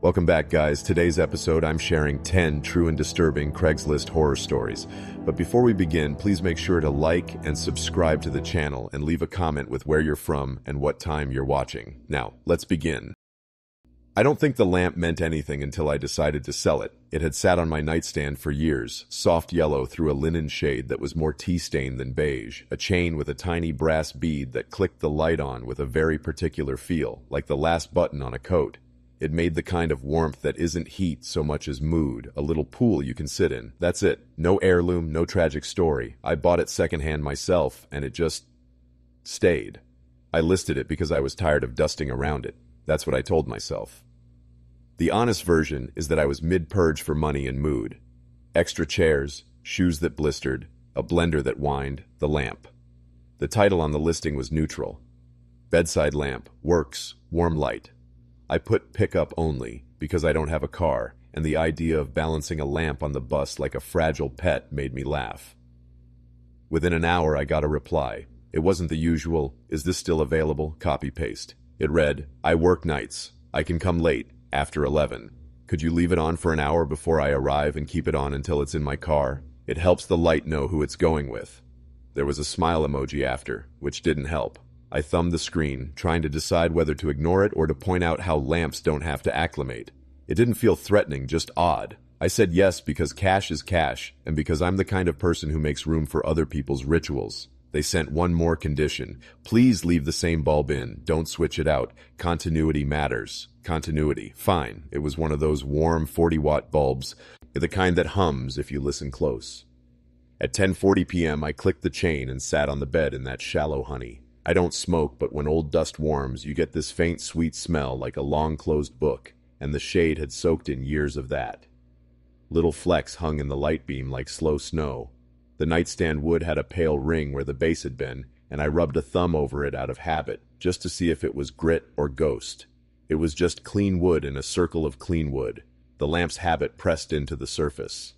Welcome back, guys. Today's episode, I'm sharing 10 true and disturbing Craigslist horror stories. But before we begin, please make sure to like and subscribe to the channel and leave a comment with where you're from and what time you're watching. Now, let's begin. I don't think the lamp meant anything until I decided to sell it. It had sat on my nightstand for years, soft yellow through a linen shade that was more tea-stained than beige, a chain with a tiny brass bead that clicked the light on with a very particular feel, like the last button on a coat. It made the kind of warmth that isn't heat so much as mood, a little pool you can sit in. That's it. No heirloom, no tragic story. I bought it secondhand myself, and it just stayed. I listed it because I was tired of dusting around it. That's what I told myself. The honest version is that I was mid-purge for money and mood. Extra chairs, shoes that blistered, a blender that whined, the lamp. The title on the listing was neutral. Bedside lamp, works, warm light. I put pickup only because I don't have a car, and the idea of balancing a lamp on the bus like a fragile pet made me laugh. Within an hour, I got a reply. It wasn't the usual, "Is this still available?" Copy-paste. It read, "I work nights. I can come late, after 11. Could you leave it on for an hour before I arrive and keep it on until it's in my car? It helps the light know who it's going with." There was a smile emoji after, which didn't help. I thumbed the screen, trying to decide whether to ignore it or to point out how lamps don't have to acclimate. It didn't feel threatening, just odd. I said yes because cash is cash, and because I'm the kind of person who makes room for other people's rituals. They sent one more condition. Please leave the same bulb in. Don't switch it out. Continuity matters. Continuity. Fine. It was one of those warm 40-watt bulbs, the kind that hums if you listen close. At 10:40 p.m., I clicked the chain and sat on the bed in that shallow honey. I don't smoke, but when old dust warms, you get this faint, sweet smell like a long-closed book, and the shade had soaked in years of that. Little flecks hung in the light beam like slow snow. The nightstand wood had a pale ring where the base had been, and I rubbed a thumb over it out of habit, just to see if it was grit or ghost. It was just clean wood in a circle of clean wood, the lamp's habit pressed into the surface.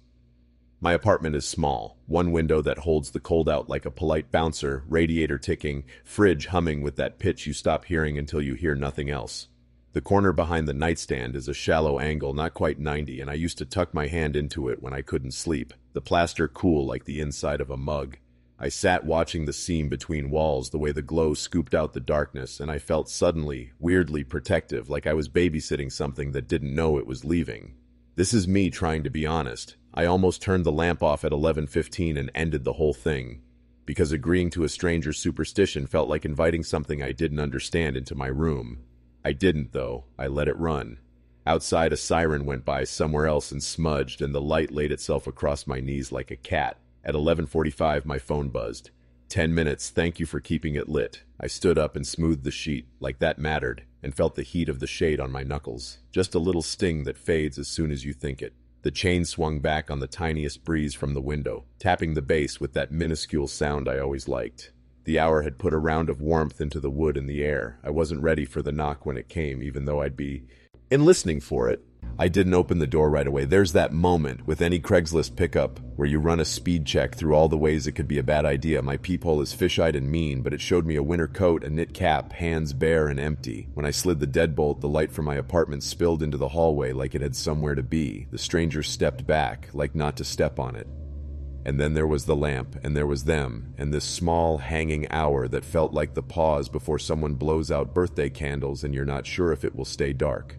My apartment is small, one window that holds the cold out like a polite bouncer, radiator ticking, fridge humming with that pitch you stop hearing until you hear nothing else. The corner behind the nightstand is a shallow angle, not quite 90, and I used to tuck my hand into it when I couldn't sleep, the plaster cool like the inside of a mug. I sat watching the seam between walls, the way the glow scooped out the darkness, and I felt suddenly, weirdly protective, like I was babysitting something that didn't know it was leaving. This is me trying to be honest. I almost turned the lamp off at 11:15 and ended the whole thing, because agreeing to a stranger's superstition felt like inviting something I didn't understand into my room. I didn't, though. I let it run. Outside, a siren went by somewhere else and smudged, and the light laid itself across my knees like a cat. At 11:45, my phone buzzed. 10 minutes, thank you for keeping it lit. I stood up and smoothed the sheet, like that mattered, and felt the heat of the shade on my knuckles. Just a little sting that fades as soon as you think it. The chain swung back on the tiniest breeze from the window, tapping the base with that minuscule sound I always liked. The hour had put a round of warmth into the wood and the air. I wasn't ready for the knock when it came, even though I'd be listening for it. I didn't open the door right away. There's that moment with any Craigslist pickup where you run a speed check through all the ways it could be a bad idea. My peephole is fish-eyed and mean, but it showed me a winter coat, a knit cap, hands bare and empty. When I slid the deadbolt, the light from my apartment spilled into the hallway like it had somewhere to be. The stranger stepped back, like not to step on it. And then there was the lamp, and there was them, and this small, hanging hour that felt like the pause before someone blows out birthday candles and you're not sure if it will stay dark.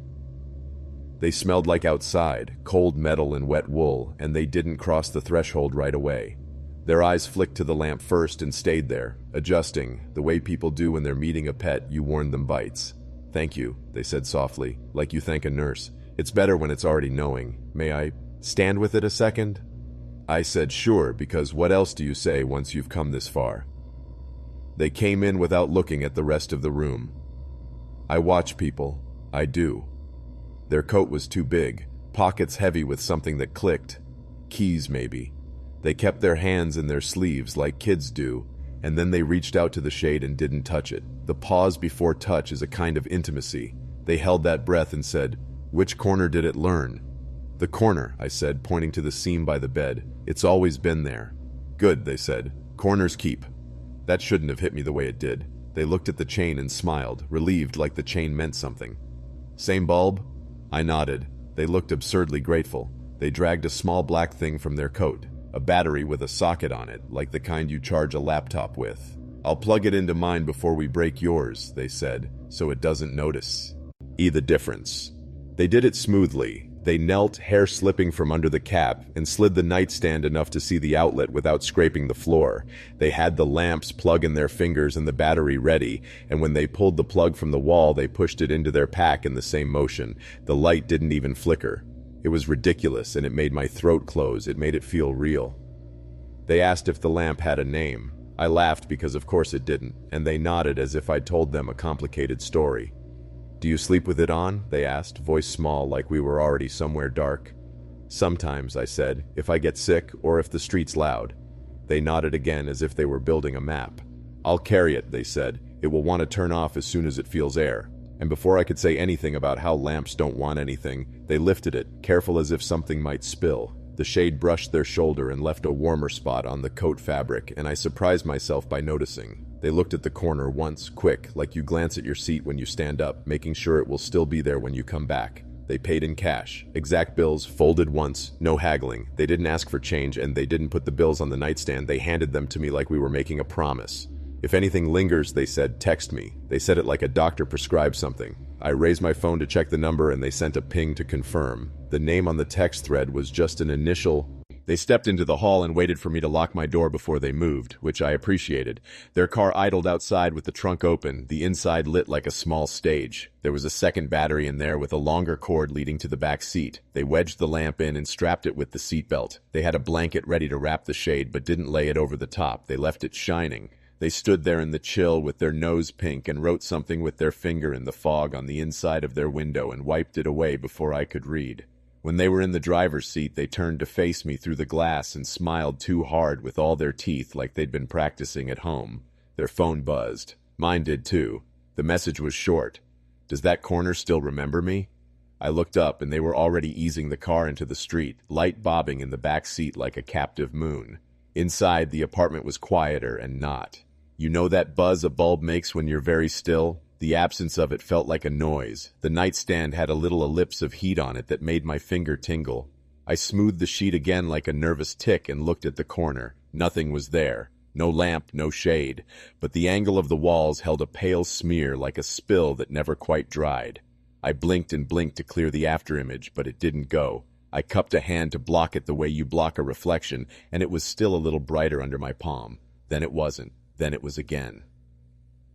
They smelled like outside, cold metal and wet wool, and they didn't cross the threshold right away. Their eyes flicked to the lamp first and stayed there, adjusting, the way people do when they're meeting a pet you warn them bites. "Thank you," they said softly, like you thank a nurse. "It's better when it's already knowing. May I stand with it a second?" I said sure, because what else do you say once you've come this far? They came in without looking at the rest of the room. I watch people. I do. Their coat was too big, pockets heavy with something that clicked. Keys, maybe. They kept their hands in their sleeves like kids do, and then they reached out to the shade and didn't touch it. The pause before touch is a kind of intimacy. They held that breath and said, "Which corner did it learn?" "The corner," I said, pointing to the seam by the bed. "It's always been there." "Good," they said. "Corners keep." That shouldn't have hit me the way it did. They looked at the chain and smiled, relieved like the chain meant something. "Same bulb?" I nodded. They looked absurdly grateful. They dragged a small black thing from their coat, a battery with a socket on it, like the kind you charge a laptop with. "I'll plug it into mine before we break yours," they said, "so it doesn't notice." The difference. They did it smoothly. They knelt, hair slipping from under the cap, and slid the nightstand enough to see the outlet without scraping the floor. They had the lamp's plug in their fingers and the battery ready, and when they pulled the plug from the wall, they pushed it into their pack in the same motion. The light didn't even flicker. It was ridiculous, and it made my throat close. It made it feel real. They asked if the lamp had a name. I laughed because of course it didn't, and they nodded as if I'd told them a complicated story. "Do you sleep with it on?" they asked, voice small like we were already somewhere dark. "Sometimes," I said, "if I get sick or if the street's loud." They nodded again as if they were building a map. "I'll carry it," they said. "It will want to turn off as soon as it feels air." And before I could say anything about how lamps don't want anything, they lifted it, careful as if something might spill. The shade brushed their shoulder and left a warmer spot on the coat fabric, and I surprised myself by noticing. They looked at the corner once, quick, like you glance at your seat when you stand up, making sure it will still be there when you come back. They paid in cash. Exact bills, folded once, no haggling. They didn't ask for change, and they didn't put the bills on the nightstand. They handed them to me like we were making a promise. "If anything lingers," they said, "text me." They said it like a doctor prescribed something. I raised my phone to check the number, and they sent a ping to confirm. The name on the text thread was just an initial. They stepped into the hall and waited for me to lock my door before they moved, which I appreciated. Their car idled outside with the trunk open, the inside lit like a small stage. There was a second battery in there with a longer cord leading to the back seat. They wedged the lamp in and strapped it with the seatbelt. They had a blanket ready to wrap the shade, but didn't lay it over the top. They left it shining. They stood there in the chill with their nose pink and wrote something with their finger in the fog on the inside of their window and wiped it away before I could read. When they were in the driver's seat, they turned to face me through the glass and smiled too hard with all their teeth like they'd been practicing at home. Their phone buzzed. Mine did too. The message was short. "Does that corner still remember me?" I looked up and they were already easing the car into the street, light bobbing in the back seat like a captive moon. Inside, the apartment was quieter and not. You know that buzz a bulb makes when you're very still? The absence of it felt like a noise. The nightstand had a little ellipse of heat on it that made my finger tingle. I smoothed the sheet again like a nervous tick and looked at the corner. Nothing was there. No lamp, no shade. But the angle of the walls held a pale smear like a spill that never quite dried. I blinked and blinked to clear the afterimage, but it didn't go. I cupped a hand to block it the way you block a reflection, and it was still a little brighter under my palm. Then it wasn't. Then it was again.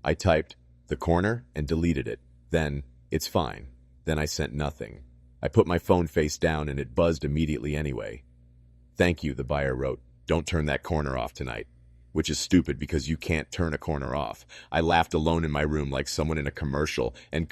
I typed, "the corner," and deleted it. Then, "it's fine." Then I sent nothing. I put my phone face down and it buzzed immediately anyway. "Thank you," the buyer wrote. "Don't turn that corner off tonight." Which is stupid because you can't turn a corner off. I laughed alone in my room like someone in a commercial and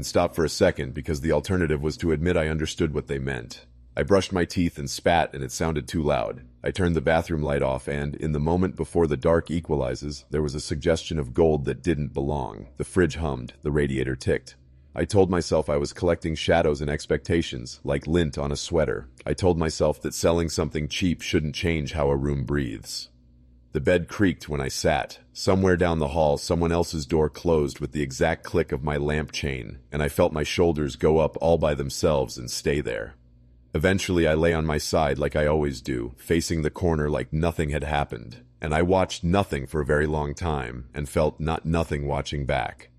stopped for a second because the alternative was to admit I understood what they meant. I brushed my teeth and spat, and it sounded too loud. I turned the bathroom light off, and, in the moment before the dark equalizes, there was a suggestion of gold that didn't belong. The fridge hummed, the radiator ticked. I told myself I was collecting shadows and expectations, like lint on a sweater. I told myself that selling something cheap shouldn't change how a room breathes. The bed creaked when I sat. Somewhere down the hall, someone else's door closed with the exact click of my lamp chain, and I felt my shoulders go up all by themselves and stay there. Eventually, I lay on my side like I always do, facing the corner like nothing had happened, and I watched nothing for a very long time and felt nothing watching back.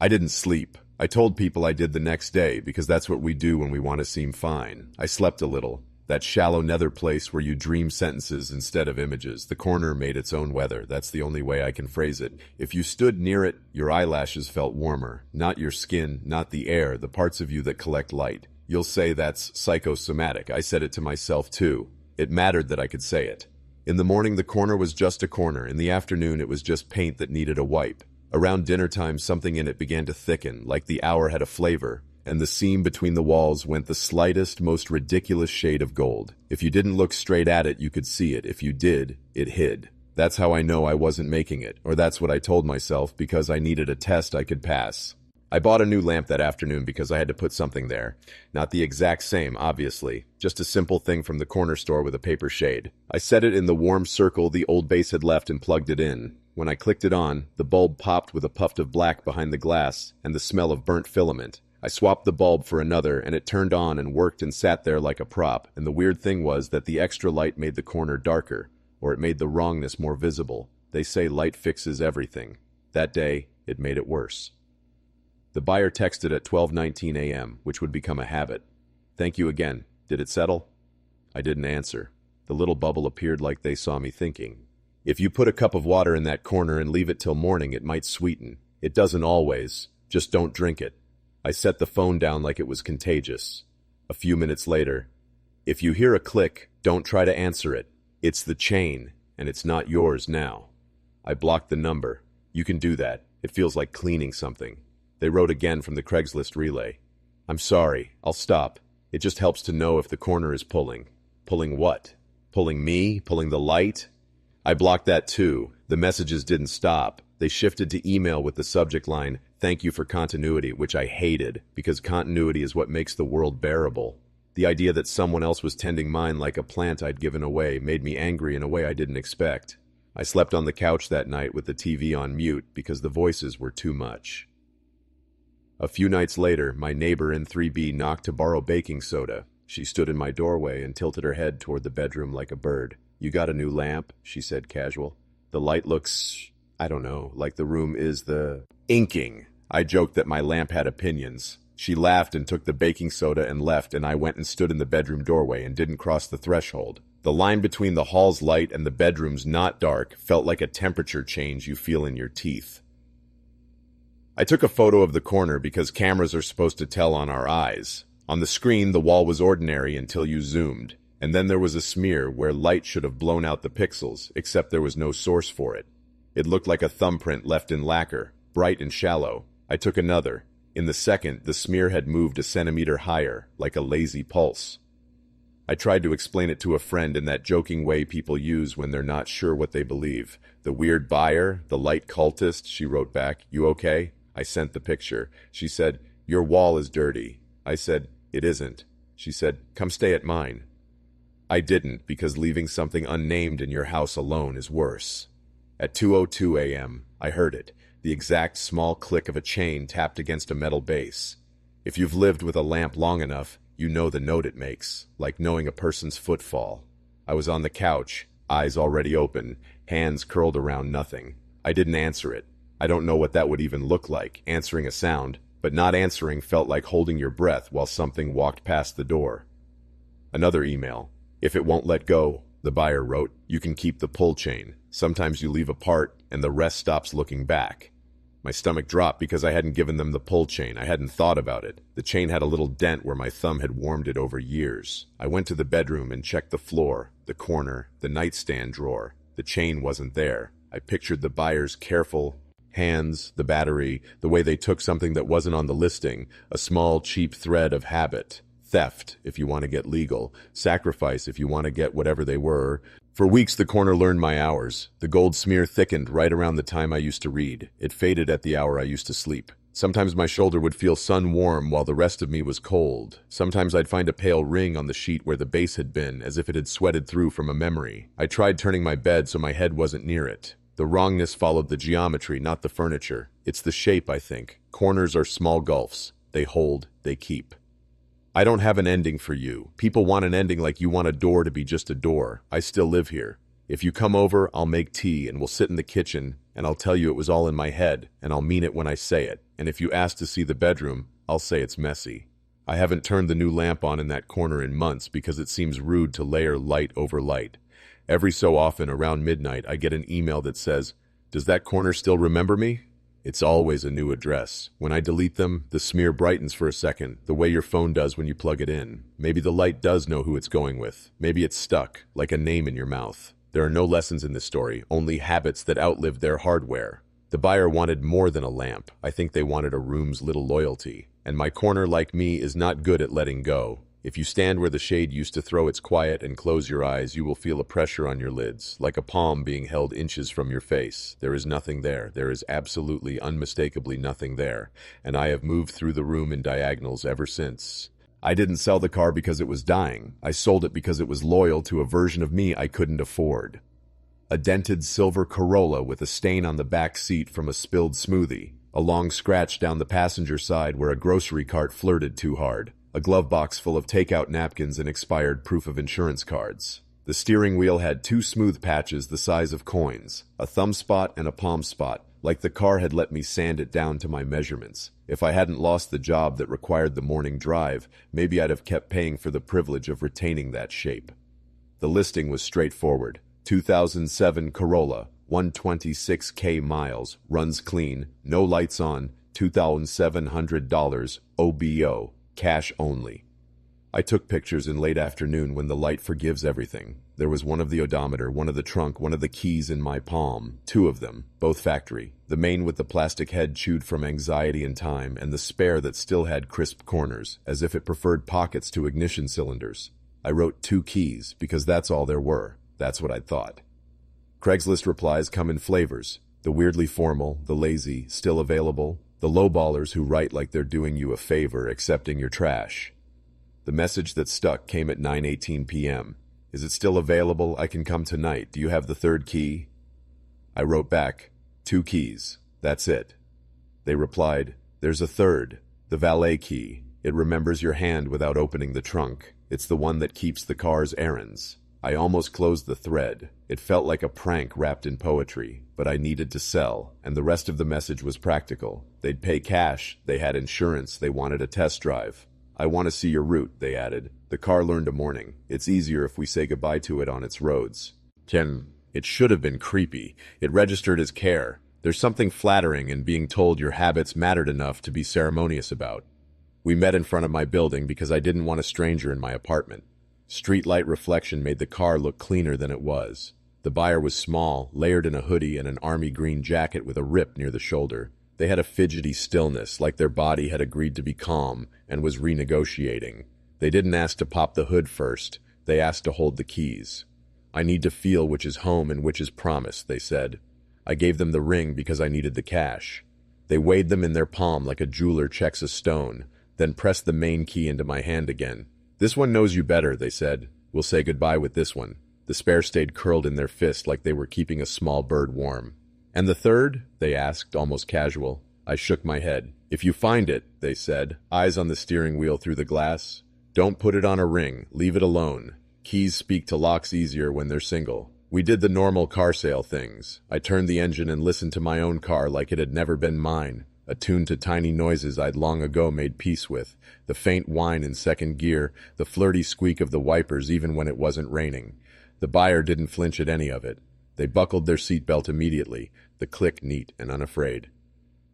I didn't sleep. I told people I did the next day because that's what we do when we want to seem fine. I slept a little. That shallow nether place where you dream sentences instead of images. The corner made its own weather. That's the only way I can phrase it. If you stood near it, your eyelashes felt warmer. Not your skin, not the air, the parts of you that collect light. You'll say that's psychosomatic. I said it to myself too. It mattered that I could say it. In the morning, the corner was just a corner. In the afternoon, it was just paint that needed a wipe. Around dinner time, something in it began to thicken, like the hour had a flavor, and the seam between the walls went the slightest, most ridiculous shade of gold. If you didn't look straight at it, you could see it. If you did, it hid. That's how I know I wasn't making it, or that's what I told myself, because I needed a test I could pass. I bought a new lamp that afternoon because I had to put something there. Not the exact same, obviously. Just a simple thing from the corner store with a paper shade. I set it in the warm circle the old base had left and plugged it in. When I clicked it on, the bulb popped with a puff of black behind the glass and the smell of burnt filament. I swapped the bulb for another, and it turned on and worked and sat there like a prop, and the weird thing was that the extra light made the corner darker, or it made the wrongness more visible. They say light fixes everything. That day, it made it worse. The buyer texted at 12:19 a.m., which would become a habit. "Thank you again. Did it settle?" I didn't answer. The little bubble appeared like they saw me thinking. "If you put a cup of water in that corner and leave it till morning, it might sweeten. It doesn't always. Just don't drink it." I set the phone down like it was contagious. A few minutes later, "If you hear a click, don't try to answer it. It's the chain, and it's not yours now." I blocked the number. "You can do that. It feels like cleaning something." They wrote again from the Craigslist relay. "I'm sorry. I'll stop. It just helps to know if the corner is pulling." Pulling what? Pulling me? Pulling the light? I blocked that too. The messages didn't stop. They shifted to email with the subject line, "Thank you for continuity," which I hated, because continuity is what makes the world bearable. The idea that someone else was tending mine like a plant I'd given away made me angry in a way I didn't expect. I slept on the couch that night with the TV on mute because the voices were too much. A few nights later, my neighbor in 3B knocked to borrow baking soda. She stood in my doorway and tilted her head toward the bedroom like a bird. "You got a new lamp?" she said casual. "The light looks, I don't know, like the room is the inking." I joked that my lamp had opinions. She laughed and took the baking soda and left, and I went and stood in the bedroom doorway and didn't cross the threshold. The line between the hall's light and the bedroom's not dark felt like a temperature change you feel in your teeth. I took a photo of the corner because cameras are supposed to tell on our eyes. On the screen, the wall was ordinary until you zoomed, and then there was a smear where light should have blown out the pixels, except there was no source for it. It looked like a thumbprint left in lacquer, bright and shallow. I took another. In the second, the smear had moved a centimeter higher, like a lazy pulse. I tried to explain it to a friend in that joking way people use when they're not sure what they believe. "The weird buyer, the light cultist," she wrote back. "You okay?" I sent the picture. She said, "Your wall is dirty." I said, "It isn't." She said, "Come stay at mine." I didn't, because leaving something unnamed in your house alone is worse. At 2:02 a.m., I heard it, the exact small click of a chain tapped against a metal base. If you've lived with a lamp long enough, you know the note it makes, like knowing a person's footfall. I was on the couch, eyes already open, hands curled around nothing. I didn't answer it. I don't know what that would even look like, answering a sound, but not answering felt like holding your breath while something walked past the door. Another email. "If it won't let go," the buyer wrote, "you can keep the pull chain. Sometimes you leave a part, and the rest stops looking back." My stomach dropped because I hadn't given them the pull chain. I hadn't thought about it. The chain had a little dent where my thumb had warmed it over years. I went to the bedroom and checked the floor, the corner, the nightstand drawer. The chain wasn't there. I pictured the buyer's careful hands, the battery, the way they took something that wasn't on the listing, a small, cheap thread of habit. Theft, if you want to get legal. Sacrifice, if you want to get whatever they were. For weeks, the corner learned my hours. The gold smear thickened right around the time I used to read. It faded at the hour I used to sleep. Sometimes my shoulder would feel sun-warm while the rest of me was cold. Sometimes I'd find a pale ring on the sheet where the base had been, as if it had sweated through from a memory. I tried turning my bed so my head wasn't near it. The wrongness followed the geometry, not the furniture. It's the shape, I think. Corners are small gulfs. They hold, they keep. I don't have an ending for you. People want an ending like you want a door to be just a door. I still live here. If you come over, I'll make tea and we'll sit in the kitchen and I'll tell you it was all in my head and I'll mean it when I say it. And if you ask to see the bedroom, I'll say it's messy. I haven't turned the new lamp on in that corner in months because it seems rude to layer light over light. Every so often, around midnight, I get an email that says, "Does that corner still remember me?" It's always a new address. When I delete them, the smear brightens for a second, the way your phone does when you plug it in. Maybe the light does know who it's going with. Maybe it's stuck, like a name in your mouth. There are no lessons in this story, only habits that outlived their hardware. The buyer wanted more than a lamp. I think they wanted a room's little loyalty. And my corner, like me, is not good at letting go. If you stand where the shade used to throw its quiet and close your eyes, you will feel a pressure on your lids, like a palm being held inches from your face. There is nothing there. There is absolutely, unmistakably nothing there. And I have moved through the room in diagonals ever since. I didn't sell the car because it was dying. I sold it because it was loyal to a version of me I couldn't afford. A dented silver Corolla with a stain on the back seat from a spilled smoothie. A long scratch down the passenger side where a grocery cart flirted too hard. A glove box full of takeout napkins and expired proof of insurance cards. The steering wheel had two smooth patches the size of coins, a thumb spot and a palm spot, like the car had let me sand it down to my measurements. If I hadn't lost the job that required the morning drive, maybe I'd have kept paying for the privilege of retaining that shape. The listing was straightforward. 2007 Corolla, 126K miles, runs clean, no lights on, $2,700, OBO, cash only. I took pictures in late afternoon when the light forgives everything. There was one of the odometer, one of the trunk, one of the keys in my palm, two of them, both factory. The main with the plastic head chewed from anxiety and time, and the spare that still had crisp corners, as if it preferred pockets to ignition cylinders. I wrote 2 keys, because that's all there were. That's what I'd thought. Craigslist replies come in flavors. The weirdly formal, the lazy, still available, the lowballers who write like they're doing you a favor, accepting your trash. The message that stuck came at 9:18 p.m. Is it still available? I can come tonight. Do you have the 3rd key? I wrote back, 2 keys. That's it. They replied, there's a 3rd, the valet key. It remembers your hand without opening the trunk. It's the one that keeps the car's errands. I almost closed the thread. It felt like a prank wrapped in poetry, but I needed to sell, and the rest of the message was practical. They'd pay cash, they had insurance, they wanted a test drive. I want to see your route, they added. The car learned a morning. It's easier if we say goodbye to it on its roads. It should have been creepy. It registered as care. There's something flattering in being told your habits mattered enough to be ceremonious about. We met in front of my building because I didn't want a stranger in my apartment. Streetlight reflection made the car look cleaner than it was. The buyer was small, layered in a hoodie and an army green jacket with a rip near the shoulder. They had a fidgety stillness, like their body had agreed to be calm and was renegotiating. They didn't ask to pop the hood first. They asked to hold the keys. I need to feel which is home and which is promise, they said. I gave them the ring because I needed the cash. They weighed them in their palm like a jeweler checks a stone, then pressed the main key into my hand again. This one knows you better, they said. We'll say goodbye with this one. The spare stayed curled in their fist like they were keeping a small bird warm. And the 3rd? They asked, almost casual. I shook my head. If you find it, they said, eyes on the steering wheel through the glass. Don't put it on a ring. Leave it alone. Keys speak to locks easier when they're single. We did the normal car sale things. I turned the engine and listened to my own car like it had never been mine, attuned to tiny noises I'd long ago made peace with, the faint whine in second gear, the flirty squeak of the wipers even when it wasn't raining. The buyer didn't flinch at any of it. They buckled their seatbelt immediately, the click neat and unafraid.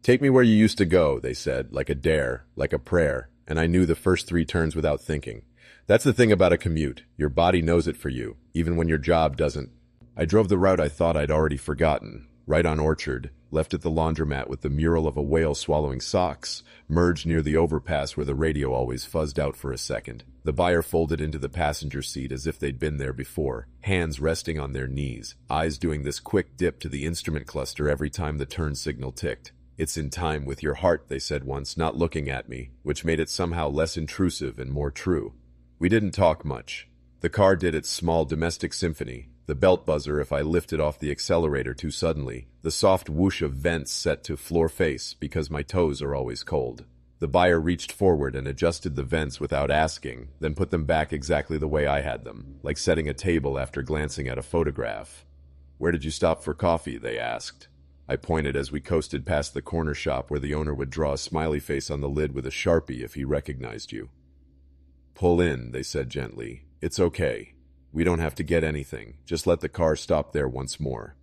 Take me where you used to go, they said, like a dare, like a prayer, and I knew the first 3 turns without thinking. That's the thing about a commute. Your body knows it for you, even when your job doesn't. I drove the route I thought I'd already forgotten, right on Orchard, left at the laundromat with the mural of a whale swallowing socks, merged near the overpass where the radio always fuzzed out for a second. The buyer folded into the passenger seat as if they'd been there before, hands resting on their knees, eyes doing this quick dip to the instrument cluster every time the turn signal ticked. It's in time with your heart, they said once, not looking at me, which made it somehow less intrusive and more true. We didn't talk much. The car did its small domestic symphony, the belt buzzer if I lifted off the accelerator too suddenly, the soft whoosh of vents set to floor face because my toes are always cold. The buyer reached forward and adjusted the vents without asking, then put them back exactly the way I had them, like setting a table after glancing at a photograph. Where did you stop for coffee? They asked. I pointed as we coasted past the corner shop where the owner would draw a smiley face on the lid with a Sharpie if he recognized you. Pull in, they said gently. It's okay. We don't have to get anything. Just let the car stop there once more.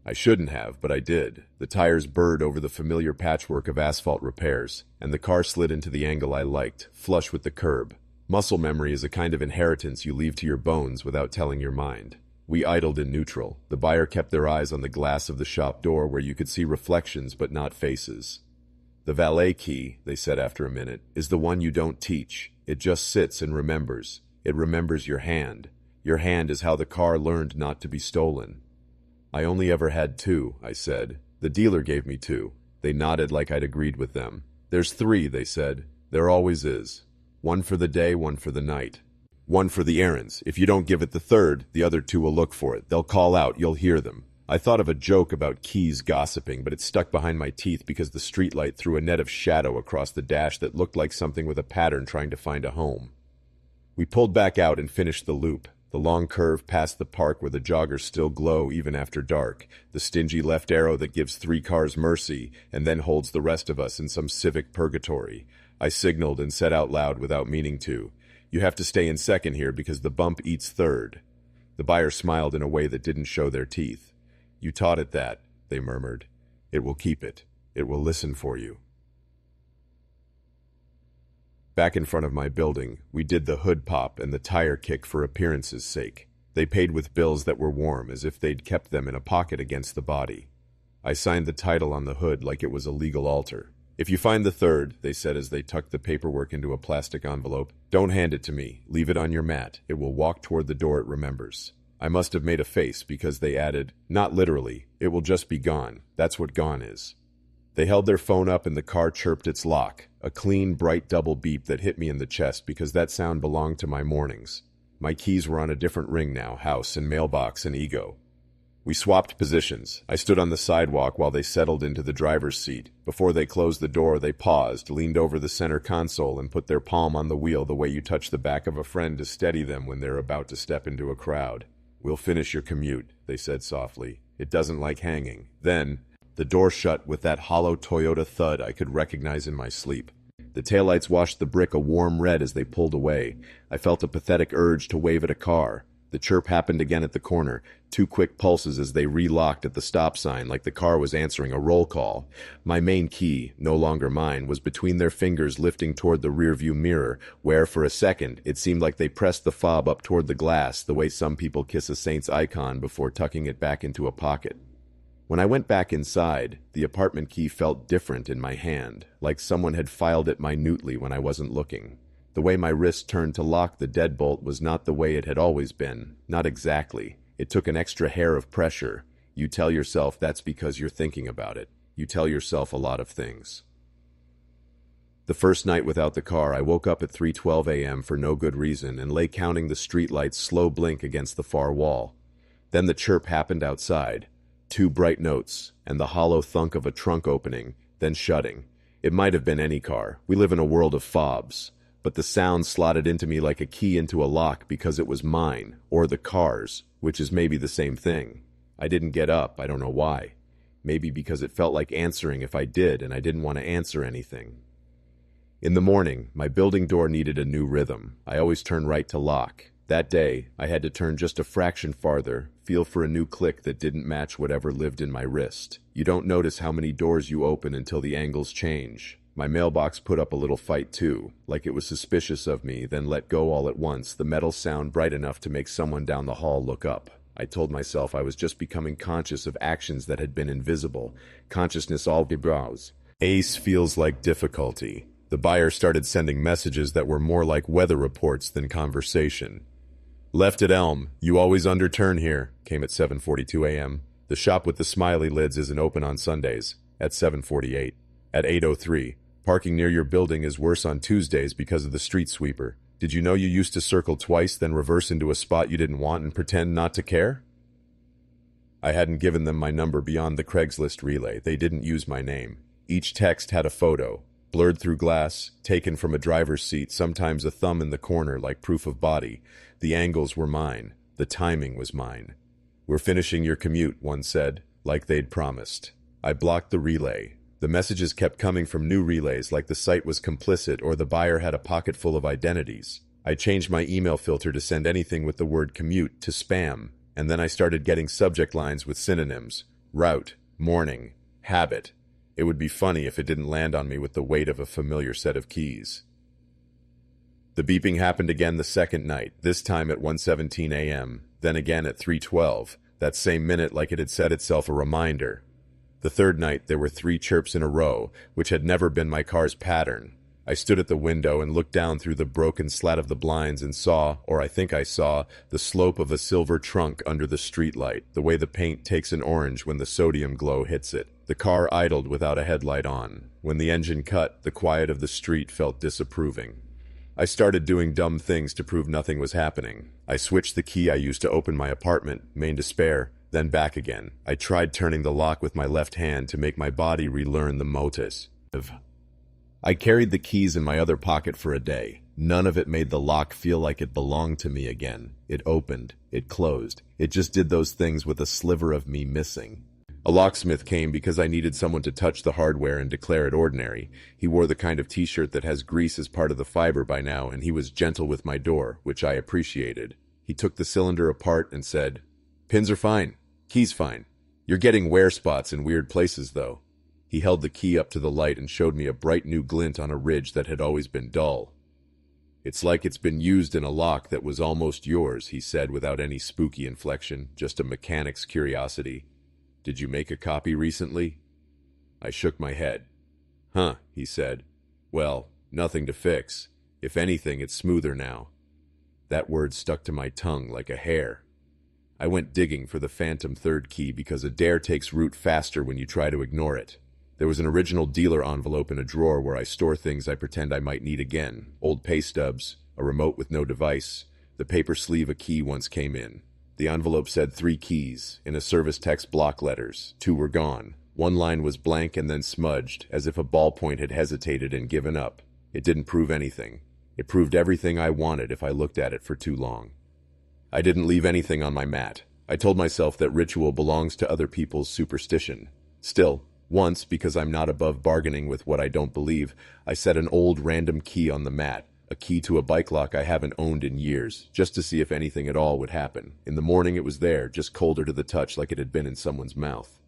I shouldn't have, but I did. The tires burred over the familiar patchwork of asphalt repairs, and the car slid into the angle I liked, flush with the curb. Muscle memory is a kind of inheritance you leave to your bones without telling your mind. We idled in neutral. The buyer kept their eyes on the glass of the shop door where you could see reflections but not faces. The valet key, they said after a minute, is the one you don't teach. It just sits and remembers. It remembers your hand. Your hand is how the car learned not to be stolen. I only ever had 2, I said. The dealer gave me 2. They nodded like I'd agreed with them. There's 3, they said. There always is. 1 for the day, 1 for the night. 1 for the errands. If you don't give it the 3rd, the other 2 will look for it. They'll call out, you'll hear them. I thought of a joke about keys gossiping, but it stuck behind my teeth because the streetlight threw a net of shadow across the dash that looked like something with a pattern trying to find a home. We pulled back out and finished the loop. The long curve past the park where the joggers still glow even after dark, the stingy left arrow that gives 3 cars mercy and then holds the rest of us in some civic purgatory. I signaled and said out loud without meaning to, "You have to stay in second here because the bump eats third." The buyer smiled in a way that didn't show their teeth. "You taught it that," they murmured. "It will keep it. It will listen for you." Back in front of my building, we did the hood pop and the tire kick for appearance's sake. They paid with bills that were warm, as if they'd kept them in a pocket against the body. I signed the title on the hood like it was a legal altar. "If you find the third," they said as they tucked the paperwork into a plastic envelope, "don't hand it to me. Leave it on your mat. It will walk toward the door it remembers." I must have made a face because they added, "Not literally. It will just be gone. That's what gone is." They held their phone up and the car chirped its lock, a clean, bright double beep that hit me in the chest because that sound belonged to my mornings. My keys were on a different ring now, house and mailbox and ego. We swapped positions. I stood on the sidewalk while they settled into the driver's seat. Before they closed the door, they paused, leaned over the center console, and put their palm on the wheel the way you touch the back of a friend to steady them when they're about to step into a crowd. "We'll finish your commute," they said softly. "It doesn't like hanging." Then, the door shut with that hollow Toyota thud I could recognize in my sleep. The taillights washed the brick a warm red as they pulled away. I felt a pathetic urge to wave at a car. The chirp happened again at the corner, 2 quick pulses as they relocked at the stop sign like the car was answering a roll call. My main key, no longer mine, was between their fingers lifting toward the rearview mirror, where for a second it seemed like they pressed the fob up toward the glass the way some people kiss a saint's icon before tucking it back into a pocket. When I went back inside, the apartment key felt different in my hand, like someone had filed it minutely when I wasn't looking. The way my wrist turned to lock the deadbolt was not the way it had always been. Not exactly. It took an extra hair of pressure. You tell yourself that's because you're thinking about it. You tell yourself a lot of things. The first night without the car, I woke up at 3:12 a.m. for no good reason and lay counting the streetlight's slow blink against the far wall. Then the chirp happened outside. 2 bright notes, and the hollow thunk of a trunk opening, then shutting. It might have been any car. We live in a world of fobs. But the sound slotted into me like a key into a lock because it was mine, or the car's, which is maybe the same thing. I didn't get up, I don't know why. Maybe because it felt like answering if I did, and I didn't want to answer anything. In the morning, my building door needed a new rhythm. I always turn right to lock. That day, I had to turn just a fraction farther, feel for a new click that didn't match whatever lived in my wrist. You don't notice how many doors you open until the angles change. My mailbox put up a little fight too, like it was suspicious of me, then let go all at once, the metal sound bright enough to make someone down the hall look up. I told myself I was just becoming conscious of actions that had been invisible. Consciousness all brows. Ace feels like difficulty. The buyer started sending messages that were more like weather reports than conversation. "Left at Elm. You always underturn here," came at 7:42 a.m. "The shop with the smiley lids isn't open on Sundays," at 7:48. At 8:03. "Parking near your building is worse on Tuesdays because of the street sweeper. Did you know you used to circle twice, then reverse into a spot you didn't want and pretend not to care?" I hadn't given them my number beyond the Craigslist relay. They didn't use my name. Each text had a photo, blurred through glass, taken from a driver's seat, sometimes a thumb in the corner like proof of body. The angles were mine. The timing was mine. "We're finishing your commute," one said, like they'd promised. I blocked the relay. The messages kept coming from new relays, like the site was complicit or the buyer had a pocket full of identities. I changed my email filter to send anything with the word commute to spam, and then I started getting subject lines with synonyms: route, morning, habit. It would be funny if it didn't land on me with the weight of a familiar set of keys. The beeping happened again the second night, this time at 1:17 a.m., then again at 3:12, that same minute like it had set itself a reminder. The third night, there were 3 chirps in a row, which had never been my car's pattern. I stood at the window and looked down through the broken slat of the blinds and saw, or I think I saw, the slope of a silver trunk under the streetlight, the way the paint takes an orange when the sodium glow hits it. The car idled without a headlight on. When the engine cut, the quiet of the street felt disapproving. I started doing dumb things to prove nothing was happening. I switched the key I used to open my apartment, main to spare, then back again. I tried turning the lock with my left hand to make my body relearn the motus. I carried the keys in my other pocket for a day. None of it made the lock feel like it belonged to me again. It opened, it closed. It just did those things with a sliver of me missing. A locksmith came because I needed someone to touch the hardware and declare it ordinary. He wore the kind of t-shirt that has grease as part of the fiber by now, and he was gentle with my door, which I appreciated. He took the cylinder apart and said, "Pins are fine. Key's fine. You're getting wear spots in weird places, though." He held the key up to the light and showed me a bright new glint on a ridge that had always been dull. "It's like it's been used in a lock that was almost yours," he said without any spooky inflection, just a mechanic's curiosity. "Did you make a copy recently?" I shook my head. "Huh," he said. "Well, nothing to fix. If anything, it's smoother now." That word stuck to my tongue like a hair. I went digging for the phantom third key because a dare takes root faster when you try to ignore it. There was an original dealer envelope in a drawer where I store things I pretend I might need again. Old pay stubs, a remote with no device, the paper sleeve a key once came in. The envelope said 3 keys, in a service text block letters. 2 were gone. One line was blank and then smudged, as if a ballpoint had hesitated and given up. It didn't prove anything. It proved everything I wanted if I looked at it for too long. I didn't leave anything on my mat. I told myself that ritual belongs to other people's superstition. Still, once, because I'm not above bargaining with what I don't believe, I set an old random key on the mat, a key to a bike lock I haven't owned in years, just to see if anything at all would happen. In the morning it was there, just colder to the touch like it had been in someone's mouth.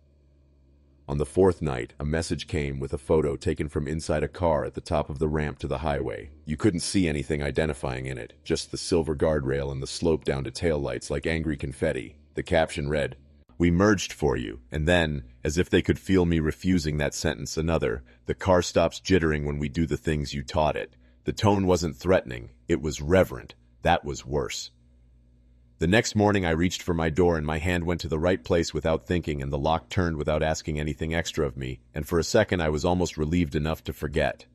On the 4th night, a message came with a photo taken from inside a car at the top of the ramp to the highway. You couldn't see anything identifying in it, just the silver guardrail and the slope down to taillights like angry confetti. The caption read, "We merged for you," and then, as if they could feel me refusing that sentence, another, "The car stops jittering when we do the things you taught it." The tone wasn't threatening, it was reverent. That was worse. The next morning I reached for my door and my hand went to the right place without thinking and the lock turned without asking anything extra of me, and for a second I was almost relieved enough to forget.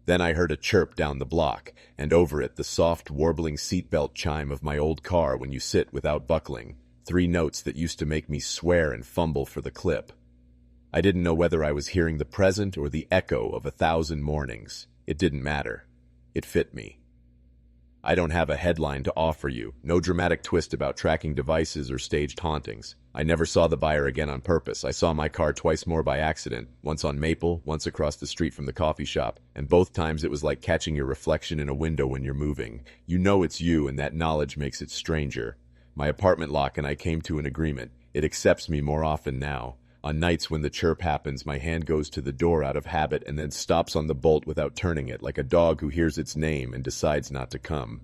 Then I heard a chirp down the block, and over it the soft, warbling seatbelt chime of my old car when you sit without buckling. 3 notes that used to make me swear and fumble for the clip. I didn't know whether I was hearing the present or the echo of 1,000 mornings. It didn't matter. It fit me. I don't have a headline to offer you, no dramatic twist about tracking devices or staged hauntings. I never saw the buyer again on purpose. I saw my car twice more by accident, once on Maple, once across the street from the coffee shop, and both times it was like catching your reflection in a window when you're moving. You know it's you, and that knowledge makes it stranger. My apartment lock and I came to an agreement. It accepts me more often now. On nights when the chirp happens, my hand goes to the door out of habit and then stops on the bolt without turning it, like a dog who hears its name and decides not to come.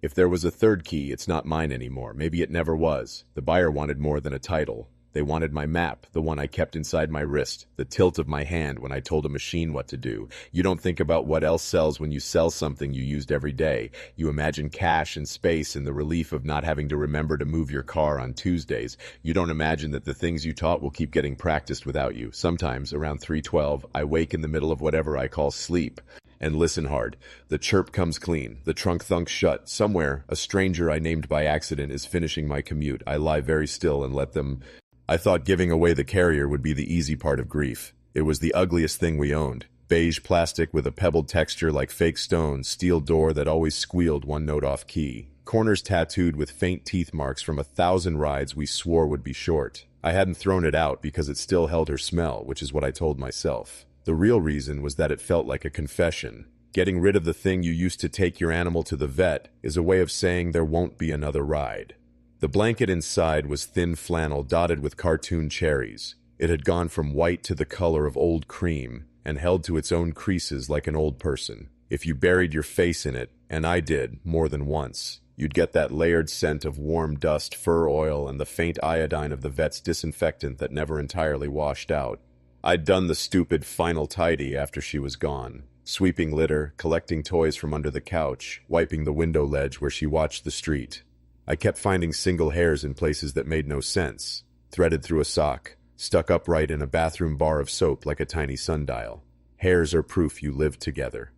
If there was a third key, it's not mine anymore. Maybe it never was. The buyer wanted more than a title. They wanted my map, the one I kept inside my wrist, the tilt of my hand when I told a machine what to do. You don't think about what else sells when you sell something you used every day. You imagine cash and space and the relief of not having to remember to move your car on Tuesdays. You don't imagine that the things you taught will keep getting practiced without you. Sometimes, around 3:12, I wake in the middle of whatever I call sleep. And listen hard. The chirp comes clean. The trunk thunks shut. Somewhere, a stranger I named by accident is finishing my commute. I lie very still and let them... I thought giving away the carrier would be the easy part of grief. It was the ugliest thing we owned. Beige plastic with a pebbled texture like fake stone, steel door that always squealed 1 note off key. Corners tattooed with faint teeth marks from 1,000 rides we swore would be short. I hadn't thrown it out because it still held her smell, which is what I told myself. The real reason was that it felt like a confession. Getting rid of the thing you used to take your animal to the vet is a way of saying there won't be another ride. The blanket inside was thin flannel dotted with cartoon cherries. It had gone from white to the color of old cream and held to its own creases like an old person. If you buried your face in it, and I did more than once, you'd get that layered scent of warm dust, fur oil, and the faint iodine of the vet's disinfectant that never entirely washed out. I'd done the stupid final tidy after she was gone, sweeping litter, collecting toys from under the couch, wiping the window ledge where she watched the street. I kept finding single hairs in places that made no sense, threaded through a sock, stuck upright in a bathroom bar of soap like a tiny sundial. Hairs are proof you lived together.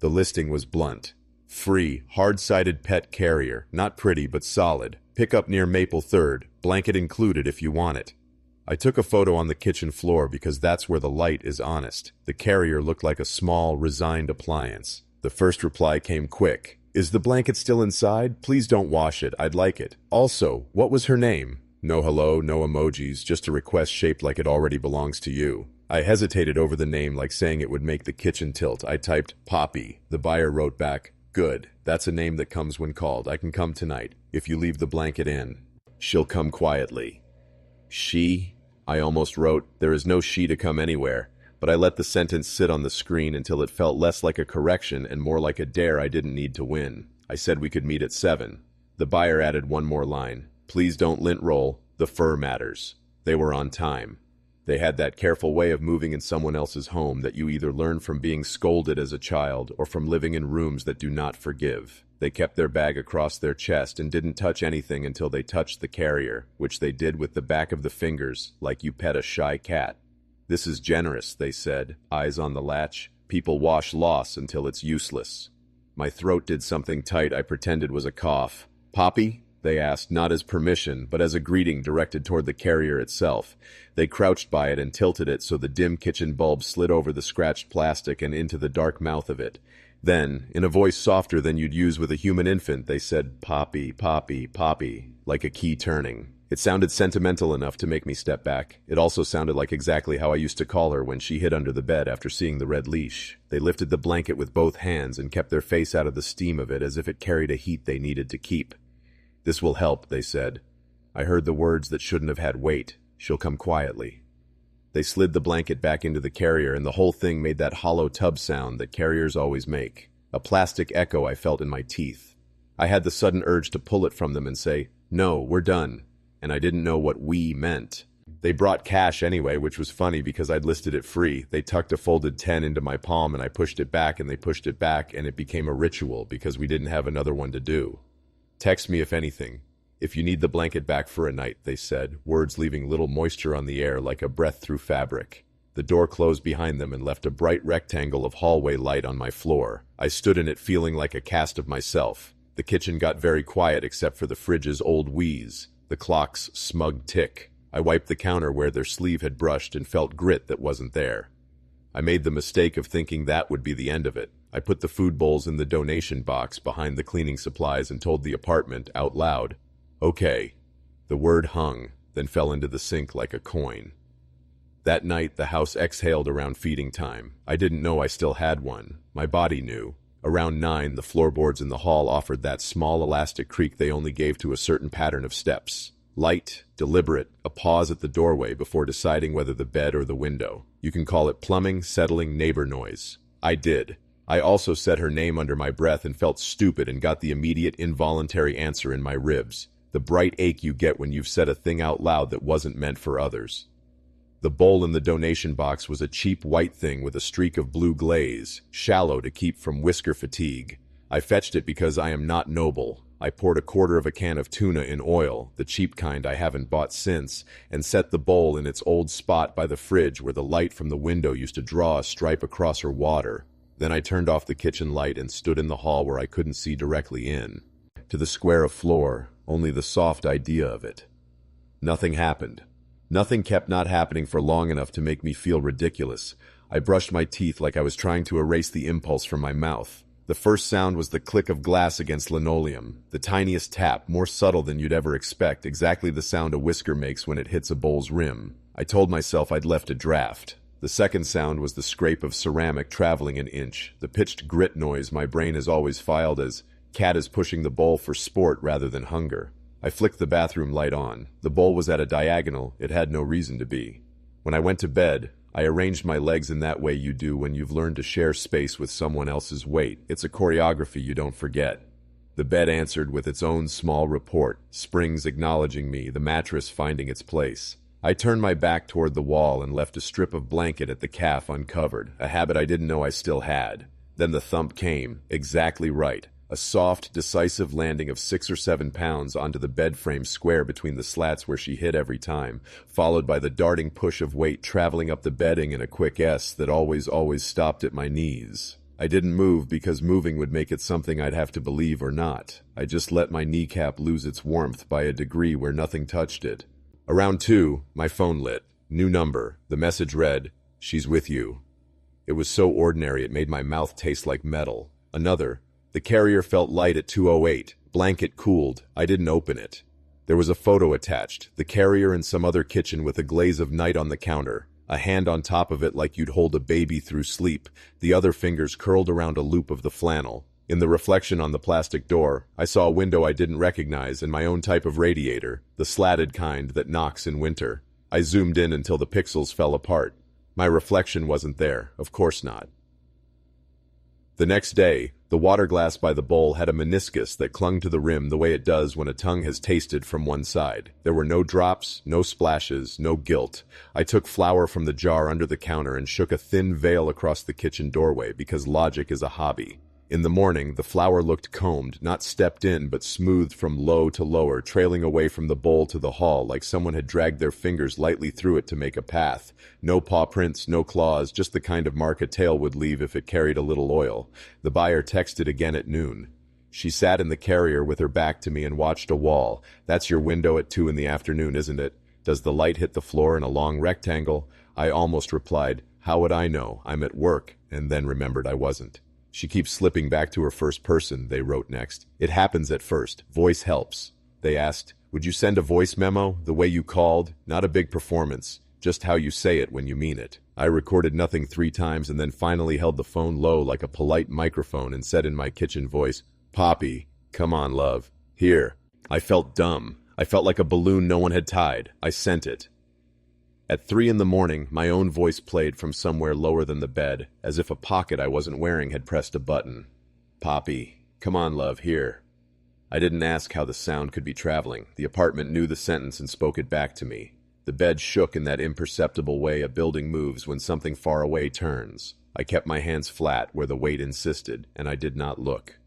The listing was blunt. Free, hard-sided pet carrier, not pretty but solid. Pick up near Maple 3rd, blanket included if you want it. I took a photo on the kitchen floor because that's where the light is honest. The carrier looked like a small, resigned appliance. The first reply came quick. Is the blanket still inside? Please don't wash it, I'd like it. Also, what was her name? No hello, no emojis, just a request shaped like it already belongs to you. I hesitated over the name like saying it would make the kitchen tilt. I typed, Poppy. The buyer wrote back, good. That's a name that comes when called. I can come tonight, if you leave the blanket in. She'll come quietly. She? I almost wrote, there is no she to come anywhere, but I let the sentence sit on the screen until it felt less like a correction and more like a dare I didn't need to win. I said we could meet at 7. The buyer added one more line. Please don't lint roll, the fur matters. They were on time. They had that careful way of moving in someone else's home that you either learn from being scolded as a child or from living in rooms that do not forgive. They kept their bag across their chest and didn't touch anything until they touched the carrier, which they did with the back of the fingers, like you pet a shy cat. This is generous, they said, eyes on the latch. People wash loss until it's useless. My throat did something tight I pretended was a cough. Poppy? They asked, not as permission, but as a greeting directed toward the carrier itself. They crouched by it and tilted it so the dim kitchen bulb slid over the scratched plastic and into the dark mouth of it. Then, in a voice softer than you'd use with a human infant, they said, Poppy, Poppy, Poppy, like a key turning. It sounded sentimental enough to make me step back. It also sounded like exactly how I used to call her when she hid under the bed after seeing the red leash. They lifted the blanket with both hands and kept their face out of the steam of it as if it carried a heat they needed to keep. This will help, they said. I heard the words that shouldn't have had weight. She'll come quietly. They slid the blanket back into the carrier, and the whole thing made that hollow tub sound that carriers always make. A plastic echo I felt in my teeth. I had the sudden urge to pull it from them and say, no, we're done. And I didn't know what we meant. They brought cash anyway, which was funny because I'd listed it free. They tucked a folded 10 into my palm and I pushed it back and they pushed it back, and it became a ritual because we didn't have another one to do. Text me if anything. If you need the blanket back for a night, they said, words leaving little moisture on the air like a breath through fabric. The door closed behind them and left a bright rectangle of hallway light on my floor. I stood in it feeling like a cast of myself. The kitchen got very quiet except for the fridge's old wheeze, the clock's smug tick. I wiped the counter where their sleeve had brushed and felt grit that wasn't there. I made the mistake of thinking that would be the end of it. I put the food bowls in the donation box behind the cleaning supplies and told the apartment out loud, okay. The word hung, then fell into the sink like a coin. That night, the house exhaled around feeding time. I didn't know I still had one. My body knew. Around 9, the floorboards in the hall offered that small elastic creak they only gave to a certain pattern of steps. Light, deliberate, a pause at the doorway before deciding whether the bed or the window. You can call it plumbing, settling, neighbor noise. I did. I also said her name under my breath and felt stupid and got the immediate involuntary answer in my ribs. The bright ache you get when you've said a thing out loud that wasn't meant for others. The bowl in the donation box was a cheap white thing with a streak of blue glaze, shallow to keep from whisker fatigue. I fetched it because I am not noble. I poured a quarter of a can of tuna in oil, the cheap kind I haven't bought since, and set the bowl in its old spot by the fridge where the light from the window used to draw a stripe across her water. Then I turned off the kitchen light and stood in the hall where I couldn't see directly in. To the square of floor, only the soft idea of it. Nothing happened. Nothing kept not happening for long enough to make me feel ridiculous. I brushed my teeth like I was trying to erase the impulse from my mouth. The first sound was the click of glass against linoleum, the tiniest tap, more subtle than you'd ever expect, exactly the sound a whisker makes when it hits a bowl's rim. I told myself I'd left a draft. The second sound was the scrape of ceramic traveling an inch, the pitched grit noise my brain has always filed as cat is pushing the bowl for sport rather than hunger. I flicked the bathroom light on. The bowl was at a diagonal. It had no reason to be. When I went to bed, I arranged my legs in that way you do when you've learned to share space with someone else's weight. It's a choreography you don't forget. The bed answered with its own small report, springs acknowledging me, the mattress finding its place. I turned my back toward the wall and left a strip of blanket at the calf uncovered, a habit I didn't know I still had. Then the thump came, exactly right. A soft, decisive landing of 6 or 7 pounds onto the bed frame square between the slats where she hit every time, followed by the darting push of weight traveling up the bedding in a quick S that always stopped at my knees. I didn't move because moving would make it something I'd have to believe or not. I just let my kneecap lose its warmth by a degree where nothing touched it. Around 2, my phone lit. New number. The message read, "She's with you." It was so ordinary it made my mouth taste like metal. Another. The carrier felt light at 2:08. Blanket cooled. I didn't open it. There was a photo attached. The carrier in some other kitchen with a glaze of night on the counter. A hand on top of it like you'd hold a baby through sleep. The other fingers curled around a loop of the flannel. In the reflection on the plastic door, I saw a window I didn't recognize and my own type of radiator, the slatted kind that knocks in winter. I zoomed in until the pixels fell apart. My reflection wasn't there, of course not. The next day, the water glass by the bowl had a meniscus that clung to the rim the way it does when a tongue has tasted from one side. There were no drops, no splashes, no guilt. I took flour from the jar under the counter and shook a thin veil across the kitchen doorway because logic is a hobby. In the morning, the flour looked combed, not stepped in, but smoothed from low to lower, trailing away from the bowl to the hall like someone had dragged their fingers lightly through it to make a path. No paw prints, no claws, just the kind of mark a tail would leave if it carried a little oil. The buyer texted again at noon. She sat in the carrier with her back to me and watched a wall. That's your window at 2 in the afternoon, isn't it? Does the light hit the floor in a long rectangle? I almost replied, how would I know? I'm at work, and then remembered I wasn't. She keeps slipping back to her first person, they wrote next. It happens at first. Voice helps. They asked, would you send a voice memo, the way you called? Not a big performance, just how you say it when you mean it. I recorded nothing 3 times and then finally held the phone low like a polite microphone and said in my kitchen voice, Poppy, come on, love. Here. I felt dumb. I felt like a balloon no one had tied. I sent it. At 3 in the morning, my own voice played from somewhere lower than the bed, as if a pocket I wasn't wearing had pressed a button. Poppy, come on, love, here. I didn't ask how the sound could be traveling. The apartment knew the sentence and spoke it back to me. The bed shook in that imperceptible way a building moves when something far away turns. I kept my hands flat where the weight insisted, and I did not look.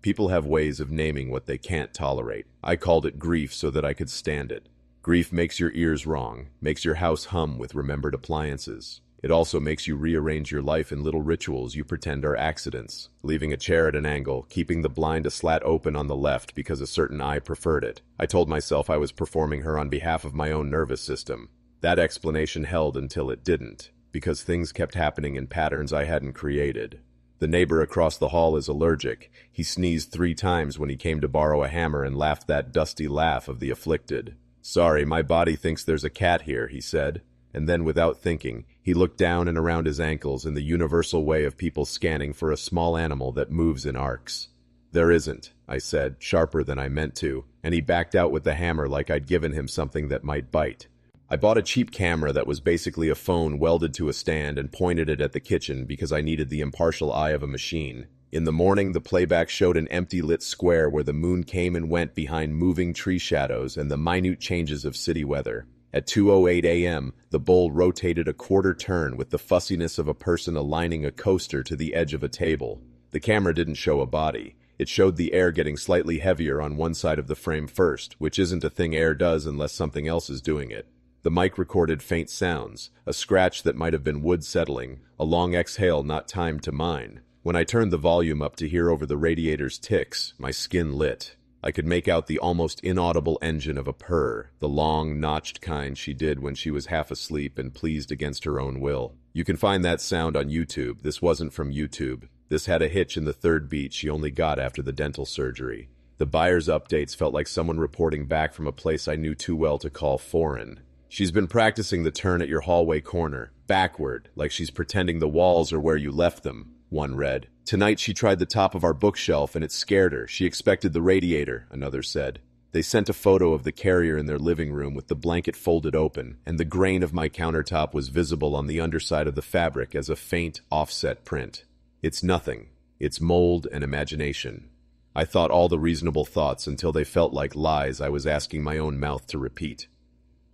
People have ways of naming what they can't tolerate. I called it grief so that I could stand it. Grief makes your ears wrong, makes your house hum with remembered appliances. It also makes you rearrange your life in little rituals you pretend are accidents, leaving a chair at an angle, keeping the blind a slat open on the left because a certain eye preferred it. I told myself I was performing her on behalf of my own nervous system. That explanation held until it didn't, because things kept happening in patterns I hadn't created. The neighbor across the hall is allergic. He sneezed 3 times when he came to borrow a hammer and laughed that dusty laugh of the afflicted. Sorry, my body thinks there's a cat here, he said. And then, without thinking, he looked down and around his ankles in the universal way of people scanning for a small animal that moves in arcs. There isn't, I said, sharper than I meant to, and he backed out with the hammer like I'd given him something that might bite. I bought a cheap camera that was basically a phone welded to a stand and pointed it at the kitchen because I needed the impartial eye of a machine. In the morning, the playback showed an empty lit square where the moon came and went behind moving tree shadows and the minute changes of city weather. At 2:08 a.m., the bowl rotated a quarter turn with the fussiness of a person aligning a coaster to the edge of a table. The camera didn't show a body. It showed the air getting slightly heavier on one side of the frame first, which isn't a thing air does unless something else is doing it. The mic recorded faint sounds, a scratch that might have been wood settling, a long exhale not timed to mine. When I turned the volume up to hear over the radiator's ticks, my skin lit. I could make out the almost inaudible engine of a purr, the long, notched kind she did when she was half asleep and pleased against her own will. You can find that sound on YouTube. This wasn't from YouTube. This had a hitch in the 3rd beat she only got after the dental surgery. The buyer's updates felt like someone reporting back from a place I knew too well to call foreign. She's been practicing the turn at your hallway corner, backward, like she's pretending the walls are where you left them. One read. Tonight she tried the top of our bookshelf and it scared her. She expected the radiator, another said. They sent a photo of the carrier in their living room with the blanket folded open, and the grain of my countertop was visible on the underside of the fabric as a faint, offset print. It's nothing. It's mold and imagination. I thought all the reasonable thoughts until they felt like lies I was asking my own mouth to repeat.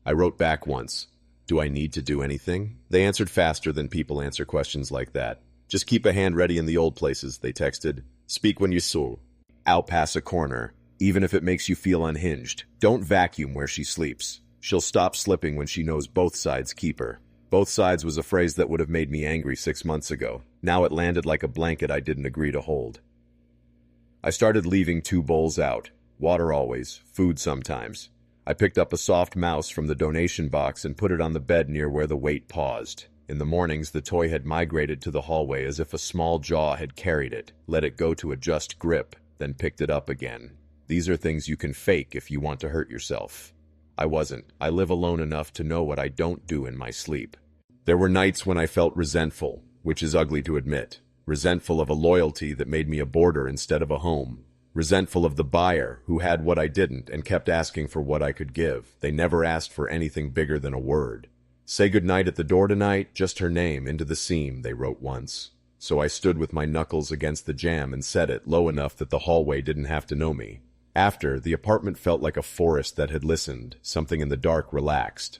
I wrote back once. Do I need to do anything? They answered faster than people answer questions like that. Just keep a hand ready in the old places, they texted. Speak when you soul. Out past a corner, even if it makes you feel unhinged. Don't vacuum where she sleeps. She'll stop slipping when she knows both sides keep her. Both sides was a phrase that would have made me angry 6 months ago. Now it landed like a blanket I didn't agree to hold. I started leaving 2 bowls out. Water always, food sometimes. I picked up a soft mouse from the donation box and put it on the bed near where the weight paused. In the mornings, the toy had migrated to the hallway as if a small jaw had carried it, let it go to a just grip, then picked it up again. These are things you can fake if you want to hurt yourself. I wasn't. I live alone enough to know what I don't do in my sleep. There were nights when I felt resentful, which is ugly to admit. Resentful of a loyalty that made me a boarder instead of a home. Resentful of the buyer who had what I didn't and kept asking for what I could give. They never asked for anything bigger than a word. "Say goodnight at the door tonight, just her name, into the seam," they wrote once. So I stood with my knuckles against the jamb and said it low enough that the hallway didn't have to know me. After, the apartment felt like a forest that had listened. Something in the dark relaxed.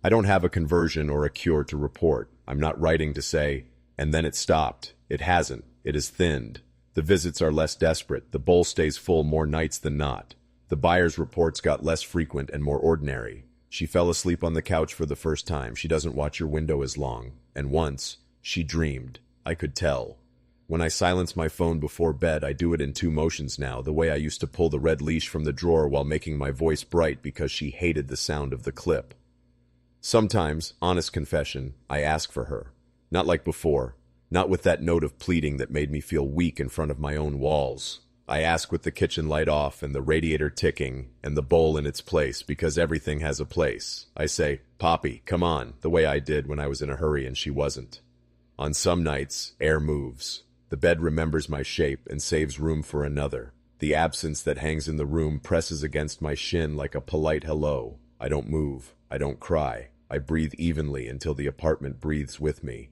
I don't have a conversion or a cure to report. I'm not writing to say, and then it stopped. It hasn't. It has thinned. The visits are less desperate. The bowl stays full more nights than not. The buyer's reports got less frequent and more ordinary. She fell asleep on the couch for the first time. She doesn't watch your window as long. And once, she dreamed. I could tell. When I silence my phone before bed, I do it in 2 motions now, the way I used to pull the red leash from the drawer while making my voice bright because she hated the sound of the clip. Sometimes, honest confession, I ask for her. Not like before. Not with that note of pleading that made me feel weak in front of my own walls. I ask with the kitchen light off and the radiator ticking and the bowl in its place because everything has a place. I say, "Poppy, come on," the way I did when I was in a hurry and she wasn't. On some nights, air moves. The bed remembers my shape and saves room for another. The absence that hangs in the room presses against my shin like a polite hello. I don't move. I don't cry. I breathe evenly until the apartment breathes with me.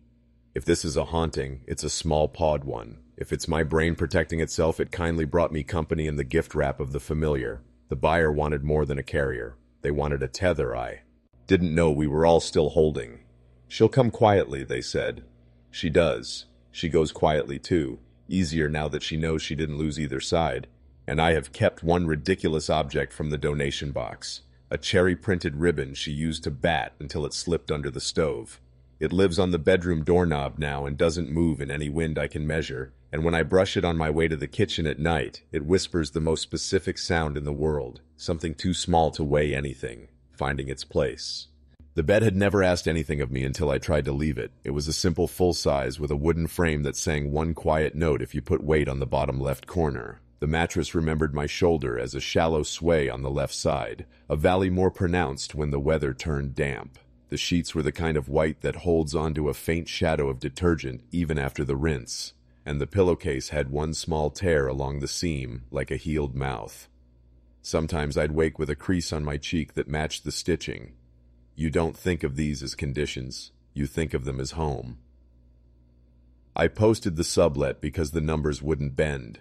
If this is a haunting, it's a small-pawed one. If it's my brain protecting itself, it kindly brought me company in the gift wrap of the familiar. The buyer wanted more than a carrier. They wanted a tether I didn't know we were all still holding. "She'll come quietly," they said. She does. She goes quietly too. Easier now that she knows she didn't lose either side. And I have kept one ridiculous object from the donation box. A cherry-printed ribbon she used to bat until it slipped under the stove. It lives on the bedroom doorknob now and doesn't move in any wind I can measure, and when I brush it on my way to the kitchen at night, it whispers the most specific sound in the world, something too small to weigh anything, finding its place. The bed had never asked anything of me until I tried to leave it. It was a simple full-size with a wooden frame that sang one quiet note if you put weight on the bottom left corner. The mattress remembered my shoulder as a shallow sway on the left side, a valley more pronounced when the weather turned damp. The sheets were the kind of white that holds onto a faint shadow of detergent even after the rinse, and the pillowcase had one small tear along the seam like a healed mouth. Sometimes I'd wake with a crease on my cheek that matched the stitching. You don't think of these as conditions, you think of them as home. I posted the sublet because the numbers wouldn't bend.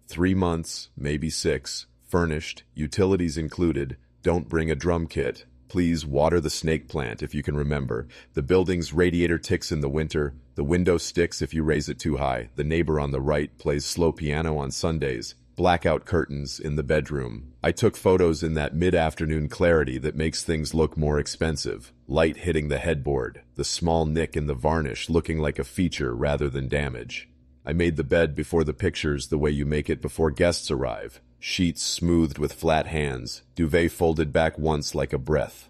3 months, maybe 6, furnished, utilities included, don't bring a drum kit. Please water the snake plant if you can remember. The building's radiator ticks in the winter, the window sticks if you raise it too high, the neighbor on the right plays slow piano on Sundays, blackout curtains in the bedroom. I took photos in that mid-afternoon clarity that makes things look more expensive. Light hitting the headboard, the small nick in the varnish looking like a feature rather than damage. I made the bed before the pictures the way you make it before guests arrive. Sheets smoothed with flat hands, duvet folded back once like a breath.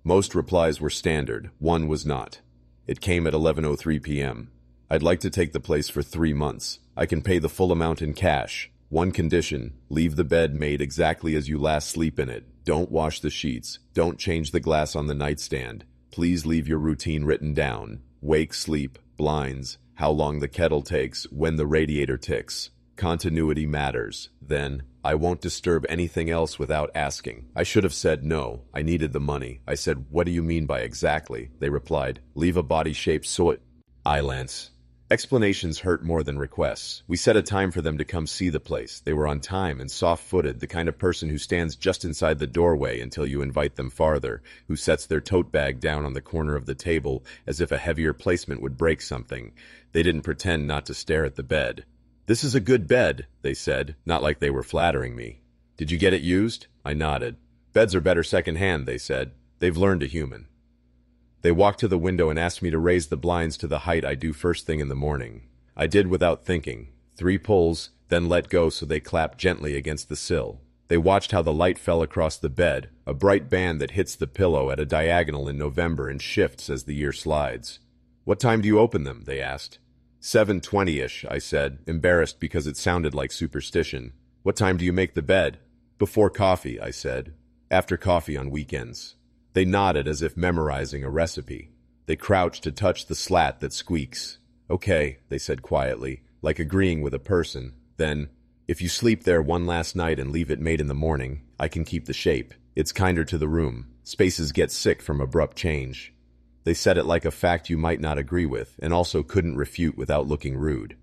Most replies were standard, one was not. It came at 11:03 p.m. I'd like to take the place for 3 months. I can pay the full amount in cash. One condition, leave the bed made exactly as you last sleep in it. Don't wash the sheets. Don't change the glass on the nightstand. Please leave your routine written down. Wake, sleep, blinds, how long the kettle takes, when the radiator ticks. Continuity matters. Then, I won't disturb anything else without asking. I should have said no. I needed the money. I said, "What do you mean by exactly?" They replied, "Leave a body-shaped soy." Lance. Explanations hurt more than requests. We set a time for them to come see the place. They were on time and soft-footed, the kind of person who stands just inside the doorway until you invite them farther, who sets their tote bag down on the corner of the table as if a heavier placement would break something. They didn't pretend not to stare at the bed. "This is a good bed," they said, not like they were flattering me. "Did you get it used?" I nodded. "Beds are better second-hand," they said. "They've learned a human." They walked to the window and asked me to raise the blinds to the height I do first thing in the morning. I did without thinking. 3 pulls, then let go so they clapped gently against the sill. They watched how the light fell across the bed, a bright band that hits the pillow at a diagonal in November and shifts as the year slides. "What time do you open them?" they asked. 7:20-ish, I said, embarrassed because it sounded like superstition. "What time do you make the bed?" "Before coffee," I said. "After coffee on weekends." They nodded as if memorizing a recipe. They crouched to touch the slat that squeaks. "Okay," they said quietly, like agreeing with a person. Then, "If you sleep there one last night and leave it made in the morning, I can keep the shape. It's kinder to the room. Spaces get sick from abrupt change." They said it like a fact you might not agree with, and also couldn't refute without looking rude.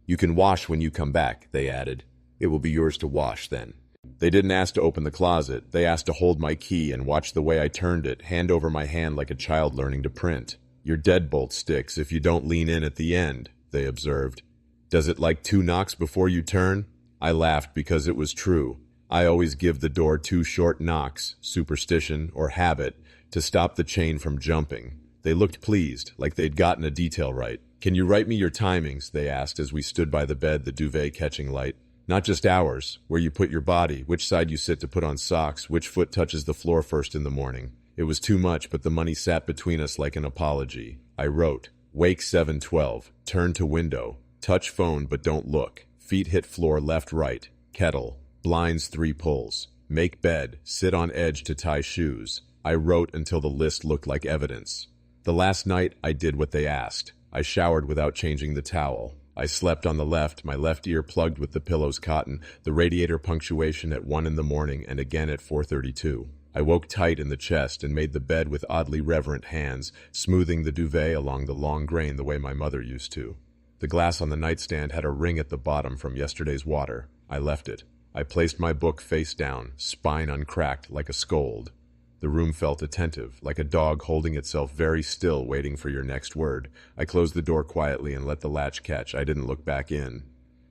"You can wash when you come back," they added. "It will be yours to wash then." They didn't ask to open the closet. They asked to hold my key and watch the way I turned it, hand over my hand like a child learning to print. "Your deadbolt sticks if you don't lean in at the end," they observed. "Does it like 2 knocks before you turn?" I laughed because it was true. I always give the door 2 short knocks, superstition or habit, to stop the chain from jumping. They looked pleased, like they'd gotten a detail right. "Can you write me your timings?" they asked as we stood by the bed, the duvet catching light. "Not just hours, where you put your body, which side you sit to put on socks, which foot touches the floor first in the morning." It was too much, but the money sat between us like an apology. I wrote, "Wake 7:12, turn to window, touch phone but don't look, feet hit floor left right, kettle, blinds 3 pulls, make bed, sit on edge to tie shoes." I wrote until the list looked like evidence. The last night, I did what they asked. I showered without changing the towel. I slept on the left, my left ear plugged with the pillow's cotton, the radiator punctuation at 1 in the morning and again at 4:32. I woke tight in the chest and made the bed with oddly reverent hands, smoothing the duvet along the long grain the way my mother used to. The glass on the nightstand had a ring at the bottom from yesterday's water. I left it. I placed my book face down, spine uncracked like a scold. The room felt attentive, like a dog holding itself very still, waiting for your next word. I closed the door quietly and let the latch catch. I didn't look back in.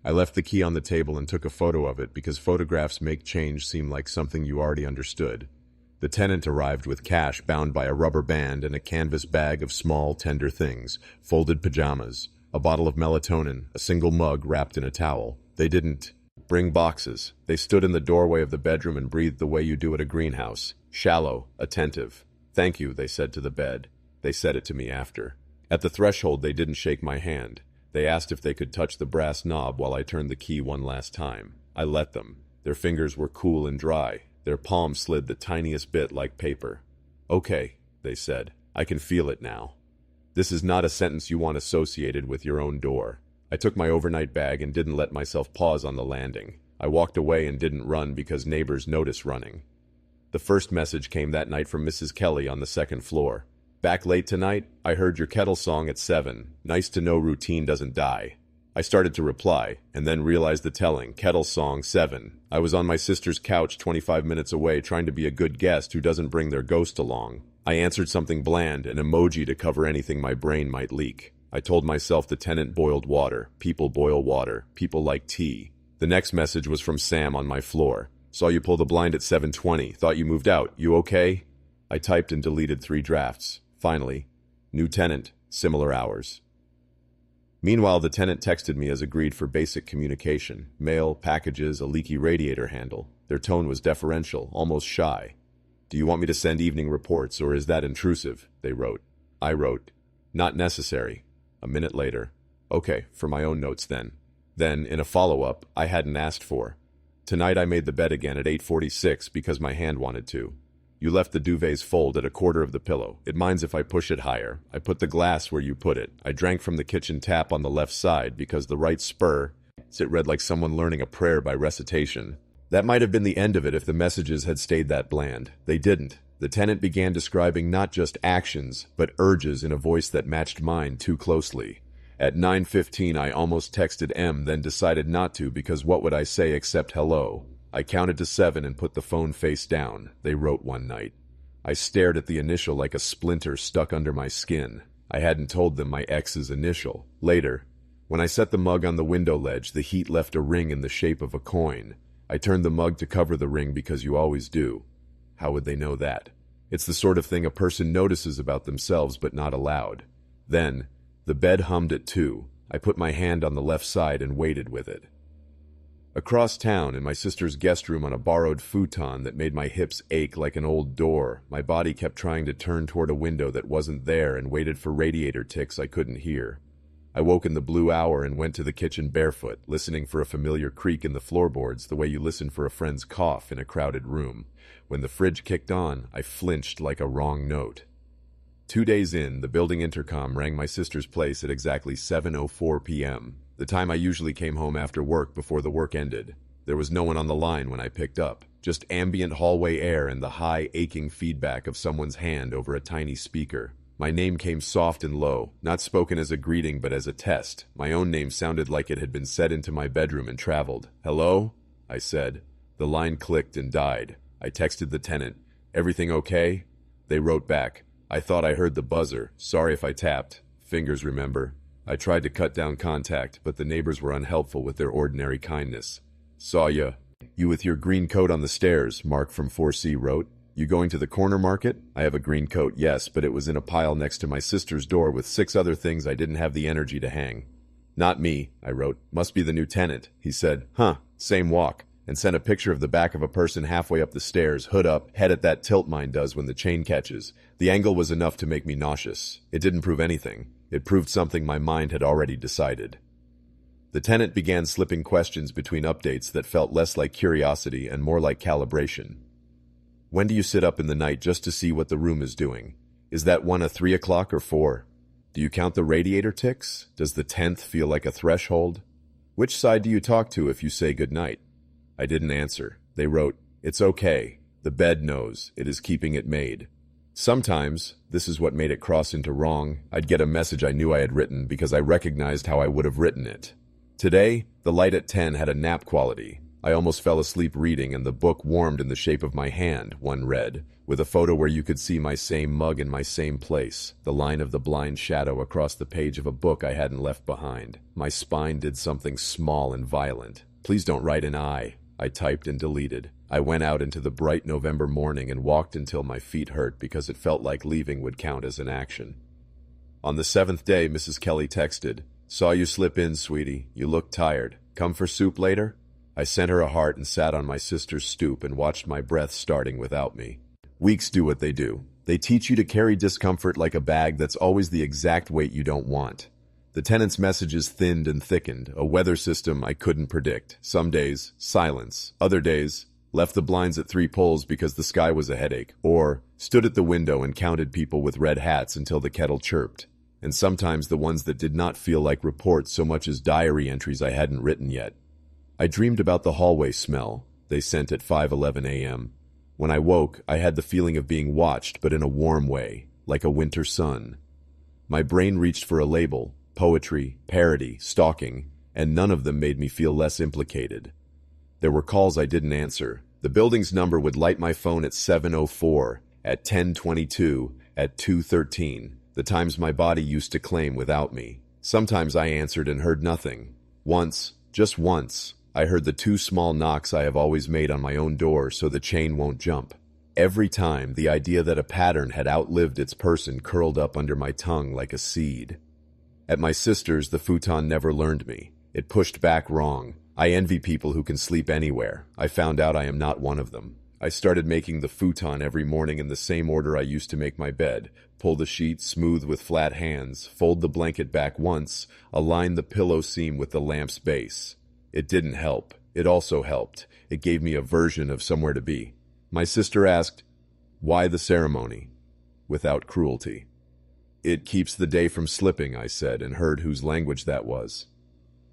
I left the key on the table and took a photo of it because photographs make change seem like something you already understood. The tenant arrived with cash bound by a rubber band and a canvas bag of small, tender things, folded pajamas, a bottle of melatonin, a single mug wrapped in a towel. They didn't bring boxes. They stood in the doorway of the bedroom and breathed the way you do at a greenhouse. Shallow, attentive. "Thank you," they said to the bed. They said it to me after. At the threshold, they didn't shake my hand. They asked if they could touch the brass knob while I turned the key one last time. I let them. Their fingers were cool and dry. Their palms slid the tiniest bit like paper. "Okay," they said. "I can feel it now." This is not a sentence you want associated with your own door. I took my overnight bag and didn't let myself pause on the landing. I walked away and didn't run because neighbors noticed running. The first message came that night from Mrs. Kelly on the 2nd floor. "Back late tonight? I heard your kettle song at 7. Nice to know routine doesn't die." I started to reply, and then realized the telling. Kettle song 7. I was on my sister's couch 25 minutes away trying to be a good guest who doesn't bring their ghost along. I answered something bland, an emoji to cover anything my brain might leak. I told myself the tenant boiled water. People boil water. People like tea. The next message was from Sam on my floor. "Saw you pull the blind at 7:20. Thought you moved out. You okay?" I typed and deleted 3 drafts. Finally, "New tenant, similar hours." Meanwhile, the tenant texted me as agreed for basic communication. Mail, packages, a leaky radiator handle. Their tone was deferential, almost shy. "Do you want me to send evening reports, or is that intrusive?" they wrote. I wrote, "Not necessary." A minute later, "Okay, for my own notes then." Then, in a follow-up, I hadn't asked for. "Tonight I made the bed again at 8:46 because my hand wanted to. You left the duvet's fold at a quarter of the pillow. It minds if I push it higher. I put the glass where you put it. I drank from the kitchen tap on the left side because the right spur, it read like someone learning a prayer by recitation." That might have been the end of it if the messages had stayed that bland. They didn't. The tenant began describing not just actions, but urges in a voice that matched mine too closely. At 9:15, I almost texted M, then decided not to because what would I say except hello? I counted to 7 and put the phone face down, they wrote one night. I stared at the initial like a splinter stuck under my skin. I hadn't told them my ex's initial. Later, when I set the mug on the window ledge, the heat left a ring in the shape of a coin. I turned the mug to cover the ring because you always do. How would they know that? It's the sort of thing a person notices about themselves but not aloud. Then, the bed hummed at 2. I put my hand on the left side and waited with it. Across town, in my sister's guest room on a borrowed futon that made my hips ache like an old door, my body kept trying to turn toward a window that wasn't there and waited for radiator ticks I couldn't hear. I woke in the blue hour and went to the kitchen barefoot, listening for a familiar creak in the floorboards the way you listen for a friend's cough in a crowded room. When the fridge kicked on, I flinched like a wrong note. 2 days in, the building intercom rang my sister's place at exactly 7:04 p.m., the time I usually came home after work before the work ended. There was no one on the line when I picked up, just ambient hallway air and the high, aching feedback of someone's hand over a tiny speaker. My name came soft and low, not spoken as a greeting but as a test. My own name sounded like it had been said into my bedroom and traveled. "Hello?" I said. The line clicked and died. I texted the tenant. "Everything okay?" They wrote back. "I thought I heard the buzzer. Sorry if I tapped. Fingers, remember." I tried to cut down contact, but the neighbors were unhelpful with their ordinary kindness. "Saw ya. You with your green coat on the stairs," Mark from 4C wrote. "You going to the corner market?" I have a green coat, yes, but it was in a pile next to my sister's door with 6 other things I didn't have the energy to hang. "Not me," I wrote. "Must be the new tenant." He said, "Huh, same walk," and sent a picture of the back of a person halfway up the stairs, hood up, head at that tilt mine does when the chain catches. The angle was enough to make me nauseous. It didn't prove anything. It proved something my mind had already decided. The tenant began slipping questions between updates that felt less like curiosity and more like calibration. "When do you sit up in the night just to see what the room is doing? Is that one a 3 o'clock or 4? Do you count the radiator ticks? Does the 10th feel like a threshold? Which side do you talk to if you say goodnight?" I didn't answer. They wrote, "It's okay. The bed knows. It is keeping it made." Sometimes, this is what made it cross into wrong, I'd get a message I knew I had written because I recognized how I would have written it. Today, the light at 10 had a nap quality. I almost fell asleep reading and the book warmed in the shape of my hand, one read, with a photo where you could see my same mug in my same place, the line of the blind shadow across the page of a book I hadn't left behind. My spine did something small and violent. "Please don't write an I," I typed and deleted. I went out into the bright November morning and walked until my feet hurt because it felt like leaving would count as an action. On the 7th day, Mrs. Kelly texted, "Saw you slip in, sweetie. You look tired. Come for soup later?" I sent her a heart and sat on my sister's stoop and watched my breath starting without me. Weeks do what they do. They teach you to carry discomfort like a bag that's always the exact weight you don't want. The tenant's messages thinned and thickened, a weather system I couldn't predict. Some days, silence. Other days, left the blinds at 3 pulls because the sky was a headache, or stood at the window and counted people with red hats until the kettle chirped. And sometimes the ones that did not feel like reports so much as diary entries I hadn't written yet. I dreamed about the hallway smell they sent at 5:11 a.m. When I woke, I had the feeling of being watched, but in a warm way, like a winter sun. My brain reached for a label, poetry, parody, stalking, and none of them made me feel less implicated. There were calls I didn't answer. The building's number would light my phone at 7:04, at 10:22, at 2:13, the times my body used to claim without me. Sometimes I answered and heard nothing. Once, just once, I heard the 2 small knocks I have always made on my own door so the chain won't jump. Every time, the idea that a pattern had outlived its person curled up under my tongue like a seed. At my sister's, the futon never learned me. It pushed back wrong. I envy people who can sleep anywhere. I found out I am not one of them. I started making the futon every morning in the same order I used to make my bed. Pull the sheet smooth with flat hands, fold the blanket back once, align the pillow seam with the lamp's base. It didn't help. It also helped. It gave me a version of somewhere to be. My sister asked, "Why the ceremony?" Without cruelty. "It keeps the day from slipping," I said, and heard whose language that was.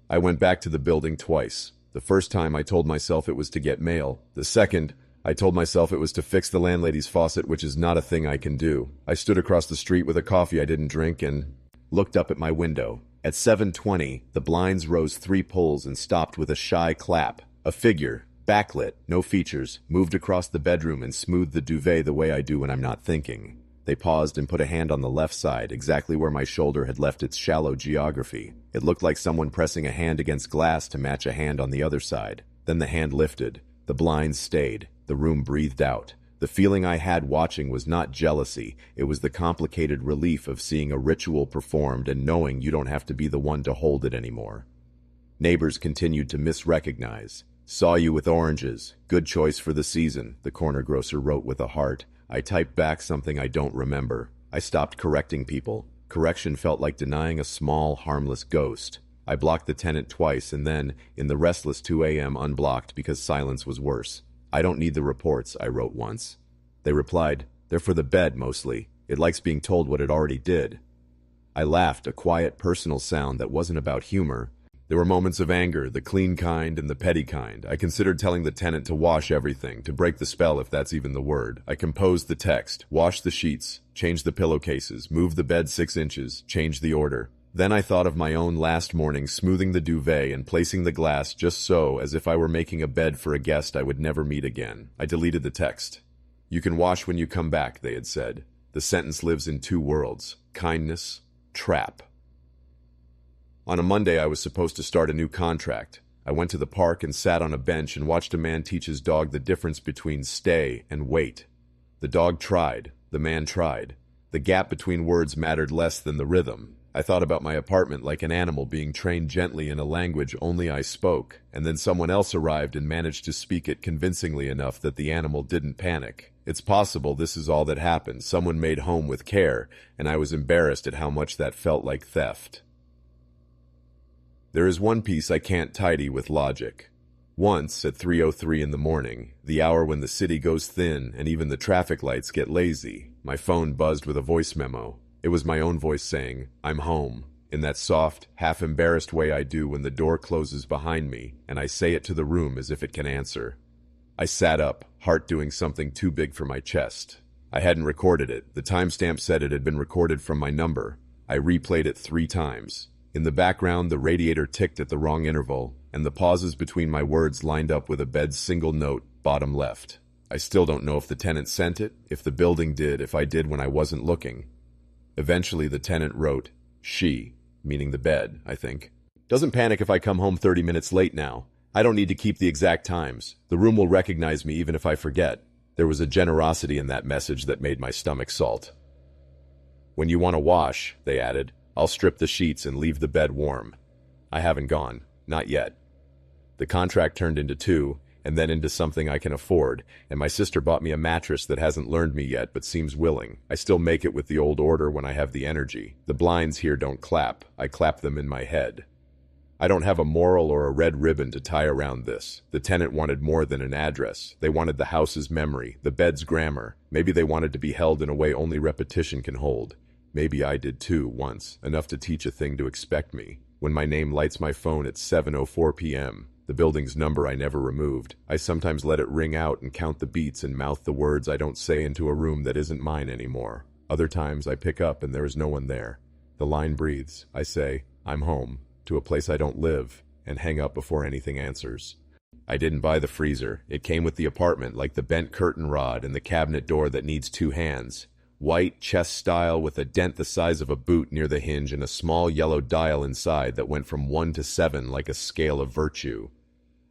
I went back to the building twice. The first time I told myself it was to get mail. The second, I told myself it was to fix the landlady's faucet, which is not a thing I can do. I stood across the street with a coffee I didn't drink and looked up at my window. At 7:20, the blinds rose 3 pulls and stopped with a shy clap. A figure, backlit, no features, moved across the bedroom and smoothed the duvet the way I do when I'm not thinking. They paused and put a hand on the left side, exactly where my shoulder had left its shallow geography. It looked like someone pressing a hand against glass to match a hand on the other side. Then the hand lifted. The blinds stayed. The room breathed out. The feeling I had watching was not jealousy, it was the complicated relief of seeing a ritual performed and knowing you don't have to be the one to hold it anymore. Neighbors continued to misrecognize. "Saw you with oranges. Good choice for the season," the corner grocer wrote with a heart. I typed back something I don't remember. I stopped correcting people. Correction felt like denying a small, harmless ghost. I blocked the tenant twice and then, in the restless 2 a.m., unblocked because silence was worse. "I don't need the reports," I wrote once. They replied, "They're for the bed, mostly. It likes being told what it already did." I laughed, a quiet, personal sound that wasn't about humor. There were moments of anger, the clean kind and the petty kind. I considered telling the tenant to wash everything, to break the spell if that's even the word. I composed the text, wash the sheets, change the pillowcases, move the bed 6 inches, change the order. Then I thought of my own last morning, smoothing the duvet and placing the glass just so, as if I were making a bed for a guest I would never meet again. I deleted the text. "You can wash when you come back," they had said. The sentence lives in 2 worlds: kindness, trap. On a Monday, I was supposed to start a new contract. I went to the park and sat on a bench and watched a man teach his dog the difference between stay and wait. The dog tried. The man tried. The gap between words mattered less than the rhythm. I thought about my apartment like an animal being trained gently in a language only I spoke, and then someone else arrived and managed to speak it convincingly enough that the animal didn't panic. It's possible this is all that happened. Someone made home with care, and I was embarrassed at how much that felt like theft. There is one piece I can't tidy with logic. Once, at 3:03 in the morning, the hour when the city goes thin and even the traffic lights get lazy, my phone buzzed with a voice memo. It was my own voice saying, "I'm home," in that soft, half-embarrassed way I do when the door closes behind me, and I say it to the room as if it can answer. I sat up, heart doing something too big for my chest. I hadn't recorded it. The timestamp said it had been recorded from my number. I replayed it 3 times. In the background, the radiator ticked at the wrong interval, and the pauses between my words lined up with a bed's single note, bottom left. I still don't know if the tenant sent it, if the building did, if I did when I wasn't looking. Eventually, the tenant wrote, "She," meaning the bed, I think. "Doesn't panic if I come home 30 minutes late now. I don't need to keep the exact times. The room will recognize me even if I forget." There was a generosity in that message that made my stomach salt. "When you want to wash," they added, "I'll strip the sheets and leave the bed warm." I haven't gone. Not yet. The contract turned into 2, and then into something I can afford, and my sister bought me a mattress that hasn't learned me yet but seems willing. I still make it with the old order when I have the energy. The blinds here don't clap. I clap them in my head. I don't have a moral or a red ribbon to tie around this. The tenant wanted more than an address. They wanted the house's memory, the bed's grammar. Maybe they wanted to be held in a way only repetition can hold. Maybe I did too, once, enough to teach a thing to expect me. When my name lights my phone at 7:04 p.m., the building's number I never removed, I sometimes let it ring out and count the beats and mouth the words I don't say into a room that isn't mine anymore. Other times I pick up and there is no one there. The line breathes. I say, "I'm home," to a place I don't live, and hang up before anything answers. I didn't buy the freezer. It came with the apartment, like the bent curtain rod and the cabinet door that needs 2 hands. White, chest style, with a dent the size of a boot near the hinge and a small yellow dial inside that went from 1 to 7 like a scale of virtue.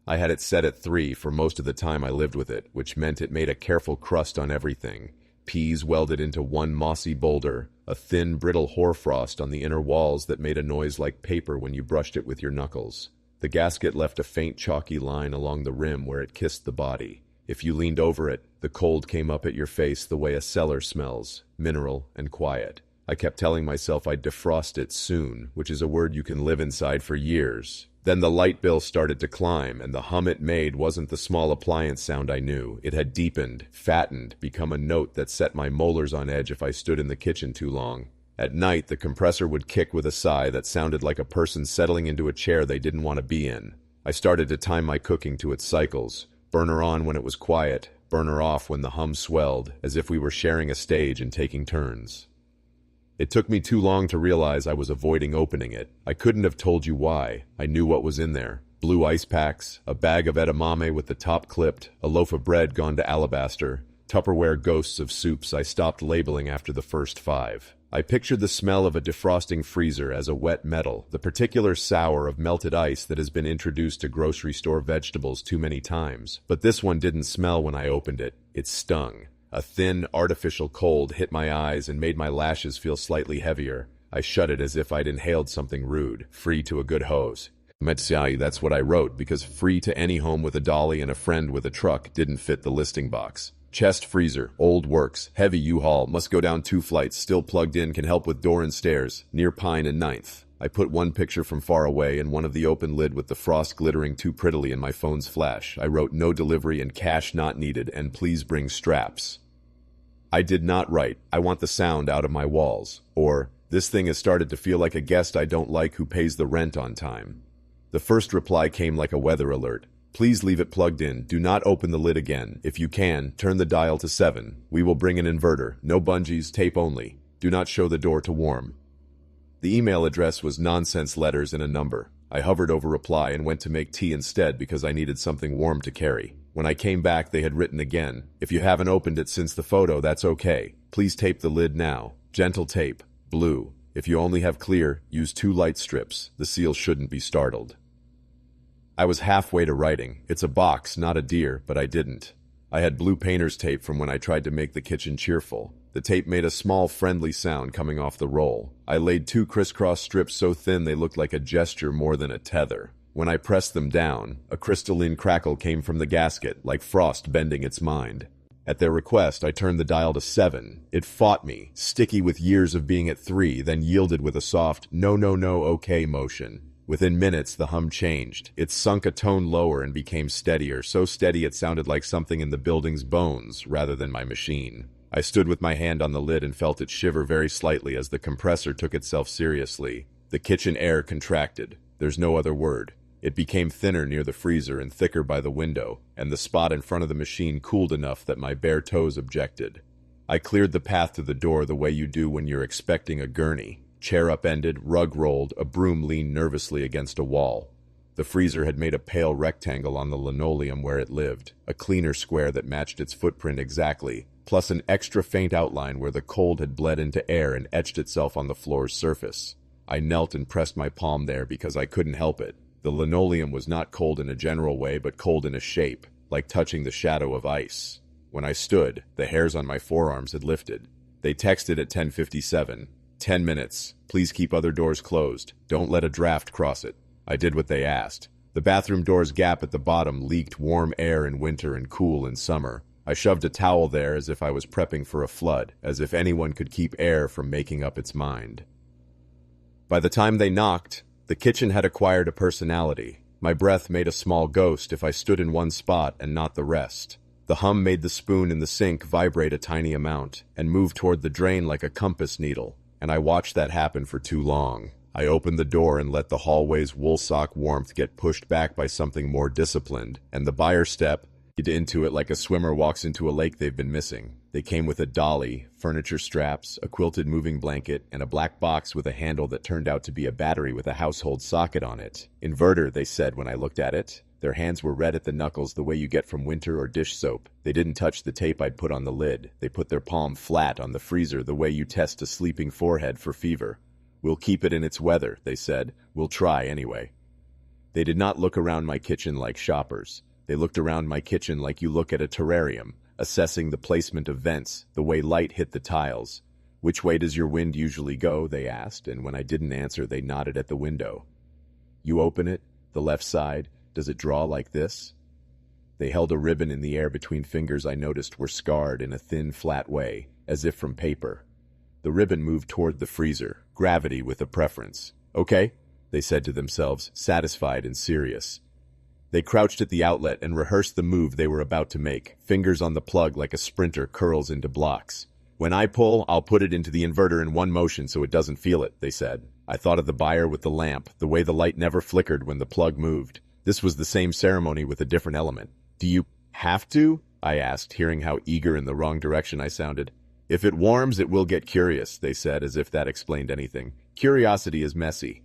I had it set at 3 for most of the time I lived with it, which meant it made a careful crust on everything. Peas welded into one mossy boulder, a thin, brittle hoarfrost on the inner walls that made a noise like paper when you brushed it with your knuckles. The gasket left a faint chalky line along the rim where it kissed the body. If you leaned over it, the cold came up at your face the way a cellar smells, mineral and quiet. I kept telling myself I'd defrost it soon, which is a word you can live inside for years. Then the light bill started to climb, and the hum it made wasn't the small appliance sound I knew. It had deepened, fattened, become a note that set my molars on edge if I stood in the kitchen too long. At night, the compressor would kick with a sigh that sounded like a person settling into a chair they didn't want to be in. I started to time my cooking to its cycles. Burner on when it was quiet, burner off when the hum swelled, as if we were sharing a stage and taking turns. It took me too long to realize I was avoiding opening it. I couldn't have told you why. I knew what was in there. Blue ice packs, a bag of edamame with the top clipped, a loaf of bread gone to alabaster, Tupperware ghosts of soups I stopped labeling after the first 5. I pictured the smell of a defrosting freezer as a wet metal, the particular sour of melted ice that has been introduced to grocery store vegetables too many times. But this one didn't smell when I opened it. It stung. A thin, artificial cold hit my eyes and made my lashes feel slightly heavier. I shut it as if I'd inhaled something rude. Free to a good hose. That's what I wrote, because free to any home with a dolly and a friend with a truck didn't fit the listing box. Chest freezer, old works, heavy U-Haul, must go down 2 flights, still plugged in, can help with door and stairs, near Pine and 9th. I put one picture from far away and one of the open lid with the frost glittering too prettily in my phone's flash. I wrote no delivery and cash not needed, and please bring straps. I did not write, I want the sound out of my walls, or this thing has started to feel like a guest I don't like who pays the rent on time. The first reply came like a weather alert. Please leave it plugged in. Do not open the lid again. If you can, turn the dial to 7. We will bring an inverter. No bungees, tape only. Do not show the door to warm. The email address was nonsense letters and a number. I hovered over reply and went to make tea instead because I needed something warm to carry. When I came back, they had written again. If you haven't opened it since the photo, that's okay. Please tape the lid now. Gentle tape. Blue. If you only have clear, use 2 light strips. The seal shouldn't be startled. I was halfway to writing. It's a box, not a deer, but I didn't. I had blue painter's tape from when I tried to make the kitchen cheerful. The tape made a small, friendly sound coming off the roll. I laid 2 crisscross strips so thin they looked like a gesture more than a tether. When I pressed them down, a crystalline crackle came from the gasket, like frost bending its mind. At their request, I turned the dial to 7. It fought me, sticky with years of being at 3, then yielded with a soft, no, okay motion. Within minutes, the hum changed. It sunk a tone lower and became steadier, so steady it sounded like something in the building's bones rather than my machine. I stood with my hand on the lid and felt it shiver very slightly as the compressor took itself seriously. The kitchen air contracted. There's no other word. It became thinner near the freezer and thicker by the window, and the spot in front of the machine cooled enough that my bare toes objected. I cleared the path to the door the way you do when you're expecting a gurney. Chair upended, rug rolled, a broom leaned nervously against a wall. The freezer had made a pale rectangle on the linoleum where it lived, a cleaner square that matched its footprint exactly, plus an extra faint outline where the cold had bled into air and etched itself on the floor's surface. I knelt and pressed my palm there because I couldn't help it. The linoleum was not cold in a general way, but cold in a shape, like touching the shadow of ice. When I stood, the hairs on my forearms had lifted. They texted at 10:57. 10 minutes. Please keep other doors closed. Don't let a draft cross it. I did what they asked. The bathroom door's gap at the bottom leaked warm air in winter and cool in summer. I shoved a towel there as if I was prepping for a flood, as if anyone could keep air from making up its mind. By the time they knocked, the kitchen had acquired a personality. My breath made a small ghost if I stood in one spot and not the rest. The hum made the spoon in the sink vibrate a tiny amount and move toward the drain like a compass needle. And I watched that happen for too long. I opened the door and let the hallway's woolsock warmth get pushed back by something more disciplined, and the buyer stepped into it like a swimmer walks into a lake they've been missing. They came with a dolly, furniture straps, a quilted moving blanket, and a black box with a handle that turned out to be a battery with a household socket on it. Inverter, they said when I looked at it. Their hands were red at the knuckles the way you get from winter or dish soap. They didn't touch the tape I'd put on the lid. They put their palm flat on the freezer the way you test a sleeping forehead for fever. We'll keep it in its weather, they said. We'll try anyway. They did not look around my kitchen like shoppers. They looked around my kitchen like you look at a terrarium, assessing the placement of vents, the way light hit the tiles. Which way does your wind usually go, they asked, and when I didn't answer, they nodded at the window. You open it, the left side. Does it draw like this? They held a ribbon in the air between fingers I noticed were scarred in a thin, flat way, as if from paper. The ribbon moved toward the freezer, gravity with a preference. Okay, they said to themselves, satisfied and serious. They crouched at the outlet and rehearsed the move they were about to make, fingers on the plug like a sprinter curls into blocks. When I pull, I'll put it into the inverter in one motion so it doesn't feel it, they said. I thought of the buyer with the lamp, the way the light never flickered when the plug moved. This was the same ceremony with a different element. Do you have to? I asked, hearing how eager in the wrong direction I sounded. If it warms, it will get curious, they said, as if that explained anything. Curiosity is messy.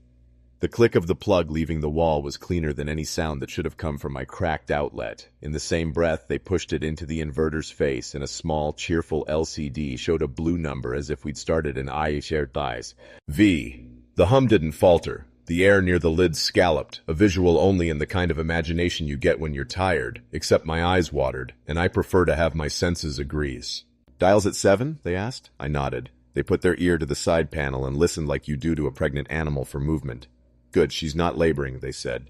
The click of the plug leaving the wall was cleaner than any sound that should have come from my cracked outlet. In the same breath, they pushed it into the inverter's face, and a small, cheerful LCD showed a blue number as if we'd started an I shared thighs. V. The hum didn't falter. The air near the lid scalloped, a visual only in the kind of imagination you get when you're tired, except my eyes watered, and I prefer to have my senses agrees. Dials at 7? They asked. I nodded. They put their ear to the side panel and listened like you do to a pregnant animal for movement. Good, she's not laboring, they said.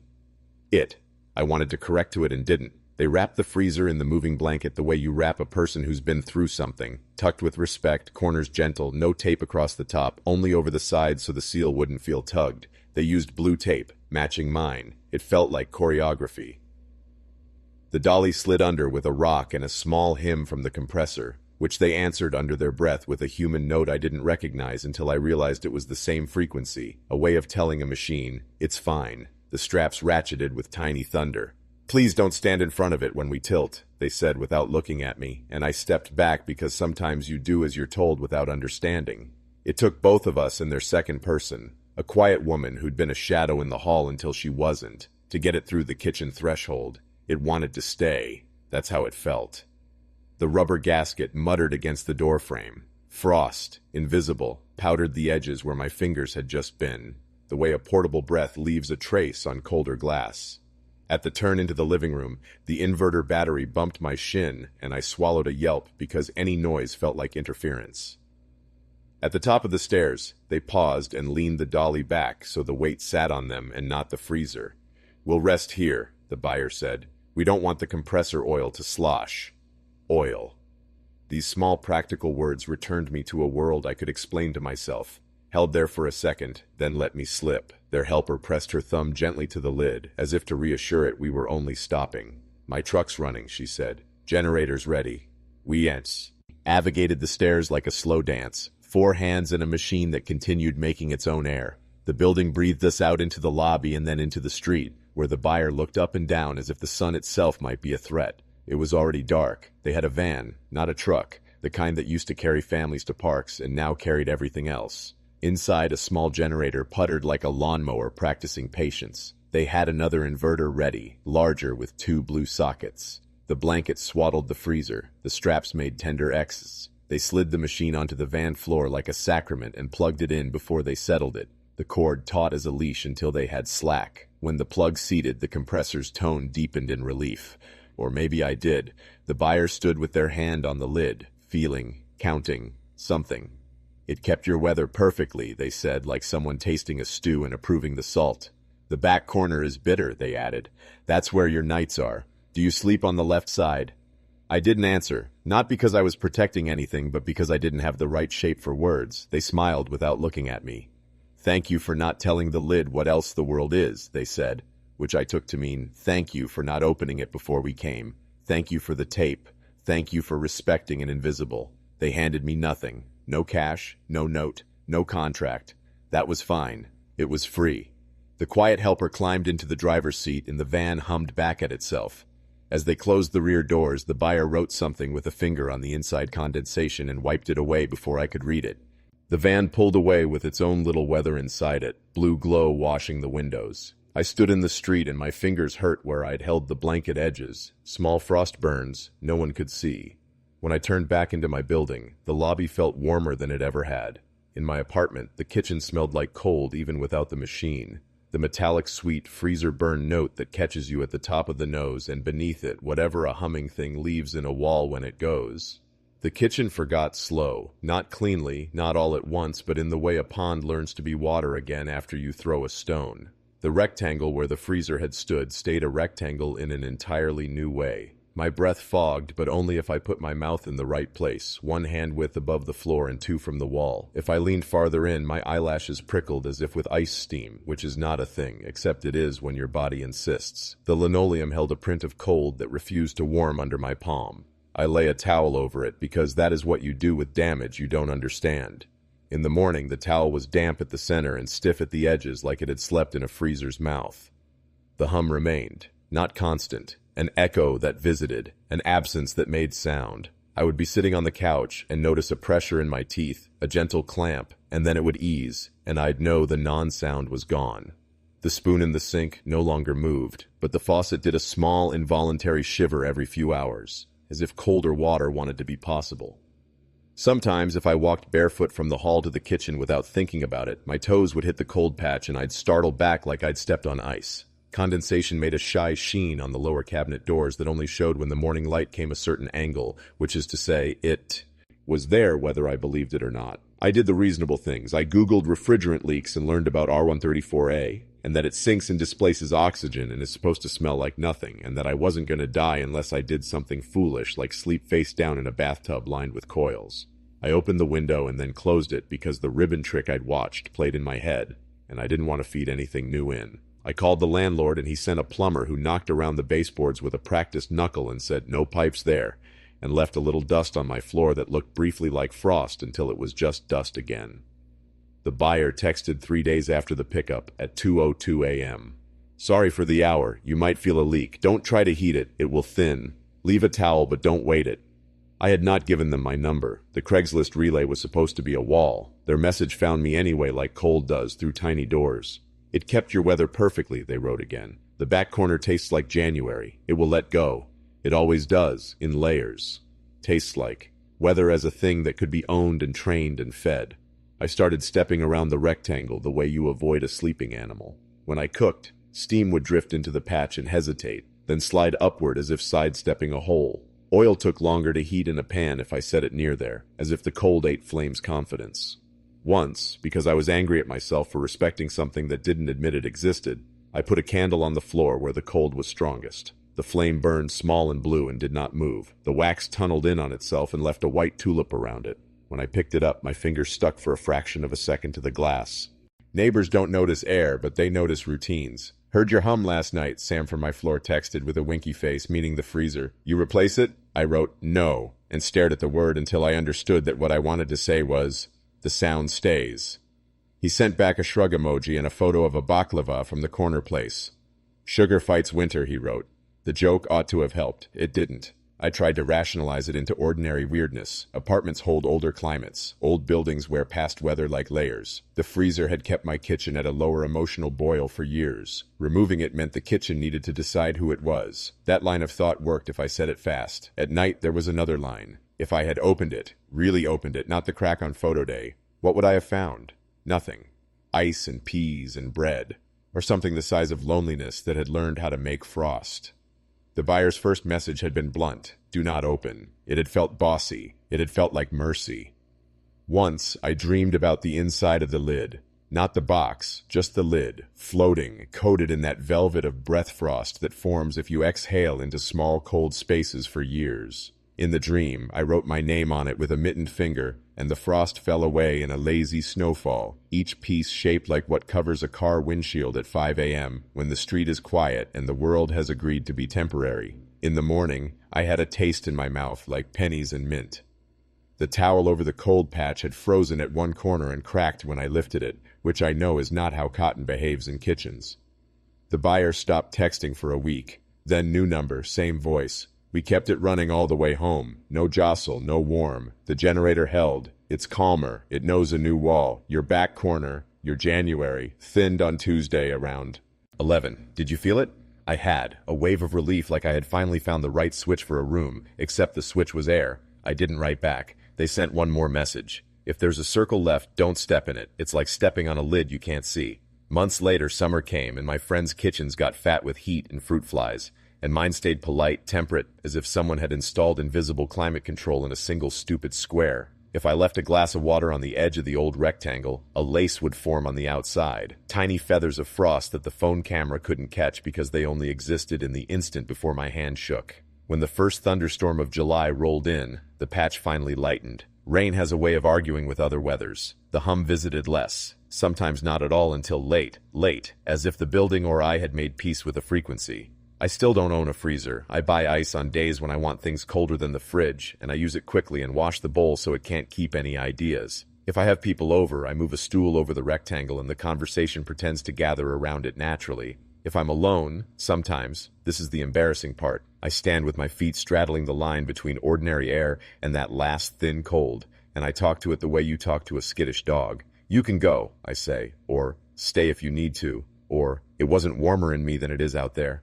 I wanted to correct to it and didn't. They wrapped the freezer in the moving blanket the way you wrap a person who's been through something. Tucked with respect, corners gentle, no tape across the top, only over the sides so the seal wouldn't feel tugged. They used blue tape, matching mine. It felt like choreography. The dolly slid under with a rock and a small hymn from the compressor, which they answered under their breath with a human note I didn't recognize until I realized it was the same frequency, a way of telling a machine, it's fine. The straps ratcheted with tiny thunder. Please don't stand in front of it when we tilt, they said without looking at me, and I stepped back because sometimes you do as you're told without understanding. It took both of us in their second person, a quiet woman who'd been a shadow in the hall until she wasn't, to get it through the kitchen threshold. It wanted to stay. That's how it felt. The rubber gasket muttered against the doorframe. Frost, invisible, powdered the edges where my fingers had just been, the way a portable breath leaves a trace on colder glass. At the turn into the living room, the inverter battery bumped my shin, and I swallowed a yelp because any noise felt like interference. At the top of the stairs, they paused and leaned the dolly back so the weight sat on them and not the freezer. We'll rest here, the buyer said. We don't want the compressor oil to slosh. Oil. These small practical words returned me to a world I could explain to myself. Held there for a second, then let me slip. Their helper pressed her thumb gently to the lid, as if to reassure it we were only stopping. My truck's running, she said. Generator's ready. We navigated the stairs like a slow dance, 4 hands in a machine that continued making its own air. The building breathed us out into the lobby and then into the street, where the buyer looked up and down as if the sun itself might be a threat. It was already dark. They had a van, not a truck, the kind that used to carry families to parks and now carried everything else. Inside, a small generator puttered like a lawnmower practicing patience. They had another inverter ready, larger with 2 blue sockets. The blanket swaddled the freezer. The straps made tender X's. They slid the machine onto the van floor like a sacrament and plugged it in before they settled it. The cord taut as a leash until they had slack. When the plug seated, the compressor's tone deepened in relief. Or maybe I did. The buyer stood with their hand on the lid, feeling, counting, something. It kept your weather perfectly, they said, like someone tasting a stew and approving the salt. The back corner is bitter, they added. That's where your nights are. Do you sleep on the left side? I didn't answer, not because I was protecting anything, but because I didn't have the right shape for words. They smiled without looking at me. Thank you for not telling the lid what else the world is, they said, which I took to mean thank you for not opening it before we came. Thank you for the tape. Thank you for respecting an invisible. They handed me nothing. No cash, no note, no contract. That was fine. It was free. The quiet helper climbed into the driver's seat and the van hummed back at itself. As they closed the rear doors, the buyer wrote something with a finger on the inside condensation and wiped it away before I could read it. The van pulled away with its own little weather inside it, blue glow washing the windows. I stood in the street and my fingers hurt where I'd held the blanket edges. Small frost burns, no one could see. When I turned back into my building, the lobby felt warmer than it ever had. In my apartment, the kitchen smelled like cold even without the machine. The metallic sweet freezer-burn note that catches you at the top of the nose and beneath it whatever a humming thing leaves in a wall when it goes. The kitchen forgot slow, not cleanly, not all at once, but in the way a pond learns to be water again after you throw a stone. The rectangle where the freezer had stood stayed a rectangle in an entirely new way. My breath fogged, but only if I put my mouth in the right place, 1 hand width above the floor and 2 from the wall. If I leaned farther in, my eyelashes prickled as if with ice steam, which is not a thing, except it is when your body insists. The linoleum held a print of cold that refused to warm under my palm. I lay a towel over it because that is what you do with damage you don't understand. In the morning, the towel was damp at the center and stiff at the edges like it had slept in a freezer's mouth. The hum remained, not constant. An echo that visited, an absence that made sound. I would be sitting on the couch and notice a pressure in my teeth, a gentle clamp, and then it would ease, and I'd know the non-sound was gone. The spoon in the sink no longer moved, but the faucet did a small, involuntary shiver every few hours, as if colder water wanted to be possible. Sometimes, if I walked barefoot from the hall to the kitchen without thinking about it, my toes would hit the cold patch and I'd startle back like I'd stepped on ice. Condensation made a shy sheen on the lower cabinet doors that only showed when the morning light came a certain angle, which is to say, it was there whether I believed it or not. I did the reasonable things. I Googled refrigerant leaks and learned about R134A, and that it sinks and displaces oxygen and is supposed to smell like nothing, and that I wasn't going to die unless I did something foolish like sleep face down in a bathtub lined with coils. I opened the window and then closed it because the ribbon trick I'd watched played in my head, and I didn't want to feed anything new in. I called the landlord and he sent a plumber who knocked around the baseboards with a practiced knuckle and said no pipes there, and left a little dust on my floor that looked briefly like frost until it was just dust again. The buyer texted 3 days after the pickup at 2:02 a.m. Sorry for the hour, you might feel a leak. Don't try to heat it, it will thin. Leave a towel but don't wait it. I had not given them my number. The Craigslist relay was supposed to be a wall. Their message found me anyway like cold does through tiny doors. It kept your weather perfectly, they wrote again. The back corner tastes like January. It will let go. It always does, in layers. Tastes like. Weather as a thing that could be owned and trained and fed. I started stepping around the rectangle the way you avoid a sleeping animal. When I cooked, steam would drift into the patch and hesitate, then slide upward as if sidestepping a hole. Oil took longer to heat in a pan if I set it near there, as if the cold ate flame's confidence. Once, because I was angry at myself for respecting something that didn't admit it existed, I put a candle on the floor where the cold was strongest. The flame burned small and blue and did not move. The wax tunneled in on itself and left a white tulip around it. When I picked it up, my fingers stuck for a fraction of a second to the glass. Neighbors don't notice air, but they notice routines. Heard your hum last night, Sam from my floor texted with a winky face, meaning the freezer. You replace it? I wrote, no, and stared at the word until I understood that what I wanted to say was, the sound stays. He sent back a shrug emoji and a photo of a baklava from the corner place. Sugar fights winter, he wrote. The joke ought to have helped. It didn't. I tried to rationalize it into ordinary weirdness. Apartments hold older climates. Old buildings wear past weather like layers. The freezer had kept my kitchen at a lower emotional boil for years. Removing it meant the kitchen needed to decide who it was. That line of thought worked if I said it fast. At night, there was another line. If I had opened it, really opened it, not the crack on photo day, what would I have found? Nothing. Ice and peas and bread. Or something the size of loneliness that had learned how to make frost. The buyer's first message had been blunt. Do not open. It had felt bossy. It had felt like mercy. Once, I dreamed about the inside of the lid. Not the box, just the lid, floating, coated in that velvet of breath frost that forms if you exhale into small cold spaces for years. In the dream, I wrote my name on it with a mittened finger, and the frost fell away in a lazy snowfall, each piece shaped like what covers a car windshield at 5 a.m. when the street is quiet and the world has agreed to be temporary. In the morning, I had a taste in my mouth like pennies and mint. The towel over the cold patch had frozen at one corner and cracked when I lifted it, which I know is not how cotton behaves in kitchens. The buyer stopped texting for a week. Then new number, same voice. We kept it running all the way home. No jostle, no warm. The generator held. It's calmer. It knows a new wall. Your back corner, your January, thinned on Tuesday around 11. Did you feel it? I had. A wave of relief like I had finally found the right switch for a room, except the switch was air. I didn't write back. They sent one more message. If there's a circle left, don't step in it. It's like stepping on a lid you can't see. Months later, summer came, and my friends' kitchens got fat with heat and fruit flies. And mine stayed polite, temperate, as if someone had installed invisible climate control in a single stupid square. If I left a glass of water on the edge of the old rectangle, a lace would form on the outside, tiny feathers of frost that the phone camera couldn't catch because they only existed in the instant before my hand shook. When the first thunderstorm of July rolled in, the patch finally lightened. Rain has a way of arguing with other weathers. The hum visited less, sometimes not at all until late, as if the building or I had made peace with a frequency. I still don't own a freezer. I buy ice on days when I want things colder than the fridge, and I use it quickly and wash the bowl so it can't keep any ideas. If I have people over, I move a stool over the rectangle and the conversation pretends to gather around it naturally. If I'm alone, sometimes, this is the embarrassing part, I stand with my feet straddling the line between ordinary air and that last thin cold, and I talk to it the way you talk to a skittish dog. You can go, I say, or stay if you need to, or it wasn't warmer in me than it is out there.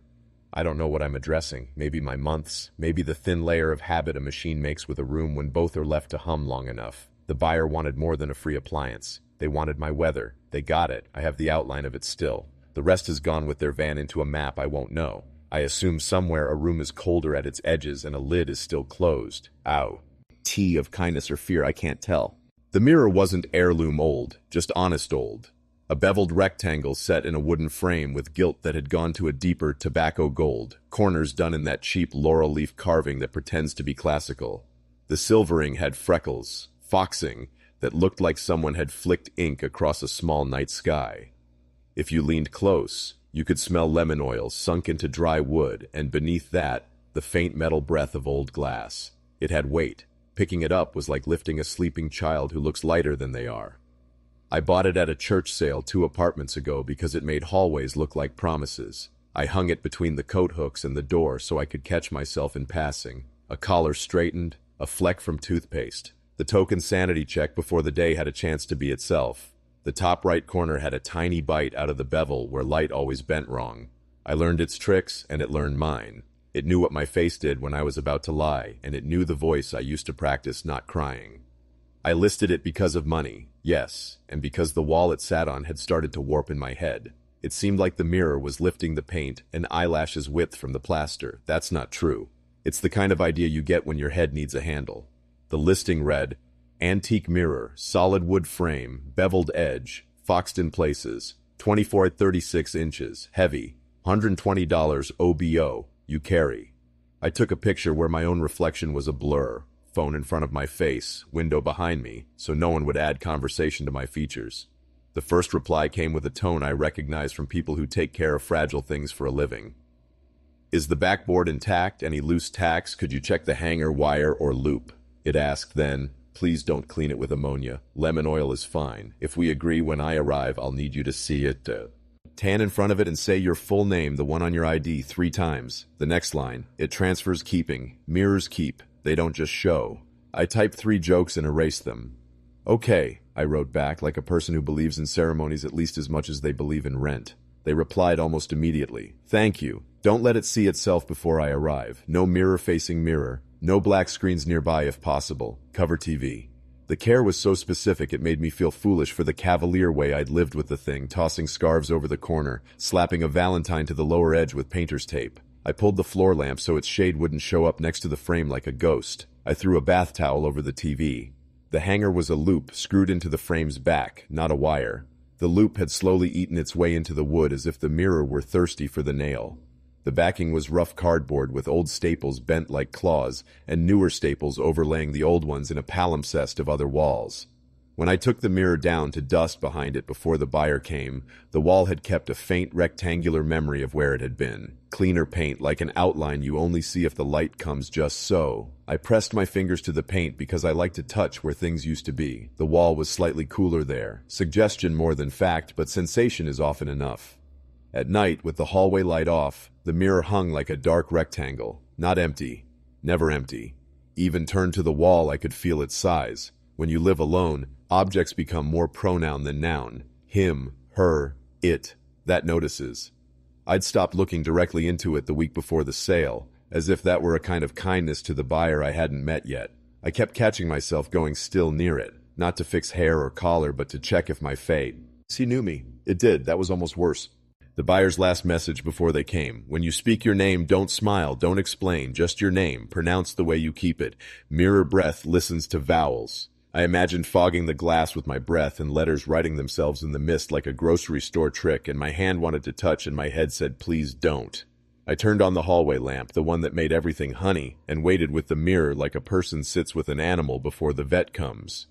I don't know what I'm addressing. Maybe my months, maybe the thin layer of habit a machine makes with a room when both are left to hum long enough. The buyer wanted more than a free appliance. They wanted my weather. They got it. I have the outline of it still. The rest has gone with their van into a map I won't know. I assume somewhere a room is colder at its edges and a lid is still closed. Ow. tea of kindness or fear, I can't tell. The mirror wasn't heirloom old, just honest old. A beveled rectangle set in a wooden frame with gilt that had gone to a deeper tobacco gold, corners done in that cheap laurel leaf carving that pretends to be classical. The silvering had freckles, foxing, that looked like someone had flicked ink across a small night sky. If you leaned close, you could smell lemon oil sunk into dry wood, and beneath that, the faint metal breath of old glass. It had weight. Picking it up was like lifting a sleeping child who looks lighter than they are. I bought it at a church sale 2 apartments ago because it made hallways look like promises. I hung it between the coat hooks and the door so I could catch myself in passing. A collar straightened, a fleck from toothpaste. The token sanity check before the day had a chance to be itself. The top right corner had a tiny bite out of the bevel where light always bent wrong. I learned its tricks, and it learned mine. It knew what my face did when I was about to lie, and it knew the voice I used to practice not crying. I listed it because of money, yes, and because the wall it sat on had started to warp in my head. It seemed like the mirror was lifting the paint an eyelash's width from the plaster. That's not true. It's the kind of idea you get when your head needs a handle. The listing read, antique mirror, solid wood frame, beveled edge, foxed in places, 24 at 36 inches, heavy, $120 OBO, you carry. I took a picture where my own reflection was a blur, phone in front of my face, window behind me, so no one would add conversation to my features. The first reply came with a tone I recognized from people who take care of fragile things for a living. Is the backboard intact? Any loose tacks? Could you check the hanger, wire, or loop? It asked then. Please don't clean it with ammonia. Lemon oil is fine. If we agree when I arrive, I'll need you to see it. Tan in front of it and say your full name, the one on your ID, 3 times. The next line, it transfers keeping. Mirrors keep. They don't just show. I typed 3 jokes and erased them. Okay, I wrote back like a person who believes in ceremonies at least as much as they believe in rent. They replied almost immediately. Thank you. Don't let it see itself before I arrive. No mirror-facing mirror. No black screens nearby if possible. Cover TV. The care was so specific it made me feel foolish for the cavalier way I'd lived with the thing, tossing scarves over the corner, slapping a valentine to the lower edge with painter's tape. I pulled the floor lamp so its shade wouldn't show up next to the frame like a ghost. I threw a bath towel over the TV. The hanger was a loop screwed into the frame's back, not a wire. The loop had slowly eaten its way into the wood as if the mirror were thirsty for the nail. The backing was rough cardboard with old staples bent like claws and newer staples overlaying the old ones in a palimpsest of other walls. When I took the mirror down to dust behind it before the buyer came, the wall had kept a faint rectangular memory of where it had been. Cleaner paint, like an outline you only see if the light comes just so. I pressed my fingers to the paint because I like to touch where things used to be. The wall was slightly cooler there. Suggestion more than fact, but sensation is often enough. At night, with the hallway light off, the mirror hung like a dark rectangle. Not empty. Never empty. Even turned to the wall, I could feel its size. When you live alone, objects become more pronoun than noun. Him, her, it. That notices. I'd stopped looking directly into it the week before the sale, as if that were a kind of kindness to the buyer I hadn't met yet. I kept catching myself going still near it, not to fix hair or collar, but to check if my face knew me. It did. That was almost worse. The buyer's last message before they came. When you speak your name, don't smile, don't explain, just your name, pronounced the way you keep it. Mirror breath listens to vowels. I imagined fogging the glass with my breath and letters writing themselves in the mist like a grocery store trick, and my hand wanted to touch and my head said, please don't. I turned on the hallway lamp, the one that made everything honey, and waited with the mirror like a person sits with an animal before the vet comes.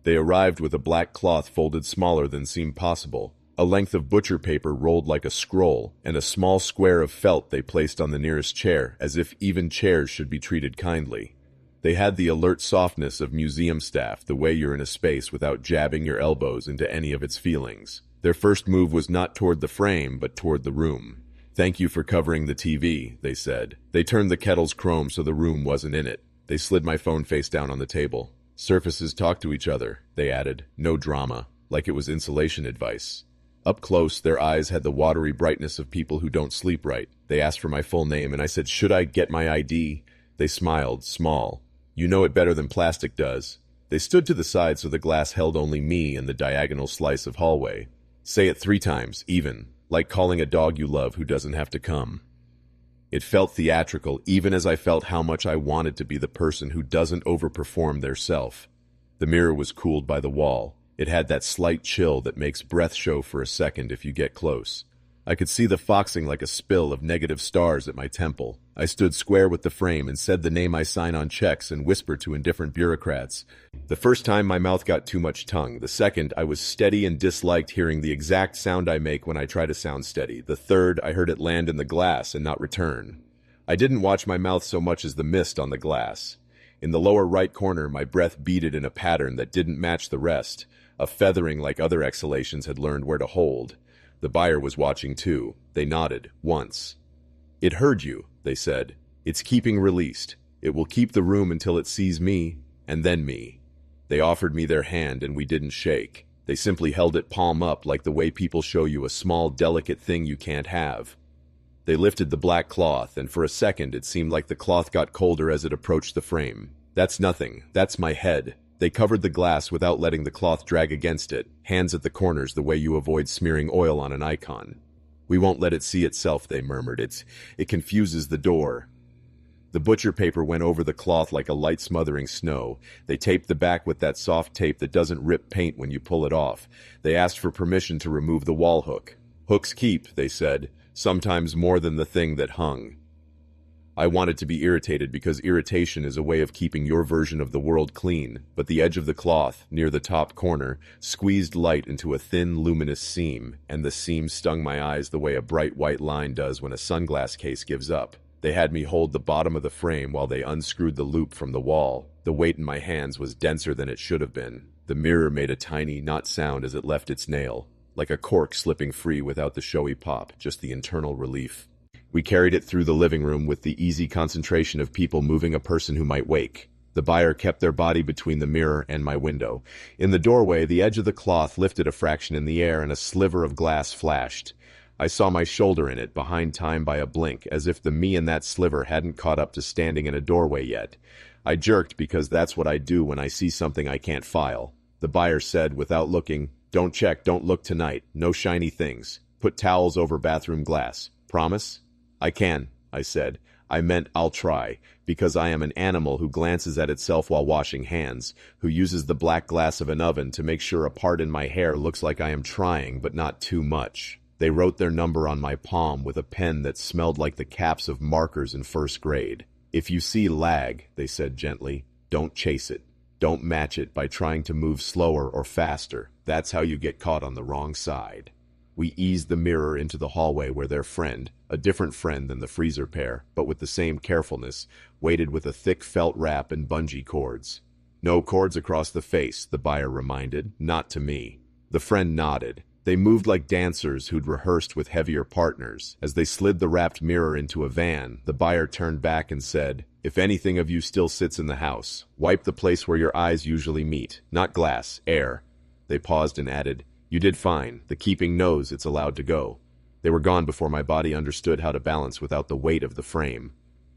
They arrived with a black cloth folded smaller than seemed possible, a length of butcher paper rolled like a scroll, and a small square of felt they placed on the nearest chair, as if even chairs should be treated kindly. They had the alert softness of museum staff, the way you're in a space without jabbing your elbows into any of its feelings. Their first move was not toward the frame, but toward the room. Thank you for covering the TV, they said. They turned the kettle's chrome so the room wasn't in it. They slid my phone face down on the table. Surfaces talk to each other, they added. No drama, like it was insulation advice. Up close, their eyes had the watery brightness of people who don't sleep right. They asked for my full name, and I said, should I get my ID? They smiled, small. You know it better than plastic does. They stood to the side so the glass held only me and the diagonal slice of hallway. Say it 3 times, even, like calling a dog you love who doesn't have to come. It felt theatrical, even as I felt how much I wanted to be the person who doesn't overperform their self. The mirror was cooled by the wall. It had that slight chill that makes breath show for a second if you get close. I could see the foxing like a spill of negative stars at my temple. I stood square with the frame and said the name I sign on checks and whispered to indifferent bureaucrats. The first time my mouth got too much tongue. The second, I was steady and disliked hearing the exact sound I make when I try to sound steady. The third, I heard it land in the glass and not return. I didn't watch my mouth so much as the mist on the glass. In the lower right corner, my breath beaded in a pattern that didn't match the rest. A feathering like other exhalations had learned where to hold. The buyer was watching too. They nodded, once. "It heard you," they said. "It's keeping released. It will keep the room until it sees me, and then me." They offered me their hand and we didn't shake. They simply held it palm up like the way people show you a small, delicate thing you can't have. They lifted the black cloth, and for a second it seemed like the cloth got colder as it approached the frame. "That's nothing. That's my head." They covered the glass without letting the cloth drag against it, hands at the corners the way you avoid smearing oil on an icon. "We won't let it see itself," they murmured. It confuses the door." The butcher paper went over the cloth like a light smothering snow. They taped the back with that soft tape that doesn't rip paint when you pull it off. They asked for permission to remove the wall hook. "Hooks keep," they said, "sometimes more than the thing that hung." I wanted to be irritated because irritation is a way of keeping your version of the world clean, but the edge of the cloth, near the top corner, squeezed light into a thin, luminous seam, and the seam stung my eyes the way a bright white line does when a sunglass case gives up. They had me hold the bottom of the frame while they unscrewed the loop from the wall. The weight in my hands was denser than it should have been. The mirror made a tiny, not sound as it left its nail, like a cork slipping free without the showy pop, just the internal relief. We carried it through the living room with the easy concentration of people moving a person who might wake. The buyer kept their body between the mirror and my window. In the doorway, the edge of the cloth lifted a fraction in the air and a sliver of glass flashed. I saw my shoulder in it, behind time by a blink, as if the me in that sliver hadn't caught up to standing in a doorway yet. I jerked because that's what I do when I see something I can't file. The buyer said, without looking, "Don't check, don't look tonight. No shiny things. Put towels over bathroom glass. Promise?" "I can," I said. I meant I'll try, because I am an animal who glances at itself while washing hands, who uses the black glass of an oven to make sure a part in my hair looks like I am trying, but not too much. They wrote their number on my palm with a pen that smelled like the caps of markers in first grade. "If you see lag," they said gently, "don't chase it. Don't match it by trying to move slower or faster. That's how you get caught on the wrong side." We eased the mirror into the hallway where their friend, a different friend than the freezer pair, but with the same carefulness, waited with a thick felt wrap and bungee cords. "No cords across the face," the buyer reminded, "not to me." The friend nodded. They moved like dancers who'd rehearsed with heavier partners. As they slid the wrapped mirror into a van, the buyer turned back and said, "If anything of you still sits in the house, wipe the place where your eyes usually meet. Not glass, air." They paused and added, "You did fine. The keeping knows it's allowed to go." They were gone before my body understood how to balance without the weight of the frame.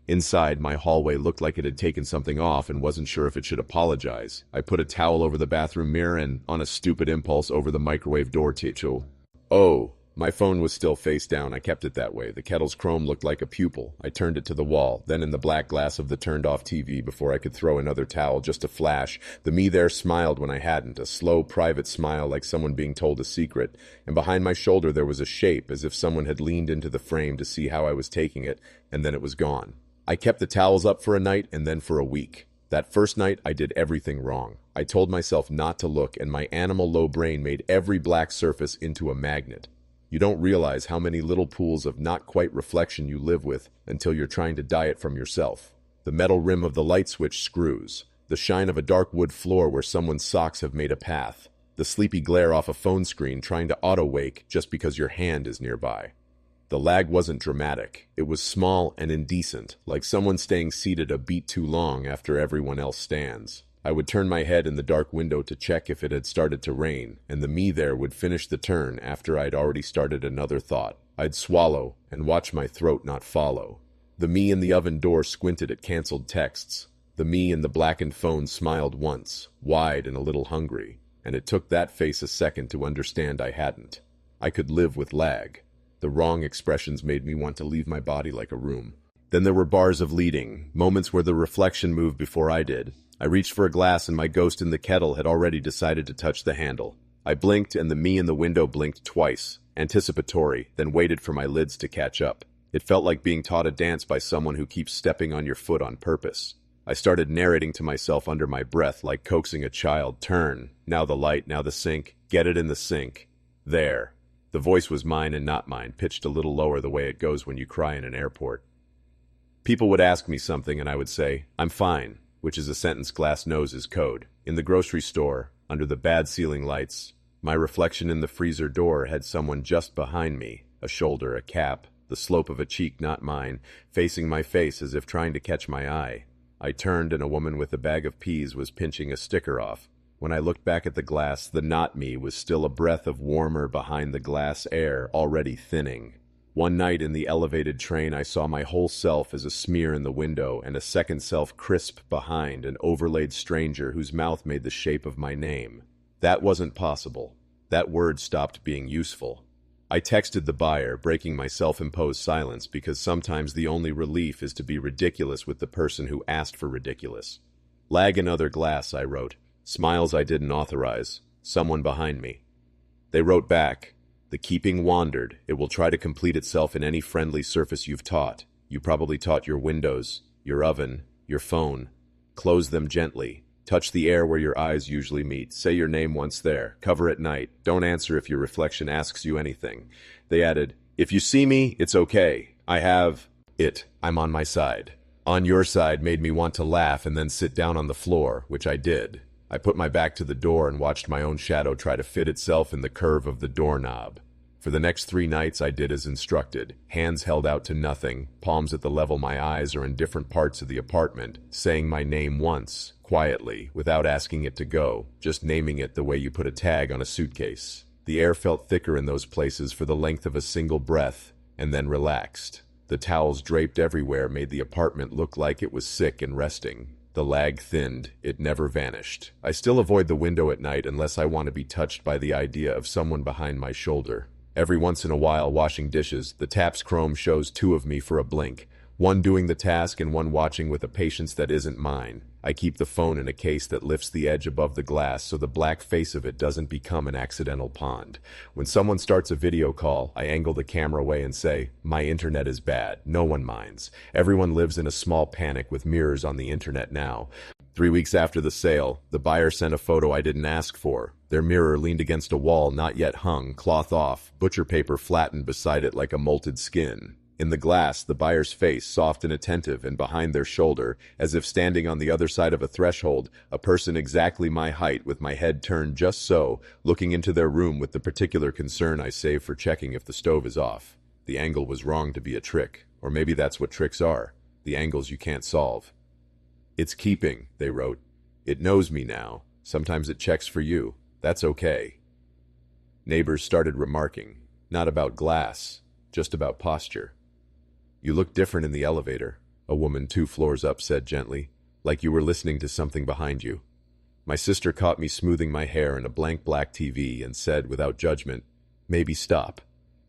Inside, my hallway looked like it had taken something off and wasn't sure if it should apologize. I put a towel over the bathroom mirror and, on a stupid impulse, over the microwave door tissue. Oh, my phone was still face down. I kept it that way. The kettle's chrome looked like a pupil. I turned it to the wall, then in the black glass of the turned-off TV before I could throw another towel, just a flash. The me there smiled when I hadn't, a slow, private smile like someone being told a secret. And behind my shoulder there was a shape, as if someone had leaned into the frame to see how I was taking it, and then it was gone. I kept the towels up for a night and then for a week. That first night, I did everything wrong. I told myself not to look, and my animal low brain made every black surface into a magnet. You don't realize how many little pools of not quite reflection you live with until you're trying to dye it from yourself. The metal rim of the light switch screws. The shine of a dark wood floor where someone's socks have made a path. The sleepy glare off a phone screen trying to auto-wake just because your hand is nearby. The lag wasn't dramatic. It was small and indecent, like someone staying seated a beat too long after everyone else stands. I would turn my head in the dark window to check if it had started to rain, and the me there would finish the turn after I'd already started another thought. I'd swallow and watch my throat not follow. The me in the oven door squinted at canceled texts. The me in the blackened phone smiled once, wide and a little hungry, and it took that face a second to understand I hadn't. I could live with lag. The wrong expressions made me want to leave my body like a room. Then there were bars of leading, moments where the reflection moved before I did. I reached for a glass and my ghost in the kettle had already decided to touch the handle. I blinked and the me in the window blinked twice, anticipatory, then waited for my lids to catch up. It felt like being taught a dance by someone who keeps stepping on your foot on purpose. I started narrating to myself under my breath like coaxing a child. Turn, now the light, now the sink, get it in the sink. There. The voice was mine and not mine, pitched a little lower the way it goes when you cry in an airport. People would ask me something and I would say, I'm fine, which is a sentence Glass knows is code. In the grocery store, under the bad ceiling lights, my reflection in the freezer door had someone just behind me, a shoulder, a cap, the slope of a cheek not mine, facing my face as if trying to catch my eye. I turned and a woman with a bag of peas was pinching a sticker off. When I looked back at the glass, the not me was still a breath of warmer behind the glass air, already thinning. One night in the elevated train, I saw my whole self as a smear in the window and a second self crisp behind, an overlaid stranger whose mouth made the shape of my name. That wasn't possible. That word stopped being useful. I texted the buyer, breaking my self-imposed silence because sometimes the only relief is to be ridiculous with the person who asked for ridiculous. Lag another glass, I wrote. Smiles I didn't authorize. Someone behind me. They wrote back. The keeping wandered. It will try to complete itself in any friendly surface you've taught. You probably taught your windows, your oven, your phone. Close them gently. Touch the air where your eyes usually meet. Say your name once there. Cover at night. Don't answer if your reflection asks you anything. They added, if you see me, it's okay. I have it. I'm on my side. On your side made me want to laugh and then sit down on the floor, which I did. I put my back to the door and watched my own shadow try to fit itself in the curve of the doorknob. For the next 3 nights I did as instructed, hands held out to nothing, palms at the level my eyes are in different parts of the apartment, saying my name once, quietly, without asking it to go, just naming it the way you put a tag on a suitcase. The air felt thicker in those places for the length of a single breath, and then relaxed. The towels draped everywhere made the apartment look like it was sick and resting. The lag thinned, it never vanished. I still avoid the window at night unless I want to be touched by the idea of someone behind my shoulder. Every once in a while, washing dishes, the tap's chrome shows 2 of me for a blink, one doing the task and one watching with a patience that isn't mine. I keep the phone in a case that lifts the edge above the glass so the black face of it doesn't become an accidental pond. When someone starts a video call, I angle the camera away and say, my internet is bad. No one minds. Everyone lives in a small panic with mirrors on the internet now. 3 weeks after the sale, the buyer sent a photo I didn't ask for. Their mirror leaned against a wall not yet hung, cloth off, butcher paper flattened beside it like a molted skin. In the glass, the buyer's face, soft and attentive, and behind their shoulder, as if standing on the other side of a threshold, a person exactly my height with my head turned just so, looking into their room with the particular concern I save for checking if the stove is off. The angle was wrong to be a trick, or maybe that's what tricks are, the angles you can't solve. It's keeping, they wrote. It knows me now. Sometimes it checks for you. That's okay. Neighbors started remarking, not about glass, just about posture. You look different in the elevator, a woman 2 floors up said gently, like you were listening to something behind you. My sister caught me smoothing my hair in a blank black TV and said without judgment, maybe stop.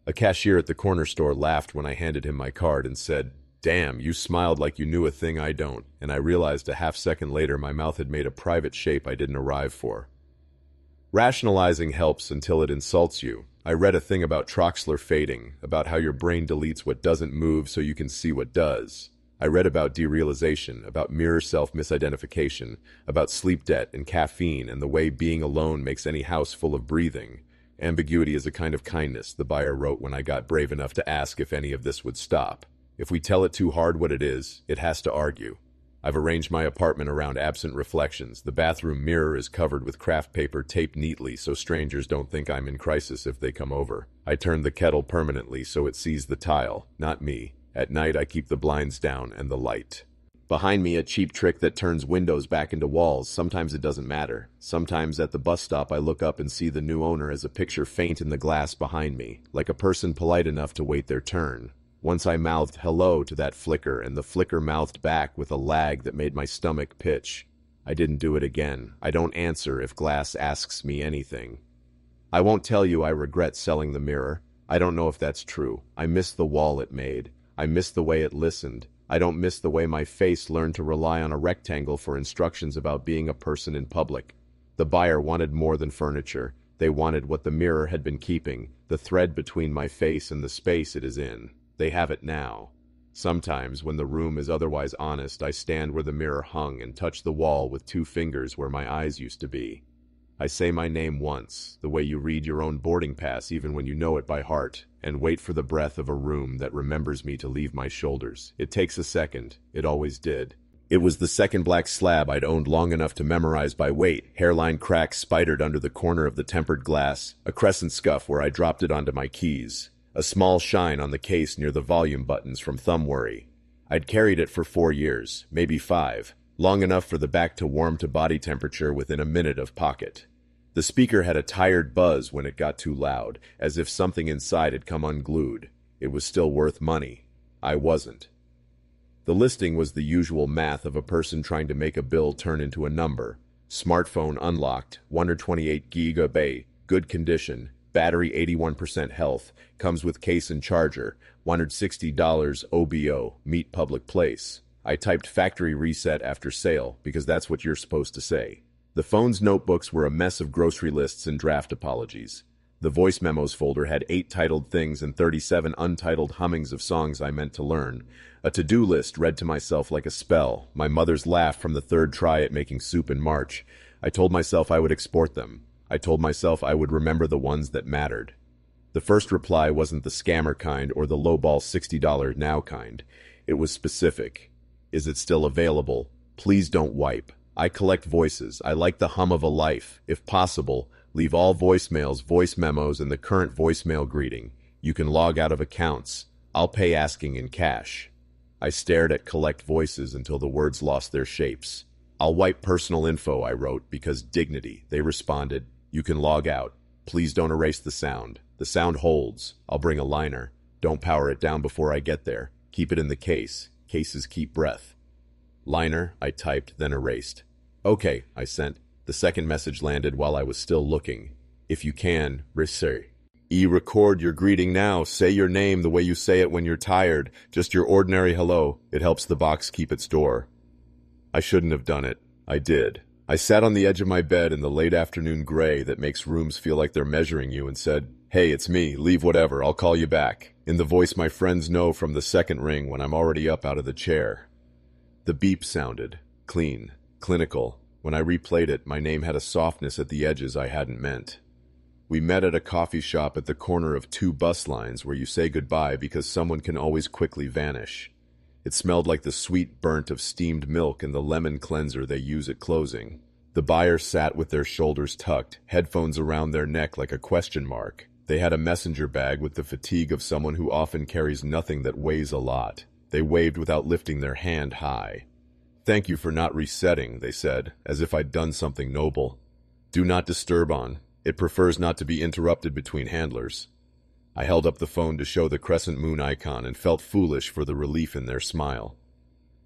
A cashier at the corner store laughed when I handed him my card and said, damn, you smiled like you knew a thing I don't, and I realized a half second later my mouth had made a private shape I didn't arrive for. Rationalizing helps until it insults you. I read a thing about Troxler fading, about how your brain deletes what doesn't move so you can see what does. I read about derealization, about mirror self-misidentification, about sleep debt and caffeine and the way being alone makes any house full of breathing. Ambiguity is a kind of kindness, the buyer wrote when I got brave enough to ask if any of this would stop. If we tell it too hard what it is, it has to argue. I've arranged my apartment around absent reflections. The bathroom mirror is covered with craft paper taped neatly so strangers don't think I'm in crisis if they come over. I turned the kettle permanently so it sees the tile, not me. At night I keep the blinds down and the light. Behind me, a cheap trick that turns windows back into walls. Sometimes it doesn't matter. Sometimes at the bus stop I look up and see the new owner as a picture faint in the glass behind me, like a person polite enough to wait their turn. Once I mouthed hello to that flicker, and the flicker mouthed back with a lag that made my stomach pitch. I didn't do it again. I don't answer if glass asks me anything. I won't tell you I regret selling the mirror. I don't know if that's true. I miss the wall it made. I miss the way it listened. I don't miss the way my face learned to rely on a rectangle for instructions about being a person in public. The buyer wanted more than furniture. They wanted what the mirror had been keeping, the thread between my face and the space it is in. They have it now. Sometimes, when the room is otherwise honest, I stand where the mirror hung and touch the wall with 2 fingers where my eyes used to be. I say my name once, the way you read your own boarding pass even when you know it by heart, and wait for the breath of a room that remembers me to leave my shoulders. It takes a second. It always did. It was the second black slab I'd owned long enough to memorize by weight, hairline cracks spidered under the corner of the tempered glass, a crescent scuff where I dropped it onto my keys, a small shine on the case near the volume buttons from thumb worry. I'd carried it for 4 years, maybe 5, long enough for the back to warm to body temperature within a minute of pocket. The speaker had a tired buzz when it got too loud, as if something inside had come unglued. It was still worth money. I wasn't. The listing was the usual math of a person trying to make a bill turn into a number. Smartphone unlocked, 128 GB, good condition, battery 81% health, comes with case and charger, $160 OBO, meet public place. I typed factory reset after sale because that's what you're supposed to say. The phone's notebooks were a mess of grocery lists and draft apologies. The voice memos folder had 8 titled things and 37 untitled hummings of songs I meant to learn. A to-do list read to myself like a spell, my mother's laugh from the 3rd try at making soup in March. I told myself I would export them. I told myself I would remember the ones that mattered. The first reply wasn't the scammer kind or the lowball $60 now kind. It was specific. Is it still available? Please don't wipe. I collect voices. I like the hum of a life. If possible, leave all voicemails, voice memos, and the current voicemail greeting. You can log out of accounts. I'll pay asking in cash. I stared at collect voices until the words lost their shapes. I'll wipe personal info, I wrote, because dignity. They responded, you can log out. Please don't erase the sound. The sound holds. I'll bring a liner. Don't power it down before I get there. Keep it in the case. Cases keep breath. Liner, I typed, then erased. Okay, I sent. The second message landed while I was still looking. If you can, record your greeting now. Say your name the way you say it when you're tired. Just your ordinary hello. It helps the box keep its door. I shouldn't have done it. I did. I sat on the edge of my bed in the late afternoon gray that makes rooms feel like they're measuring you and said, hey, it's me. Leave whatever. I'll call you back. In the voice my friends know from the second ring when I'm already up out of the chair. The beep sounded. Clean. Clinical. When I replayed it, my name had a softness at the edges I hadn't meant. We met at a coffee shop at the corner of 2 bus lines where you say goodbye because someone can always quickly vanish. It smelled like the sweet burnt of steamed milk and the lemon cleanser they use at closing. The buyer sat with their shoulders tucked, headphones around their neck like a question mark. They had a messenger bag with the fatigue of someone who often carries nothing that weighs a lot. They waved without lifting their hand high. Thank you for not resetting, they said, as if I'd done something noble. Do not disturb on. It prefers not to be interrupted between handlers. I held up the phone to show the crescent moon icon and felt foolish for the relief in their smile.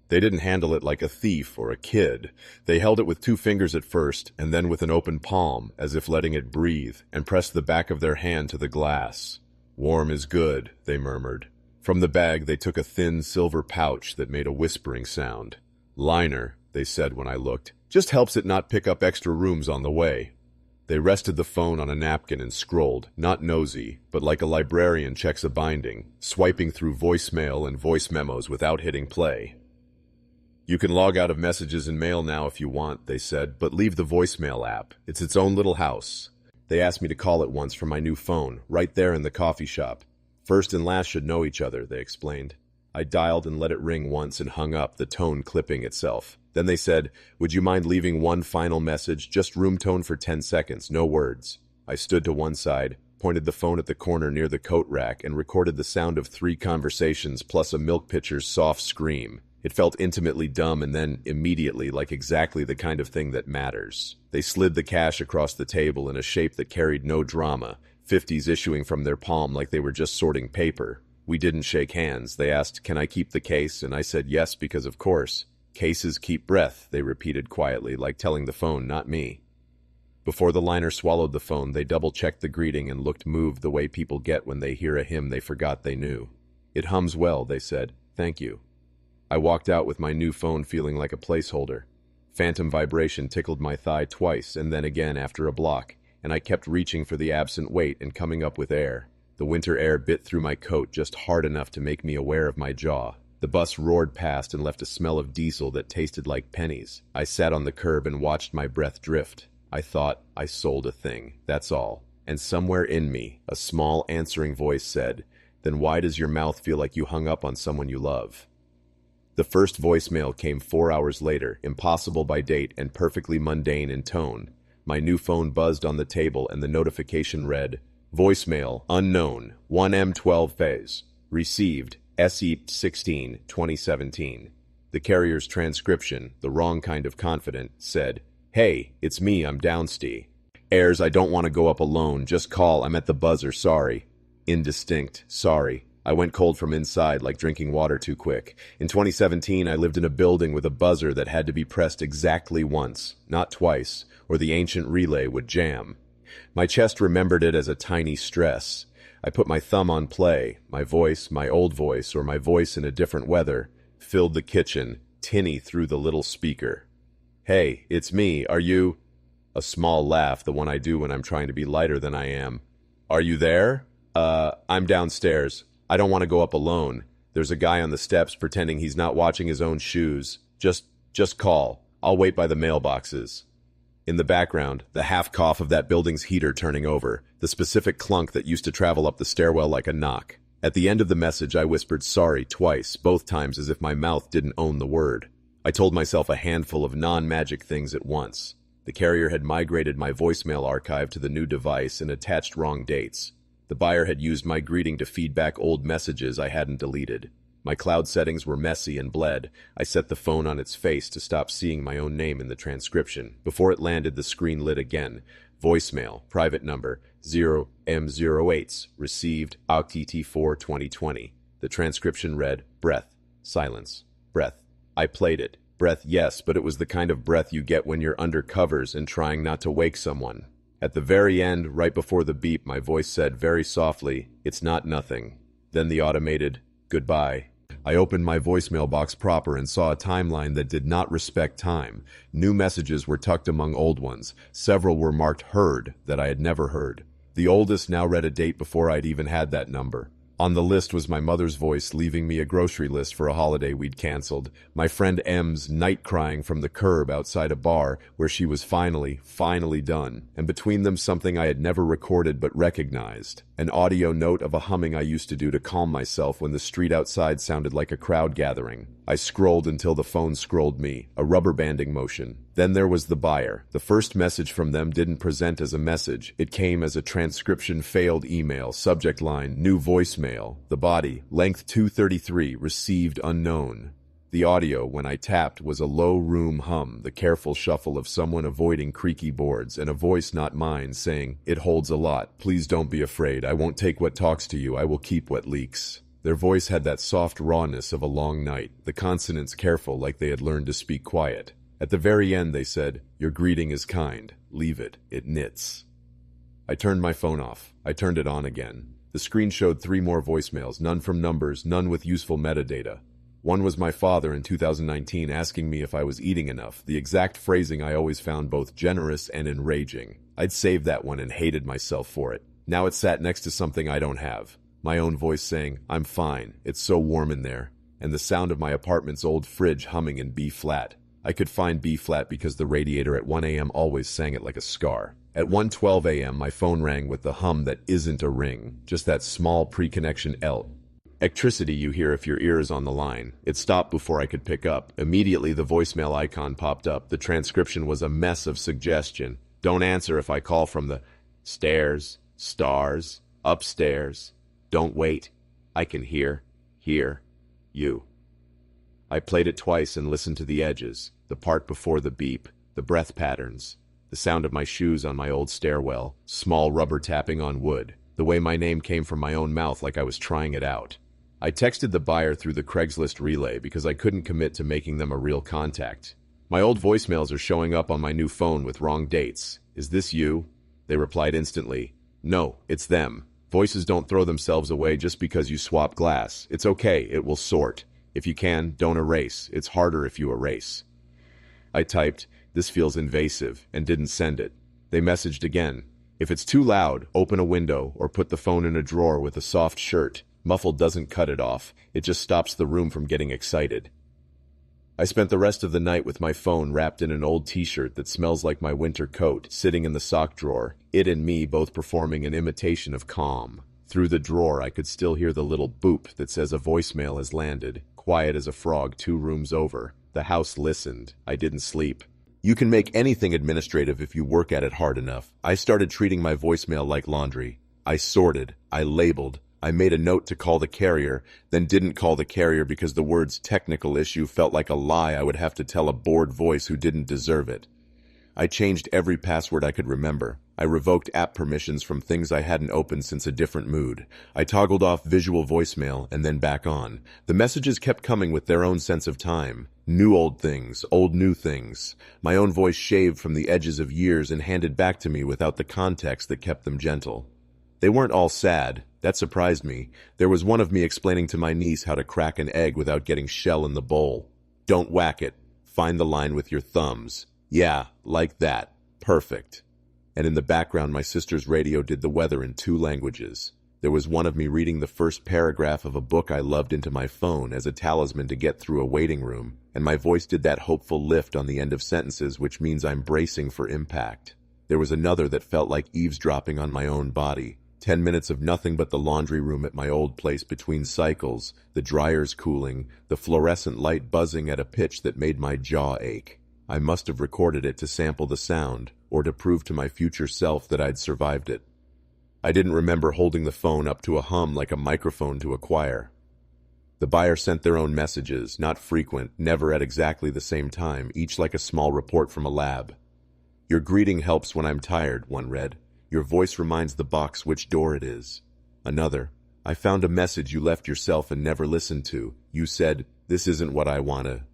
They didn't handle it like a thief or a kid. They held it with 2 fingers at first, and then with an open palm, as if letting it breathe, and pressed the back of their hand to the glass. Warm is good, they murmured. From the bag they took a thin silver pouch that made a whispering sound. Liner, they said when I looked, just helps it not pick up extra rooms on the way. They rested the phone on a napkin and scrolled, not nosy, but like a librarian checks a binding, swiping through voicemail and voice memos without hitting play. You can log out of messages and mail now if you want, they said, but leave the voicemail app. It's its own little house. They asked me to call it once from my new phone, right there in the coffee shop. First and last should know each other, they explained. I dialed and let it ring once and hung up, the tone clipping itself. Then they said, would you mind leaving one final message, just room tone for 10 seconds, no words. I stood to one side, pointed the phone at the corner near the coat rack, and recorded the sound of 3 conversations plus a milk pitcher's soft scream. It felt intimately dumb and then, immediately, like exactly the kind of thing that matters. They slid the cash across the table in a shape that carried no drama, 50s issuing from their palm like they were just sorting paper. We didn't shake hands. They asked, can I keep the case? And I said yes, because of course. Cases keep breath, they repeated quietly, like telling the phone, not me. Before the liner swallowed the phone, they double-checked the greeting and looked moved the way people get when they hear a hymn they forgot they knew. It hums well, they said. Thank you. I walked out with my new phone feeling like a placeholder. Phantom vibration tickled my thigh twice and then again after a block, and I kept reaching for the absent weight and coming up with air. The winter air bit through my coat just hard enough to make me aware of my jaw. The bus roared past and left a smell of diesel that tasted like pennies. I sat on the curb and watched my breath drift. I thought I sold a thing, that's all. And somewhere in me, a small answering voice said, "Then why does your mouth feel like you hung up on someone you love?" The first voicemail came 4 hours later, impossible by date and perfectly mundane in tone. My new phone buzzed on the table and the notification read, "Voicemail, unknown, 1M12 phase. Received, SE16, 2017. The carrier's transcription, the wrong kind of confident, said, "Hey, it's me, I'm downstee. Airs, I don't want to go up alone, just call, I'm at the buzzer, sorry." Indistinct, sorry. I went cold from inside like drinking water too quick. In 2017, I lived in a building with a buzzer that had to be pressed exactly once, not twice, or the ancient relay would jam. My chest remembered it as a tiny stress. I put my thumb on play. My voice, my old voice, or my voice in a different weather, filled the kitchen, tinny through the little speaker. "Hey, it's me, are you—" A small laugh, the one I do when I'm trying to be lighter than I am. "Are you there?" I'm downstairs. I don't want to go up alone. There's a guy on the steps pretending he's not watching his own shoes. Just call. I'll wait by the mailboxes." In the background, the half-cough of that building's heater turning over, the specific clunk that used to travel up the stairwell like a knock. At the end of the message, I whispered sorry twice, both times as if my mouth didn't own the word. I told myself a handful of non-magic things at once. The carrier had migrated my voicemail archive to the new device and attached wrong dates. The buyer had used my greeting to feed back old messages I hadn't deleted. My cloud settings were messy and bled. I set the phone on its face to stop seeing my own name in the transcription. Before it landed, the screen lit again. Voicemail, private number, 0M08s, received, OCT4 2020. The transcription read, breath, silence, breath. I played it. Breath, yes, but it was the kind of breath you get when you're under covers and trying not to wake someone. At the very end, right before the beep, my voice said very softly, "It's not nothing." Then the automated, "Goodbye." I opened my voicemail box proper and saw a timeline that did not respect time. New messages were tucked among old ones. Several were marked heard that I had never heard. The oldest now read a date before I'd even had that number. On the list was my mother's voice leaving me a grocery list for a holiday we'd canceled, my friend M's night crying from the curb outside a bar where she was finally done, and between them something I had never recorded but recognized, an audio note of a humming I used to do to calm myself when the street outside sounded like a crowd gathering. I scrolled until the phone scrolled me, a rubber banding motion. Then there was the buyer. The first message from them didn't present as a message. It came as a transcription failed email, subject line, new voicemail. The body, length 233, received unknown. The audio, when I tapped, was a low room hum, the careful shuffle of someone avoiding creaky boards, and a voice not mine saying, "It holds a lot. Please don't be afraid. I won't take what talks to you. I will keep what leaks." Their voice had that soft rawness of a long night, the consonants careful like they had learned to speak quiet. At the very end they said, "Your greeting is kind. Leave it. It knits." I turned my phone off. I turned it on again. The screen showed 3 more voicemails, none from numbers, none with useful metadata. One was my father in 2019 asking me if I was eating enough, the exact phrasing I always found both generous and enraging. I'd saved that one and hated myself for it. Now it sat next to something I don't have. My own voice saying, "I'm fine. It's so warm in there." And the sound of my apartment's old fridge humming in B-flat. I could find B-flat because the radiator at 1 a.m. always sang it like a scar. At 1:12 a.m. my phone rang with the hum that isn't a ring, just that small pre-connection electricity you hear if your ear is on the line. It stopped before I could pick up. Immediately the voicemail icon popped up. The transcription was a mess of suggestion. Don't answer if I call from the stairs, stars, upstairs. Don't wait. I can hear you. I played it twice and listened to the edges, the part before the beep, the breath patterns, the sound of my shoes on my old stairwell, small rubber tapping on wood, the way my name came from my own mouth like I was trying it out. I texted the buyer through the Craigslist relay because I couldn't commit to making them a real contact. "My old voicemails are showing up on my new phone with wrong dates. Is this you?" They replied instantly, "No, it's them. Voices don't throw themselves away just because you swap glass. It's okay, it will sort. If you can, don't erase. It's harder if you erase. I typed, "This feels invasive," and didn't send it. They messaged again. "If it's too loud, open a window or put the phone in a drawer with a soft shirt. Muffled doesn't cut it off. It just stops the room from getting excited." I spent the rest of the night with my phone wrapped in an old t-shirt that smells like my winter coat, sitting in the sock drawer, it and me both performing an imitation of calm. Through the drawer, I could still hear the little boop that says a voicemail has landed, quiet as a frog 2 rooms over. The house listened. I didn't sleep. You can make anything administrative if you work at it hard enough. I started treating my voicemail like laundry. I sorted. I labeled. I made a note to call the carrier, then didn't call the carrier because the words "technical issue" felt like a lie I would have to tell a bored voice who didn't deserve it. I changed every password I could remember. I revoked app permissions from things I hadn't opened since a different mood. I toggled off visual voicemail and then back on. The messages kept coming with their own sense of time. New old things, old new things. My own voice shaved from the edges of years and handed back to me without the context that kept them gentle. They weren't all sad. That surprised me. There was one of me explaining to my niece how to crack an egg without getting shell in the bowl. "Don't whack it. Find the line with your thumbs." Yeah, like that. Perfect. And in the background, my sister's radio did the weather in 2 languages. There was one of me reading the first paragraph of a book I loved into my phone as a talisman to get through a waiting room, and my voice did that hopeful lift on the end of sentences, which means I'm bracing for impact. There was another that felt like eavesdropping on my own body. 10 minutes of nothing but the laundry room at my old place between cycles, the dryers cooling, the fluorescent light buzzing at a pitch that made my jaw ache. I must have recorded it to sample the sound, or to prove to my future self that I'd survived it. I didn't remember holding the phone up to a hum like a microphone to a choir. The buyer sent their own messages, not frequent, never at exactly the same time, each like a small report from a lab. "Your greeting helps when I'm tired," one read. "Your voice reminds the box which door it is." Another, "I found a message you left yourself and never listened to. You said, 'This isn't what I wanna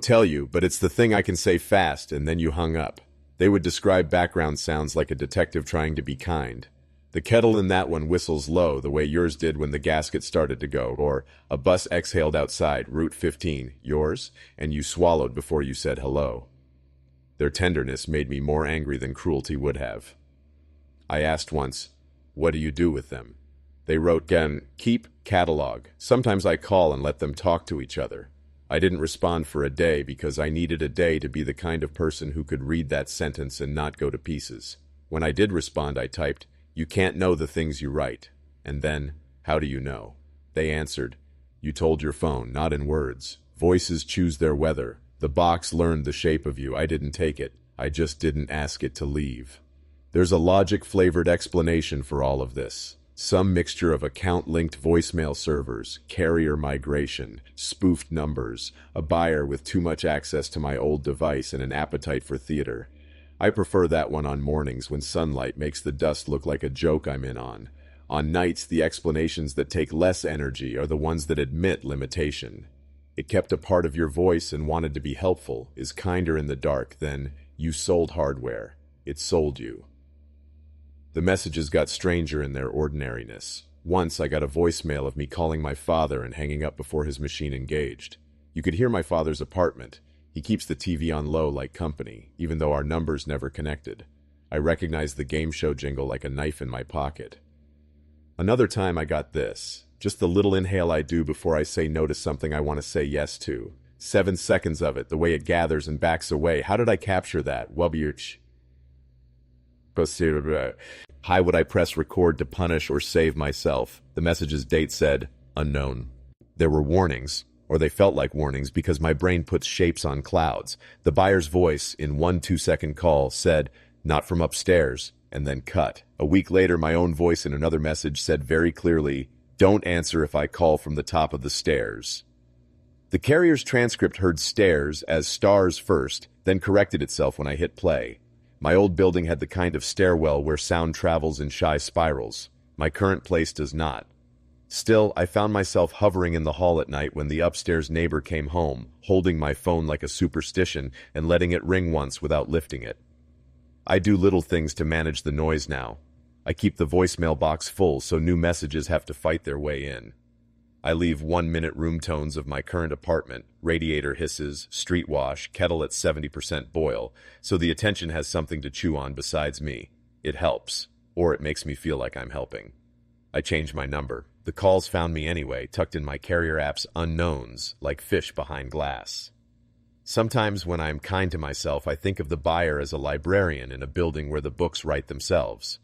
tell you, but it's the thing I can say fast,' and then you hung up." They would describe background sounds like a detective trying to be kind. "The kettle in that one whistles low, the way yours did when the gasket started to go," or "A bus exhaled outside, Route 15, yours, and you swallowed before you said hello." Their tenderness made me more angry than cruelty would have. I asked once, "What do you do with them?" They wrote, "Keep catalog. Sometimes I call and let them talk to each other." I didn't respond for a day because I needed a day to be the kind of person who could read that sentence and not go to pieces. When I did respond, I typed, "You can't know the things you write." And then, "How do you know?" They answered, "You told your phone, not in words. Voices choose their weather. The box learned the shape of you. I didn't take it. I just didn't ask it to leave." There's a logic-flavored explanation for all of this. Some mixture of account-linked voicemail servers, carrier migration, spoofed numbers, a buyer with too much access to my old device, and an appetite for theater. I prefer that one on mornings when sunlight makes the dust look like a joke I'm in on. On nights, the explanations that take less energy are the ones that admit limitation. It kept a part of your voice and wanted to be helpful, is kinder in the dark than, "You sold hardware. It sold you." The messages got stranger in their ordinariness. Once I got a voicemail of me calling my father and hanging up before his machine engaged. You could hear my father's apartment. He keeps the TV on low like company, even though our numbers never connected. I recognized the game show jingle like a knife in my pocket. Another time I got this. Just the little inhale I do before I say no to something I want to say yes to. 7 seconds of it, the way it gathers and backs away. How did I capture that? How would I press record to punish or save myself? The message's date said, unknown. There were warnings, or they felt like warnings because my brain puts shapes on clouds. The buyer's voice, in 1 2-second call, said, "Not from upstairs," and then cut. A week later, my own voice in another message said very clearly, "Don't answer if I call from the top of the stairs." The carrier's transcript heard stairs as stars first, then corrected itself when I hit play. My old building had the kind of stairwell where sound travels in shy spirals. My current place does not. Still, I found myself hovering in the hall at night when the upstairs neighbor came home, holding my phone like a superstition and letting it ring once without lifting it. I do little things to manage the noise now. I keep the voicemail box full so new messages have to fight their way in. I leave 1-minute room tones of my current apartment, radiator hisses, street wash, kettle at 70% boil, so the attention has something to chew on besides me. It helps, or it makes me feel like I'm helping. I change my number. The calls found me anyway, tucked in my carrier app's unknowns, like fish behind glass. Sometimes when I'm kind to myself, I think of the buyer as a librarian in a building where the books write themselves.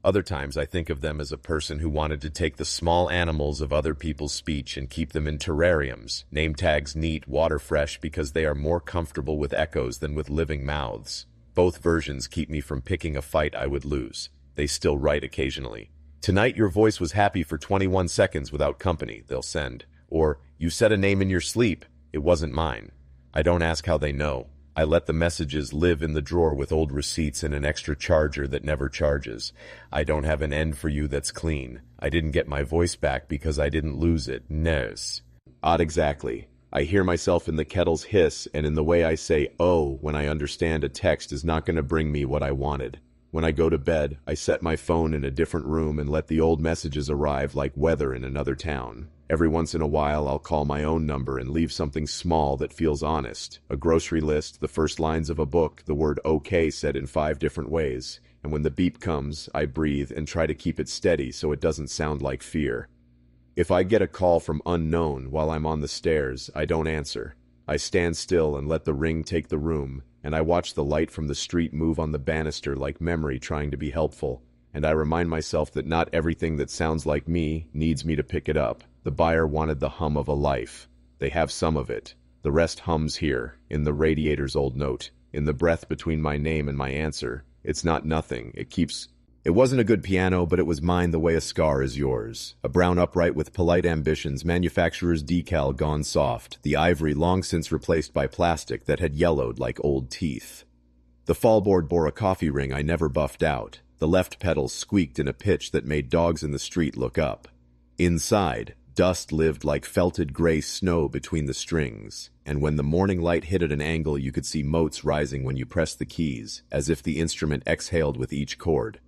Other times I think of them as a person who wanted to take the small animals of other people's speech and keep them in terrariums, name tags neat, water fresh, because they are more comfortable with echoes than with living mouths. Both versions keep me from picking a fight I would lose. They still write occasionally. Tonight your voice was happy for 21 seconds without company, they'll send. Or, you said a name in your sleep. It wasn't mine. I don't ask how they know. I let the messages live in the drawer with old receipts and an extra charger that never charges. I don't have an end for you that's clean. I didn't get my voice back because I didn't lose it. Nurse. Odd exactly. I hear myself in the kettle's hiss and in the way I say oh when I understand a text is not going to bring me what I wanted. When I go to bed, I set my phone in a different room and let the old messages arrive like weather in another town. Every once in a while, I'll call my own number and leave something small that feels honest. A grocery list, the first lines of a book, the word okay said in 5 different ways. And when the beep comes, I breathe and try to keep it steady so it doesn't sound like fear. If I get a call from unknown while I'm on the stairs, I don't answer. I stand still and let the ring take the room, and I watch the light from the street move on the banister like memory trying to be helpful. And I remind myself that not everything that sounds like me needs me to pick it up. The buyer wanted the hum of a life. They have some of it. The rest hums here, in the radiator's old note, in the breath between my name and my answer. It's not nothing. It wasn't a good piano, but it was mine the way a scar is yours. A brown upright with polite ambitions, manufacturer's decal gone soft, the ivory long since replaced by plastic that had yellowed like old teeth. The fallboard bore a coffee ring I never buffed out. The left pedal squeaked in a pitch that made dogs in the street look up. Inside, dust lived like felted gray snow between the strings, and when the morning light hit at an angle you could see motes rising when you pressed the keys, as if the instrument exhaled with each chord.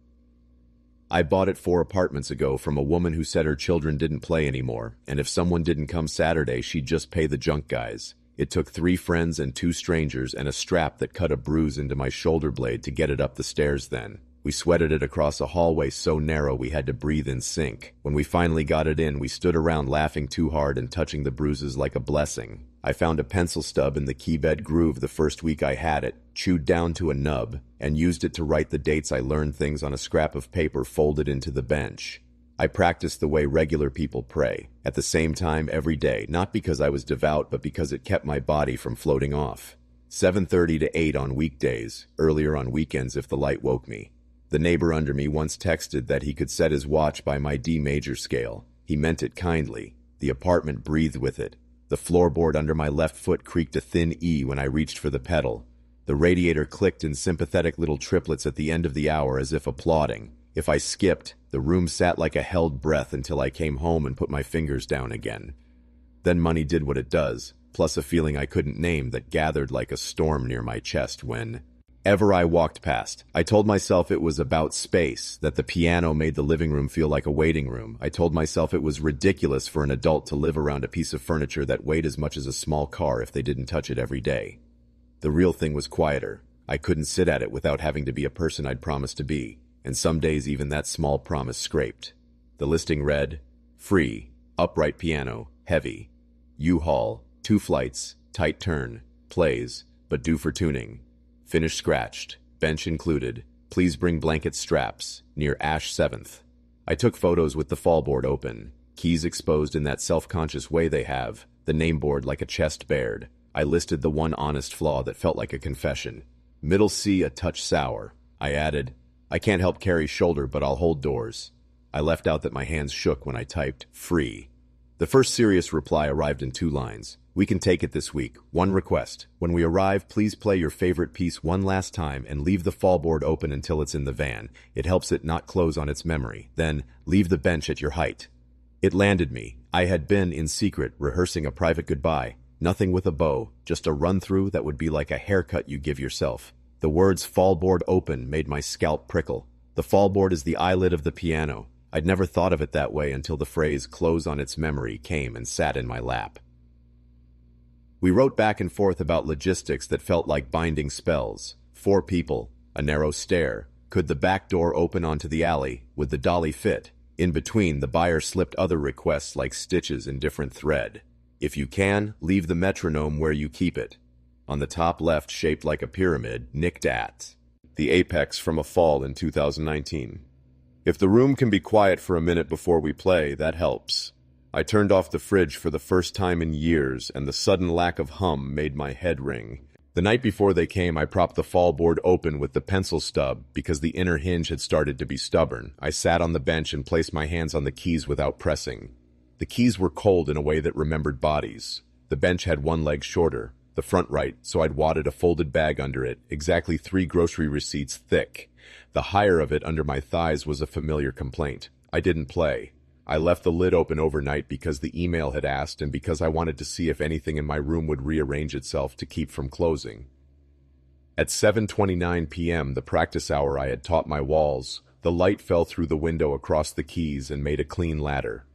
I bought it 4 apartments ago from a woman who said her children didn't play anymore, and if someone didn't come Saturday, she'd just pay the junk guys. It took 3 friends and 2 strangers and a strap that cut a bruise into my shoulder blade to get it up the stairs then. We sweated it across a hallway so narrow we had to breathe in sync. When we finally got it in, we stood around laughing too hard and touching the bruises like a blessing. I found a pencil stub in the keybed groove the first week I had it, chewed down to a nub, and used it to write the dates I learned things on a scrap of paper folded into the bench. I practiced the way regular people pray, at the same time every day, not because I was devout, but because it kept my body from floating off. 7:30 to 8 on weekdays, earlier on weekends if the light woke me. The neighbor under me once texted that he could set his watch by my D major scale. He meant it kindly. The apartment breathed with it. The floorboard under my left foot creaked a thin E when I reached for the pedal. The radiator clicked in sympathetic little triplets at the end of the hour as if applauding. If I skipped, the room sat like a held breath until I came home and put my fingers down again. Then money did what it does, plus a feeling I couldn't name that gathered like a storm near my chest whenever I walked past. I told myself it was about space, that the piano made the living room feel like a waiting room. I told myself it was ridiculous for an adult to live around a piece of furniture that weighed as much as a small car if they didn't touch it every day. The real thing was quieter. I couldn't sit at it without having to be a person I'd promised to be, and some days even that small promise scraped. The listing read, free, upright piano, heavy, U-Haul, 2 flights, tight turn, plays, but due for tuning. Finish scratched, bench included, please bring blanket straps, near Ash 7th. I took photos with the fallboard open, keys exposed in that self-conscious way they have, the nameboard like a chest bared. I listed the one honest flaw that felt like a confession. Middle C a touch sour. I added, I can't help carry shoulder, but I'll hold doors. I left out that my hands shook when I typed, free. The first serious reply arrived in 2 lines. We can take it this week. 1 request. When we arrive, please play your favorite piece one last time and leave the fallboard open until it's in the van. It helps it not close on its memory. Then, leave the bench at your height. It landed me. I had been, in secret, rehearsing a private goodbye. Nothing with a bow, just a run-through that would be like a haircut you give yourself. The words fallboard open made my scalp prickle. The fallboard is the eyelid of the piano. I'd never thought of it that way until the phrase "close on its memory" came and sat in my lap. We wrote back and forth about logistics that felt like binding spells. 4 people, a narrow stair. Could the back door open onto the alley? Would the dolly fit? In between, the buyer slipped other requests like stitches in different thread. If you can, leave the metronome where you keep it. On the top left, shaped like a pyramid, nicked at the apex from a fall in 2019. If the room can be quiet for a minute before we play, that helps. I turned off the fridge for the first time in years, and the sudden lack of hum made my head ring. The night before they came, I propped the fall board open with the pencil stub because the inner hinge had started to be stubborn. I sat on the bench and placed my hands on the keys without pressing. The keys were cold in a way that remembered bodies. The bench had one leg shorter, the front right, so I'd wadded a folded bag under it, exactly 3 grocery receipts thick. The higher of it under my thighs was a familiar complaint. I didn't play. I left the lid open overnight because the email had asked and because I wanted to see if anything in my room would rearrange itself to keep from closing. At 7:29 p.m., the practice hour I had taught my walls, the light fell through the window across the keys and made a clean ladder.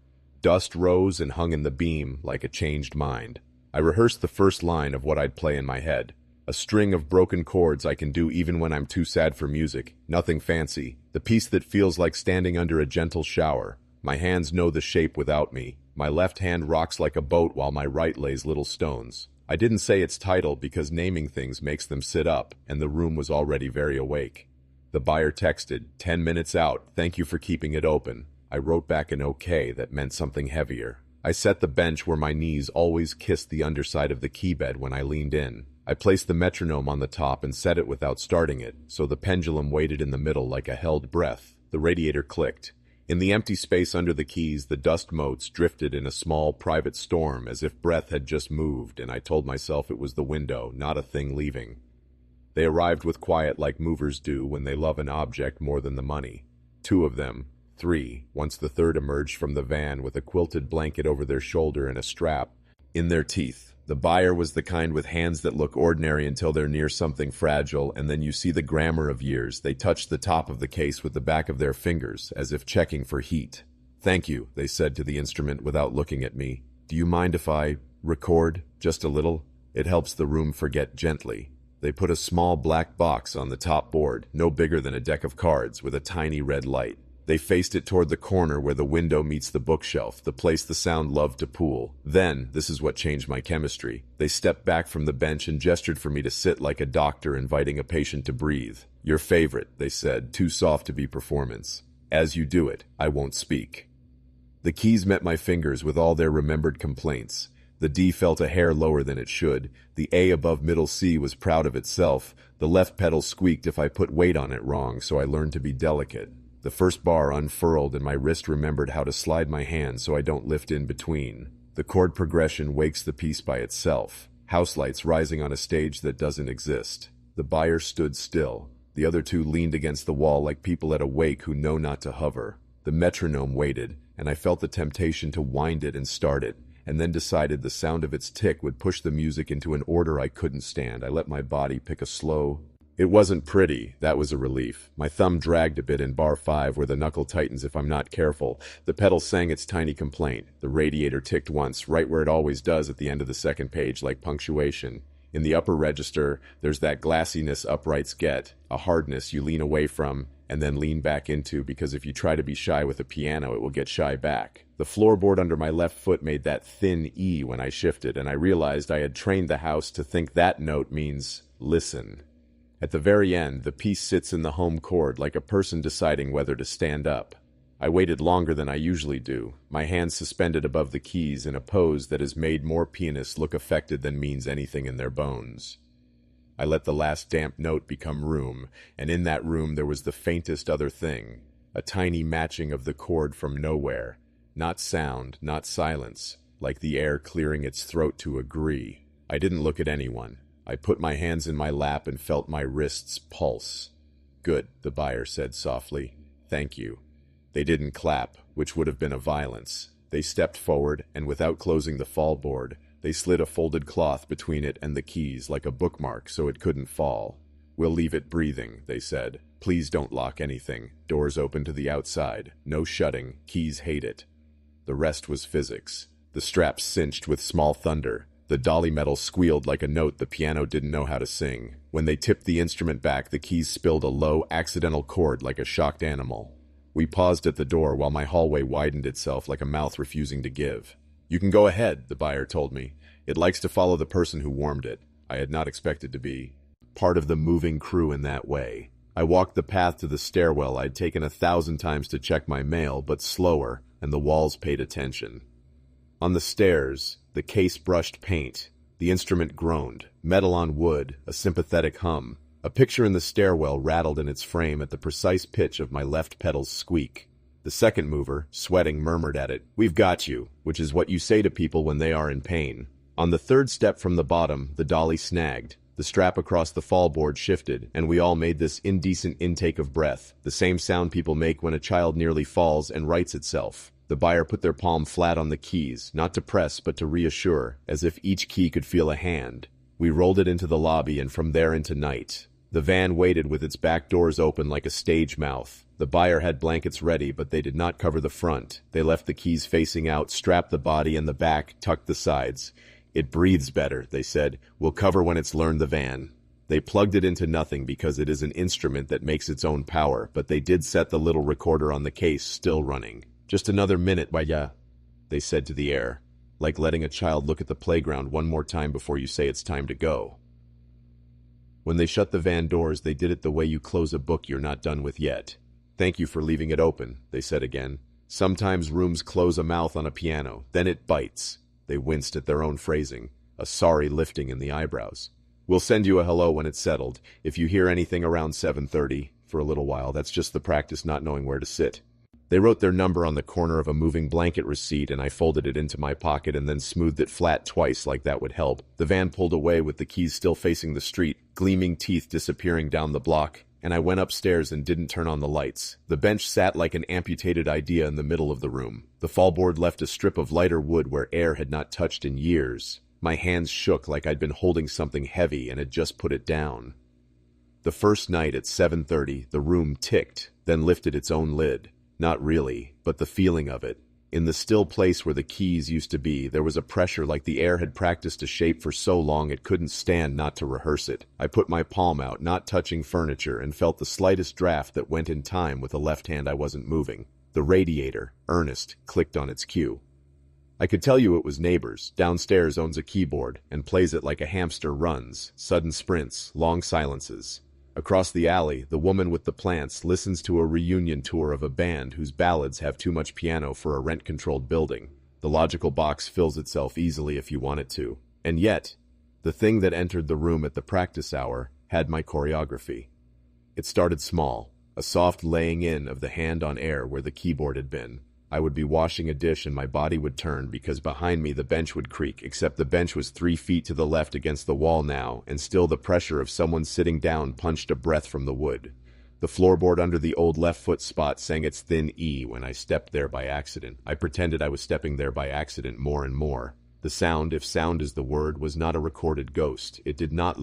Dust rose and hung in the beam like a changed mind. I rehearsed the first line of what I'd play in my head. A string of broken chords I can do even when I'm too sad for music. Nothing fancy. The piece that feels like standing under a gentle shower. My hands know the shape without me. My left hand rocks like a boat while my right lays little stones. I didn't say its title because naming things makes them sit up, and the room was already very awake. The buyer texted, 10 minutes out, thank you for keeping it open. I wrote back an okay that meant something heavier. I set the bench where my knees always kissed the underside of the keybed when I leaned in. I placed the metronome on the top and set it without starting it, so the pendulum waited in the middle like a held breath. The radiator clicked. In the empty space under the keys, the dust motes drifted in a small, private storm as if breath had just moved, and I told myself it was the window, not a thing leaving. They arrived with quiet like movers do when they love an object more than the money. 2 of them, 3, once the third emerged from the van with a quilted blanket over their shoulder and a strap in their teeth. The buyer was the kind with hands that look ordinary until they're near something fragile, and then you see the grammar of years. They touched the top of the case with the back of their fingers, as if checking for heat. Thank you, they said to the instrument without looking at me. Do you mind if I record just a little? It helps the room forget gently. They put a small black box on the top board, no bigger than a deck of cards, with a tiny red light. They faced it toward the corner where the window meets the bookshelf, the place the sound loved to pool. Then, this is what changed my chemistry. They stepped back from the bench and gestured for me to sit like a doctor inviting a patient to breathe. Your favorite, they said, too soft to be performance. As you do it, I won't speak. The keys met my fingers with all their remembered complaints. The D felt a hair lower than it should. The A above middle C was proud of itself. The left pedal squeaked if I put weight on it wrong, so I learned to be delicate. The first bar unfurled and my wrist remembered how to slide my hand so I don't lift in between. The chord progression wakes the piece by itself. House lights rising on a stage that doesn't exist. The buyer stood still. The other 2 leaned against the wall like people at a wake who know not to hover. The metronome waited, and I felt the temptation to wind it and start it, and then decided the sound of its tick would push the music into an order I couldn't stand. I let my body pick a slow. It wasn't pretty. That was a relief. My thumb dragged a bit in bar 5 where the knuckle tightens if I'm not careful. The pedal sang its tiny complaint. The radiator ticked once, right where it always does at the end of the second page, like punctuation. In the upper register, there's that glassiness uprights get, a hardness you lean away from and then lean back into because if you try to be shy with a piano, it will get shy back. The floorboard under my left foot made that thin E when I shifted, and I realized I had trained the house to think that note means listen. At the very end, the piece sits in the home chord like a person deciding whether to stand up. I waited longer than I usually do, my hands suspended above the keys in a pose that has made more pianists look affected than means anything in their bones. I let the last damp note become room, and in that room there was the faintest other thing, a tiny matching of the chord from nowhere. Not sound, not silence, like the air clearing its throat to agree. I didn't look at anyone. I put my hands in my lap and felt my wrists pulse. Good, the buyer said softly. Thank you. They didn't clap, which would have been a violence. They stepped forward, and without closing the fallboard, they slid a folded cloth between it and the keys like a bookmark so it couldn't fall. We'll leave it breathing, they said. Please don't lock anything. Doors open to the outside. No shutting. Keys hate it. The rest was physics. The straps cinched with small thunder. The dolly metal squealed like a note the piano didn't know how to sing. When they tipped the instrument back, the keys spilled a low, accidental chord like a shocked animal. We paused at the door while my hallway widened itself like a mouth refusing to give. You can go ahead, the buyer told me. It likes to follow the person who warmed it. I had not expected to be part of the moving crew in that way. I walked the path to the stairwell I'd taken 1,000 times to check my mail, but slower, and the walls paid attention. On the stairs, the case brushed paint. The instrument groaned. Metal on wood, a sympathetic hum. A picture in the stairwell rattled in its frame at the precise pitch of my left pedal's squeak. The second mover, sweating, murmured at it, "We've got you," which is what you say to people when they are in pain. On the third step from the bottom, the dolly snagged. The strap across the fallboard shifted, and we all made this indecent intake of breath, the same sound people make when a child nearly falls and rights itself. The buyer put their palm flat on the keys, not to press but to reassure, as if each key could feel a hand. We rolled it into the lobby and from there into night. The van waited with its back doors open like a stage mouth. The buyer had blankets ready, but they did not cover the front. They left the keys facing out, strapped the body and the back, tucked the sides. "It breathes better," they said. "We'll cover when it's learned the van." They plugged it into nothing because it is an instrument that makes its own power, but they did set the little recorder on the case still running. "Just another minute, waya," they said to the air, like letting a child look at the playground one more time before you say it's time to go. When they shut the van doors, they did it the way you close a book you're not done with yet. "Thank you for leaving it open," they said again. "Sometimes rooms close a mouth on a piano, then it bites." They winced at their own phrasing, a sorry lifting in the eyebrows. "We'll send you a hello when it's settled. If you hear anything around 7:30, for a little while, that's just the practice not knowing where to sit." They wrote their number on the corner of a moving blanket receipt, and I folded it into my pocket and then smoothed it flat twice like that would help. The van pulled away with the keys still facing the street, gleaming teeth disappearing down the block, and I went upstairs and didn't turn on the lights. The bench sat like an amputated idea in the middle of the room. The fallboard left a strip of lighter wood where air had not touched in years. My hands shook like I'd been holding something heavy and had just put it down. The first night at 7:30, the room ticked, then lifted its own lid. Not really, but the feeling of it. In the still place where the keys used to be, there was a pressure like the air had practiced a shape for so long it couldn't stand not to rehearse it. I put my palm out, not touching furniture, and felt the slightest draft that went in time with the left hand I wasn't moving. The radiator, Ernest, clicked on its cue. I could tell you it was neighbors. Downstairs owns a keyboard and plays it like a hamster runs, sudden sprints, long silences. Across the alley, the woman with the plants listens to a reunion tour of a band whose ballads have too much piano for a rent-controlled building. The logical box fills itself easily if you want it to. And yet, the thing that entered the room at the practice hour had my choreography. It started small, a soft laying in of the hand on air where the keyboard had been. I would be washing a dish and my body would turn because behind me the bench would creak, except the bench was 3 feet to the left against the wall now, and still the pressure of someone sitting down punched a breath from the wood. The floorboard under the old left foot spot sang its thin E when I stepped there by accident. I pretended I was stepping there by accident more and more. The sound, if sound is the word, was not a recorded ghost. It did not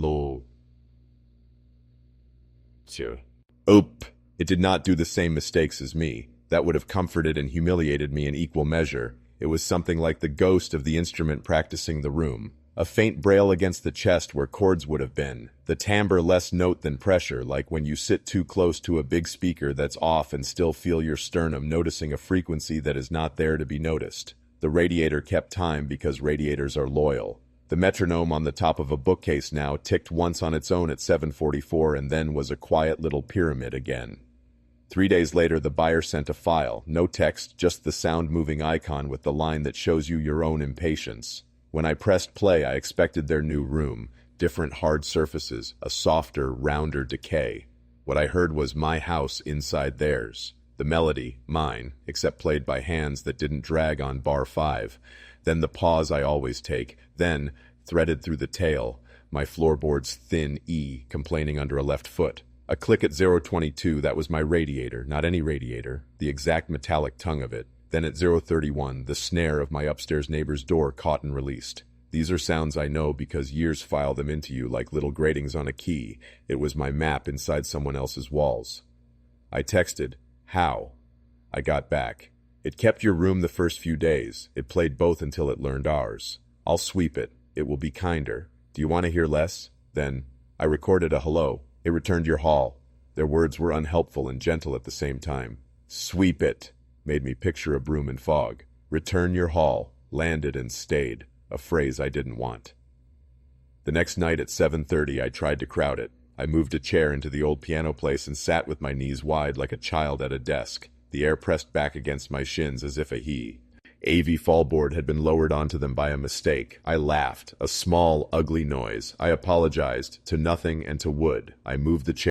Oop! It did not do the same mistakes as me. That would have comforted and humiliated me in equal measure. It was something like the ghost of the instrument practicing the room. A faint braille against the chest where chords would have been. The timbre less note than pressure, like when you sit too close to a big speaker that's off and still feel your sternum noticing a frequency that is not there to be noticed. The radiator kept time because radiators are loyal. The metronome on the top of a bookcase now ticked once on its own at 7:44 and then was a quiet little pyramid again. 3 days later, the buyer sent a file. No text, just the sound-moving icon with the line that shows you your own impatience. When I pressed play, I expected their new room. Different hard surfaces, a softer, rounder decay. What I heard was my house inside theirs. The melody, mine, except played by hands that didn't drag on bar 5. Then the pause I always take. Then, threaded through the tail, my floorboard's thin E complaining under a left foot. A click at 0:22, that was my radiator, not any radiator, the exact metallic tongue of it. Then at 0:31, the snare of my upstairs neighbor's door caught and released. These are sounds I know because years file them into you like little gratings on a key. It was my map inside someone else's walls. I texted, "How?" I got back. "It kept your room the first few days. It played both until it learned ours. I'll sweep it. It will be kinder. Do you want to hear less?" Then, I recorded a hello. It returned your hall. Their words were unhelpful and gentle at the same time. "Sweep it" made me picture a broom and fog. "Return your hall" landed and stayed, a phrase I didn't want. The next night at 7:30, I tried to crowd it. I moved a chair into the old piano place and sat with my knees wide like a child at a desk. The air pressed back against my shins as if a AV fallboard had been lowered onto them by a mistake. I laughed, a small, ugly noise. I apologized, to nothing and to wood. I moved the chair